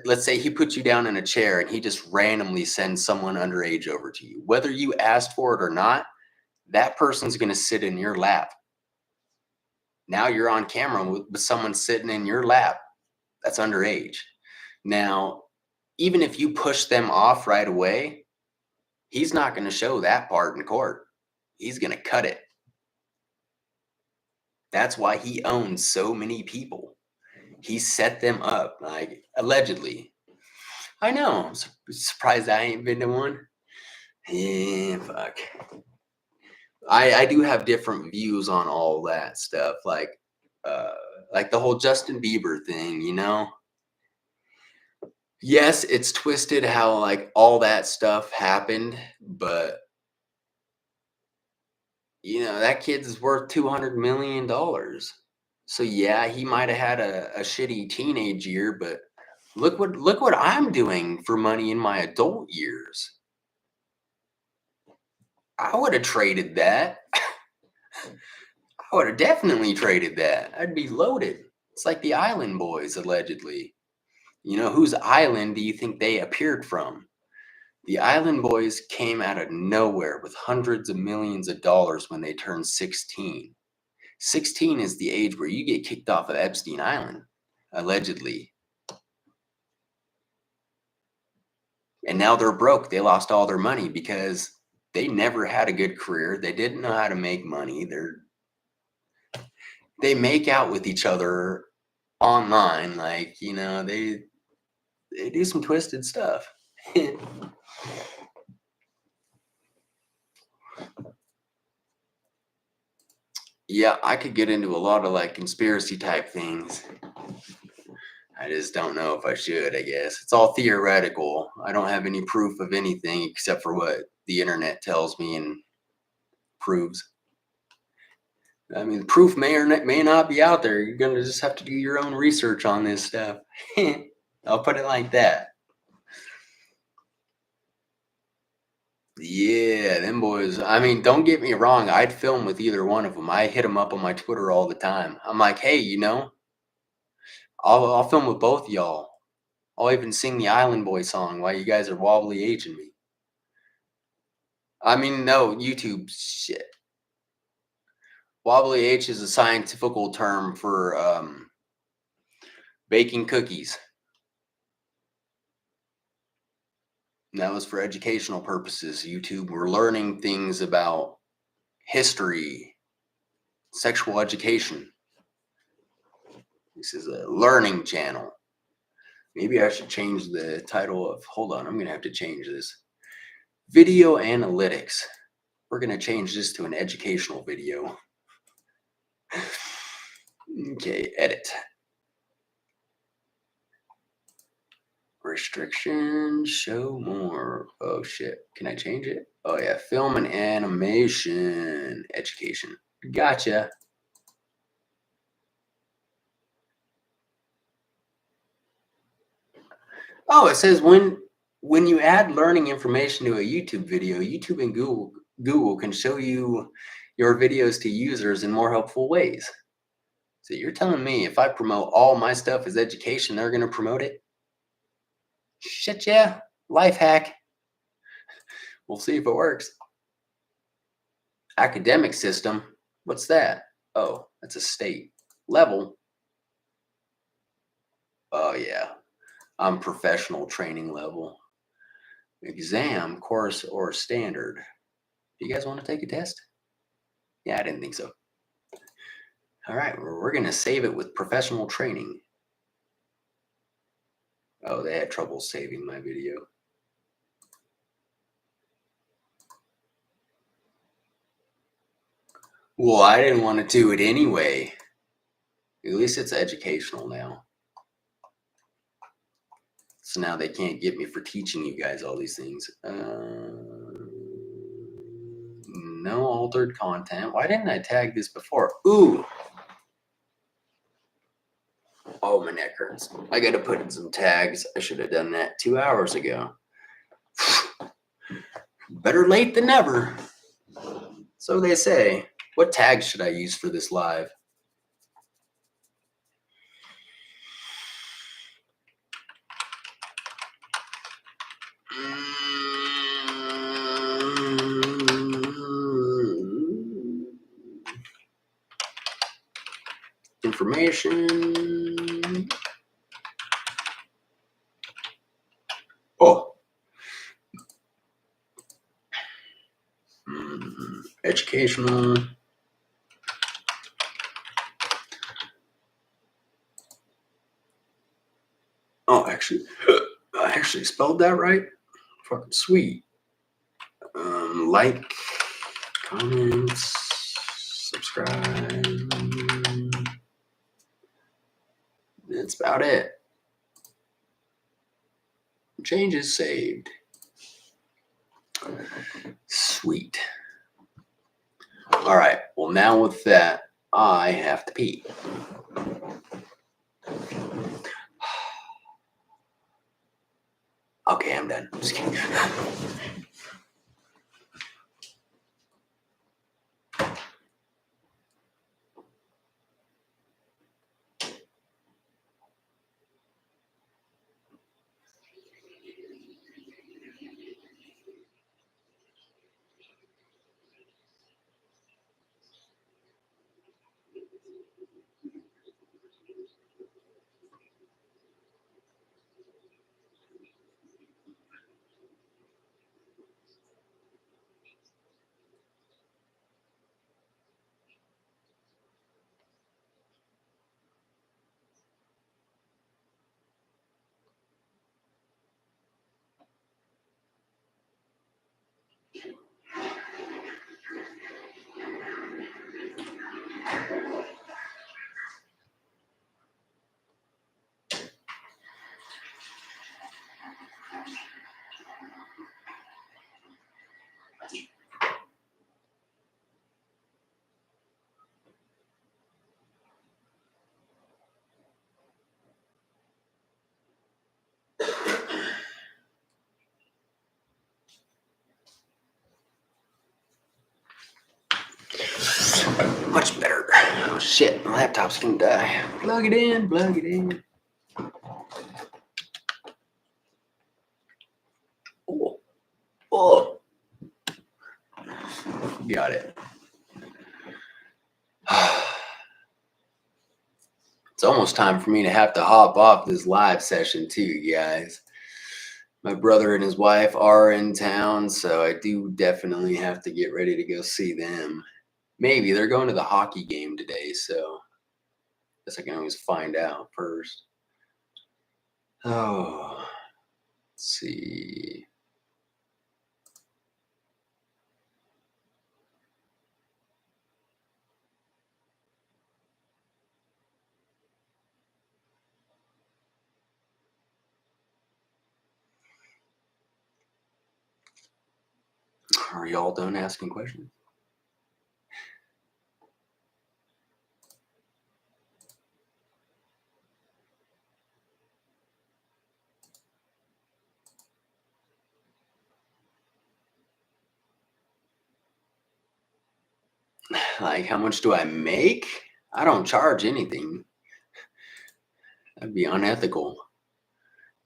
Let's say he puts you down in a chair and he just randomly sends someone underage over to you. Whether you asked for it or not, that person's going to sit in your lap. Now you're on camera with someone sitting in your lap that's underage. Now, even if you push them off right away, he's not going to show that part in court. He's going to cut it. That's why he owns so many people. He set them up, like allegedly. I know. I'm surprised I ain't been to one. Yeah, fuck. I do have different views on all that stuff, uh, like the whole Justin Bieber thing. Yes, it's twisted how like all that stuff happened, but that kid's worth $200 million. So yeah, he might have had a shitty teenage year, but look what I'm doing for money in my adult years. I would have traded that. I would have definitely traded that. I'd be loaded. It's like the Island Boys, allegedly. Whose island do you think they appeared from? The Island Boys came out of nowhere with hundreds of millions of dollars when they turned 16. 16 is the age where you get kicked off of Epstein Island, allegedly. And now they're broke. They lost all their money because they never had a good career. They didn't know how to make money. They make out with each other online, like, they do some twisted stuff. Yeah, I could get into a lot of like conspiracy type things. I just don't know if I should, I guess. It's all theoretical. I don't have any proof of anything except for what the internet tells me and proves. I mean, proof may not be out there. You're going to just have to do your own research on this stuff. I'll put it like that. Yeah, them boys. I mean, don't get me wrong. I'd film with either one of them. I hit them up on my Twitter all the time. I'm like, hey, I'll film with both y'all. I'll even sing the Island Boy song while you guys are wobbly aging me. I mean, no, YouTube shit. Wobbly H is a scientific term for baking cookies. And that was for educational purposes. YouTube, we're learning things about history, sexual education. This is a learning channel. Maybe I should change the title of, hold on, I'm going to have to change this. Video analytics. We're going to change this to an educational video. Okay, edit. Restriction, show more. Oh shit, can I change it? Oh yeah, film and animation, education. Gotcha. Oh, it says when you add learning information to a YouTube video, YouTube and Google can show you your videos to users in more helpful ways. So you're telling me if I promote all my stuff as education, they're going to promote it? Shit, yeah. Life hack. We'll see if it works. Academic system. What's that? Oh, that's a state. Level. Oh, yeah. I'm professional training level. Exam, course, or standard. Do you guys want to take a test? Yeah, I didn't think so. All right, we're going to save it with professional training. Oh, they had trouble saving my video. Well, I didn't want to do it anyway. At least it's educational now. So now they can't get me for teaching you guys all these things. No altered content. Why didn't I tag this before? Ooh. Oh, my neck hurts. I got to put in some tags. I should have done that 2 hours ago. Better late than never. So they say. What tags should I use for this live? Information. Oh. Educational. Oh, actually actually spelled that right. Fucking sweet. Like, comments, subscribe. That's about it. Changes saved. Sweet. All right. Well, now with that, I have to pee. Okay, I'm done. Just kidding. Much better. Oh shit, my laptop's gonna die. Plug it in, plug it in. Oh, oh. Got it. It's almost time for me to have to hop off this live session too, guys. My brother and his wife are in town, so I do definitely have to get ready to go see them. Maybe they're going to the hockey game today, so I guess I can always find out first. Oh, let's see. Are y'all done asking questions? Like, how much do I make? I don't charge anything. That'd be unethical.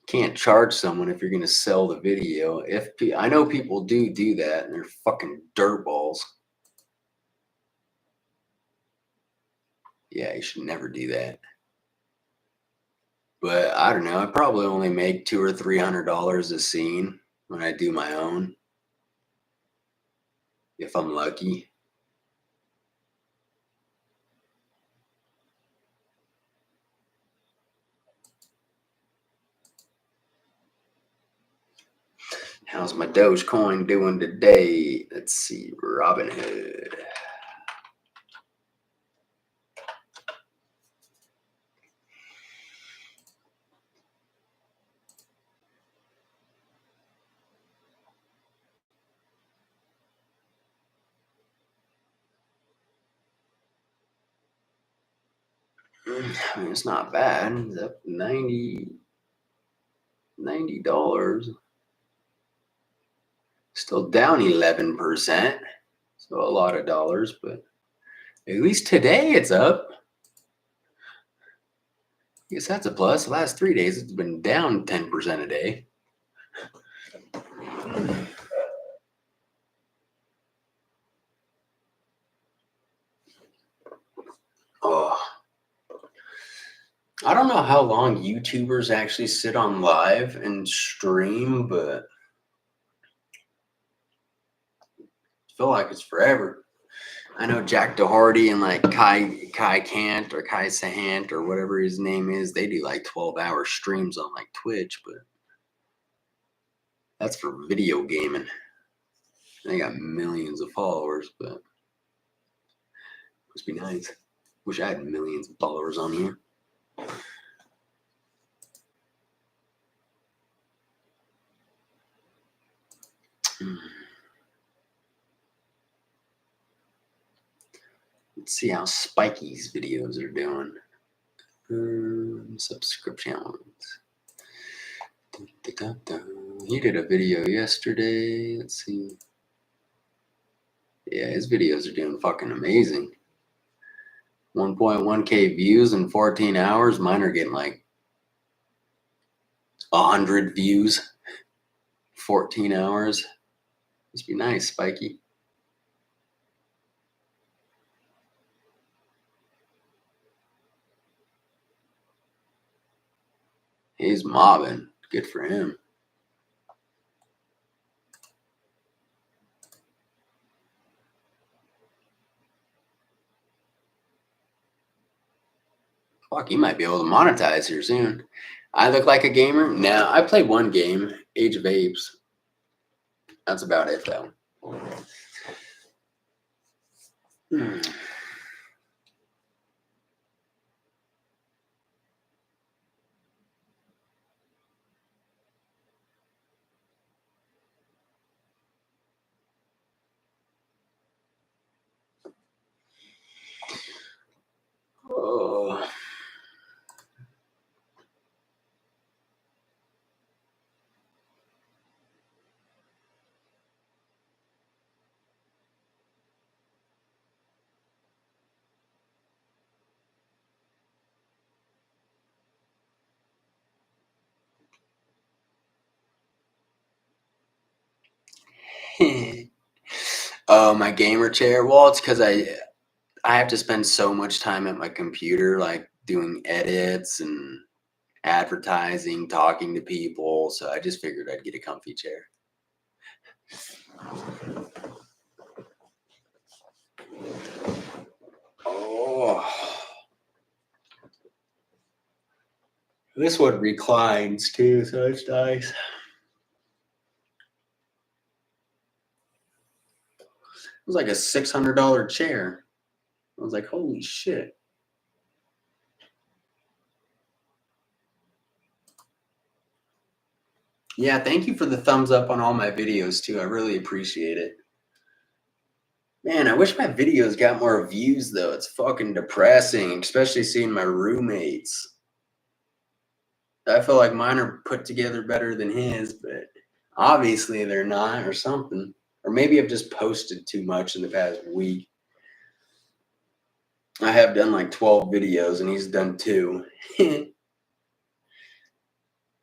Can't charge someone if you're going to sell the video. I know people do that, and they're fucking dirtballs. Yeah, you should never do that. But I don't know. I probably only make $200 or $300 a scene when I do my own, if I'm lucky. How's my Dogecoin doing today? Let's see, Robinhood. I mean, it's not bad. It's up $90. Still down 11%. So a lot of dollars, but at least today it's up. I guess that's a plus. The last 3 days it's been down 10% a day. Oh, I don't know how long YouTubers actually sit on live and stream, but I feel like it's forever. I know Jack Doherty and like Kai Kant or Kai Sahant or whatever his name is, they do like 12-hour streams on like Twitch, but That's for video gaming. They got millions of followers, but must be nice. Wish I had millions of followers on here. Let's see how Spiky's videos are doing. Subscriptions. He did a video yesterday. Let's see. Yeah, his videos are doing fucking amazing. 1.1K views in 14 hours. Mine are getting like 100 views. 14 hours. Must be nice, Spiky. He's mobbing. Good for him. Fuck, you might be able to monetize here soon. I look like a gamer? No, I played one game, Age of Apes. That's about it, though. Oh. Oh, my gamer chair. Well, it's because I have to spend so much time at my computer, like doing edits and advertising, talking to people. So I just figured I'd get a comfy chair. Oh, this one reclines too, so it's nice. It was like a $600 chair. I was like, holy shit. Yeah, thank you for the thumbs up on all my videos too. I really appreciate it. Man, I wish my videos got more views though. It's fucking depressing, especially seeing my roommates. I feel like mine are put together better than his, but obviously they're not, or something. Or maybe I've just posted too much in the past week. I have done like 12 videos and he's done 2.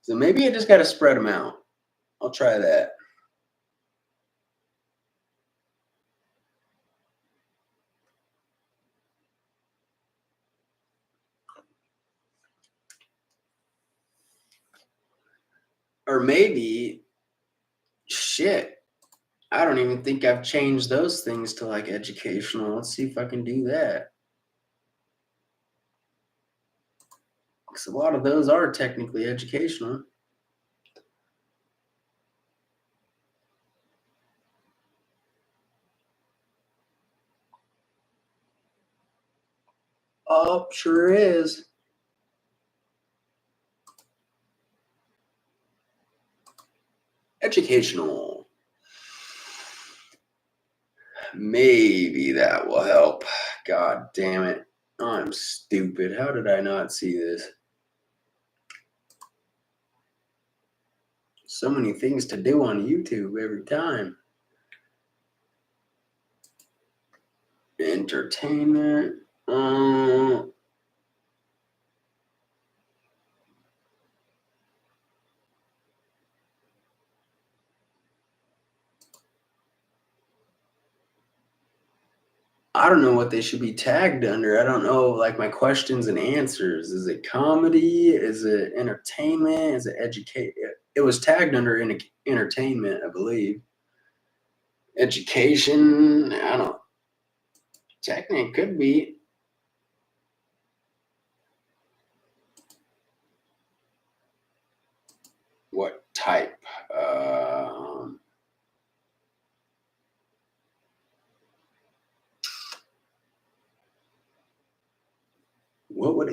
So maybe I just got to spread them out. I'll try that. Or maybe, shit, I don't even think I've changed those things to like educational. Let's see if I can do that. Because a lot of those are technically educational. Oh, sure is. Educational. Maybe that will help. God damn it. I'm stupid. How did I not see this? So many things to do on YouTube every time. Entertainment. I don't know what they should be tagged under. I don't know, like my questions and answers. Is it comedy? Is it entertainment? Is it educate? It was tagged under entertainment, I believe. Education. I don't. Technically, it could be. What type?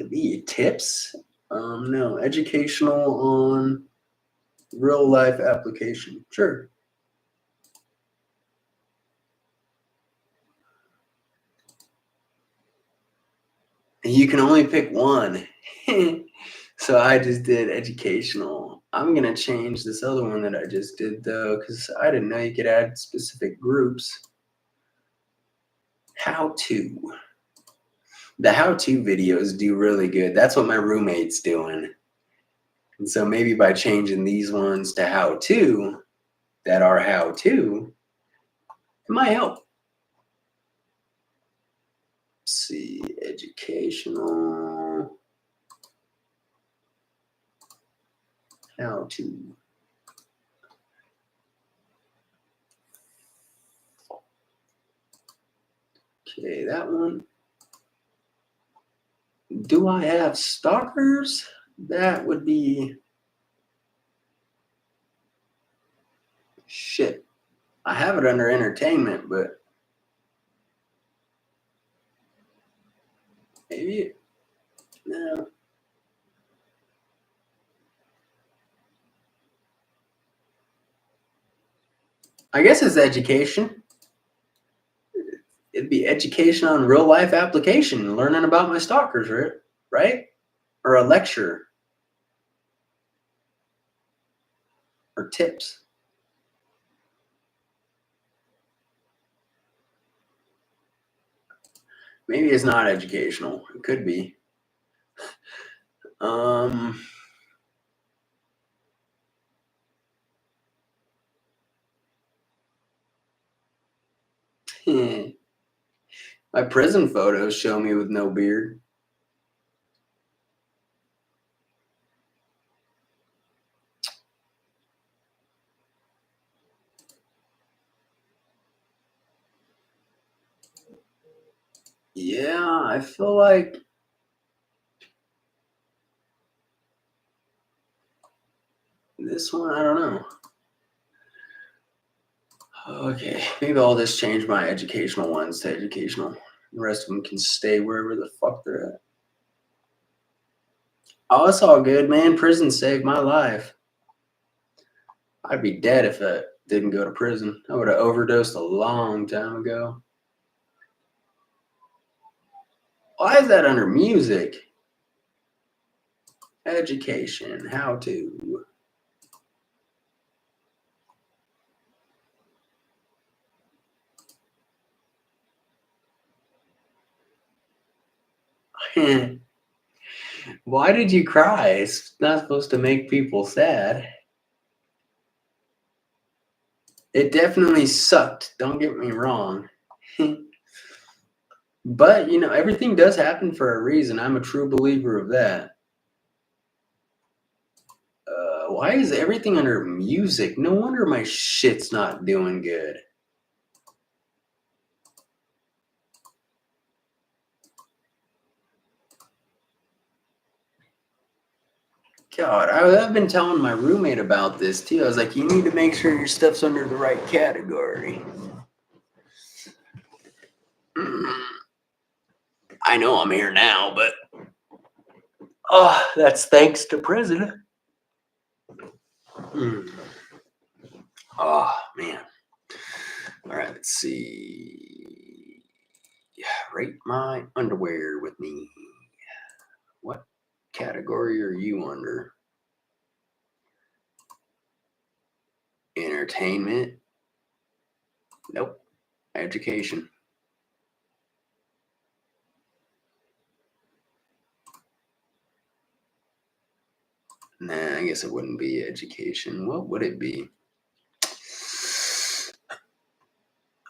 it be? Tips? No, educational on real life application. Sure. And you can only pick one. So I just did educational. I'm going to change this other one that I just did though, because I didn't know you could add specific groups. How to. The how-to videos do really good. That's what my roommate's doing. And so maybe by changing these ones to how-to, that are how-to, it might help. Let's see, educational, how-to. Okay, that one. Do I have stalkers? That would be shit. I have it under entertainment, but maybe no. I guess it's education. It'd be education on real life application, learning about my stalkers, right? Or a lecture or tips. Maybe it's not educational. It could be. My prison photos show me with no beard. Yeah, I feel like this one, I don't know. Okay, maybe I'll just change my educational ones to educational. The rest of them can stay wherever the fuck they're at. Oh, it's all good, man. Prison saved my life. I'd be dead if I didn't go to prison. I would have overdosed a long time ago. Why is that under music? Education, how to. Why did you cry? It's not supposed to make people sad. It definitely sucked. Don't get me wrong. But, you know, everything does happen for a reason. I'm a true believer of that. Why is everything under music? No wonder my shit's not doing good. God, I've been telling my roommate about this too. I was like, you need to make sure your stuff's under the right category. I know I'm here now, but that's thanks to prison. Oh man. All right, let's see. Rate my underwear with me. What category are you under? Entertainment? Nope. Education. Nah, I guess it wouldn't be education. What would it be?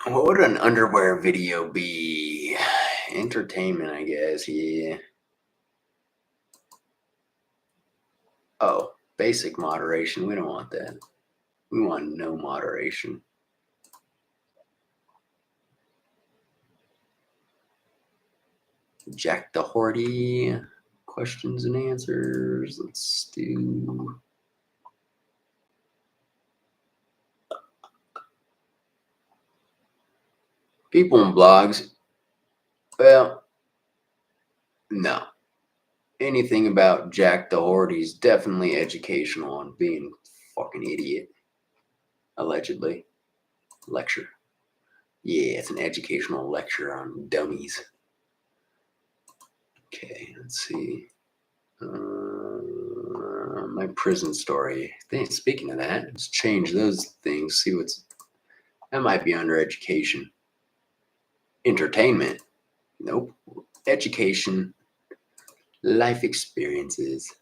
What would an underwear video be? Entertainment, I guess. Yeah. Oh, basic moderation. We don't want that. We want no moderation. Jack Doherty. Questions and answers. Let's do. People and blogs. Well, no. anything about Jack Doherty's definitely educational on being a fucking idiot. Allegedly. Lecture. Yeah, it's an educational lecture on dummies. Okay, let's see. My prison story. Speaking of that, let's change those things. See what's that might be under education. Entertainment. Nope. Education. Life experiences.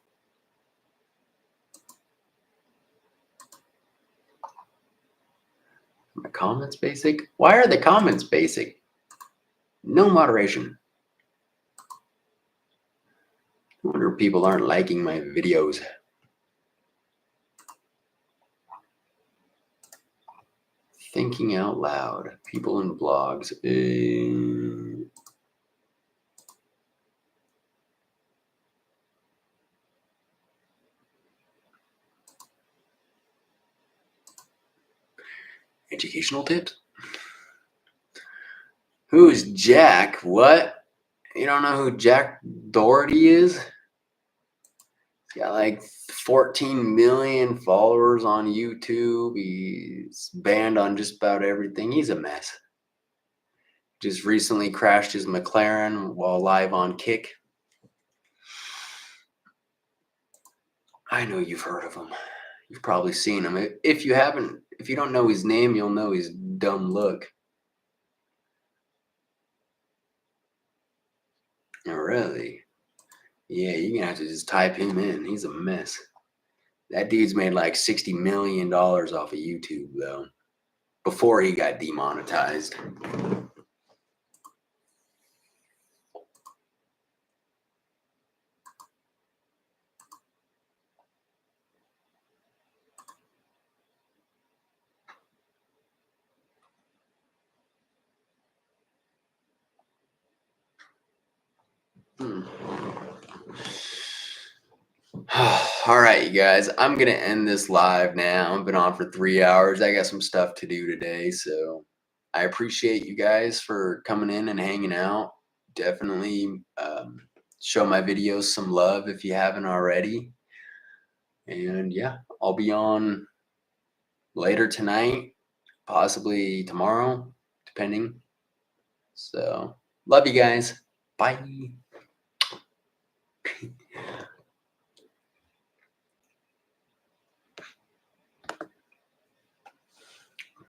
My comments basic? Why are the comments basic? No moderation. I wonder if people aren't liking my videos. Thinking out loud. People in blogs. Educational tips? Who's Jack? What? You don't know who Jack Doherty is? He's got like 14 million followers on YouTube. He's banned on just about everything. He's a mess. Just recently crashed his McLaren while live on Kick. I know you've heard of him. You've probably seen him. If you haven't, if you don't know his name, you'll know his dumb look. Oh, really? Yeah, you're gonna have to just type him in. He's a mess. That dude's made like $60 million off of YouTube, though, before he got demonetized. All right, you guys, I'm going to end this live now. I've been on for 3 hours. I got some stuff to do today, so I appreciate you guys for coming in and hanging out. Definitely show my videos some love if you haven't already. And yeah, I'll be on later tonight, possibly tomorrow, depending. So, love you guys. Bye.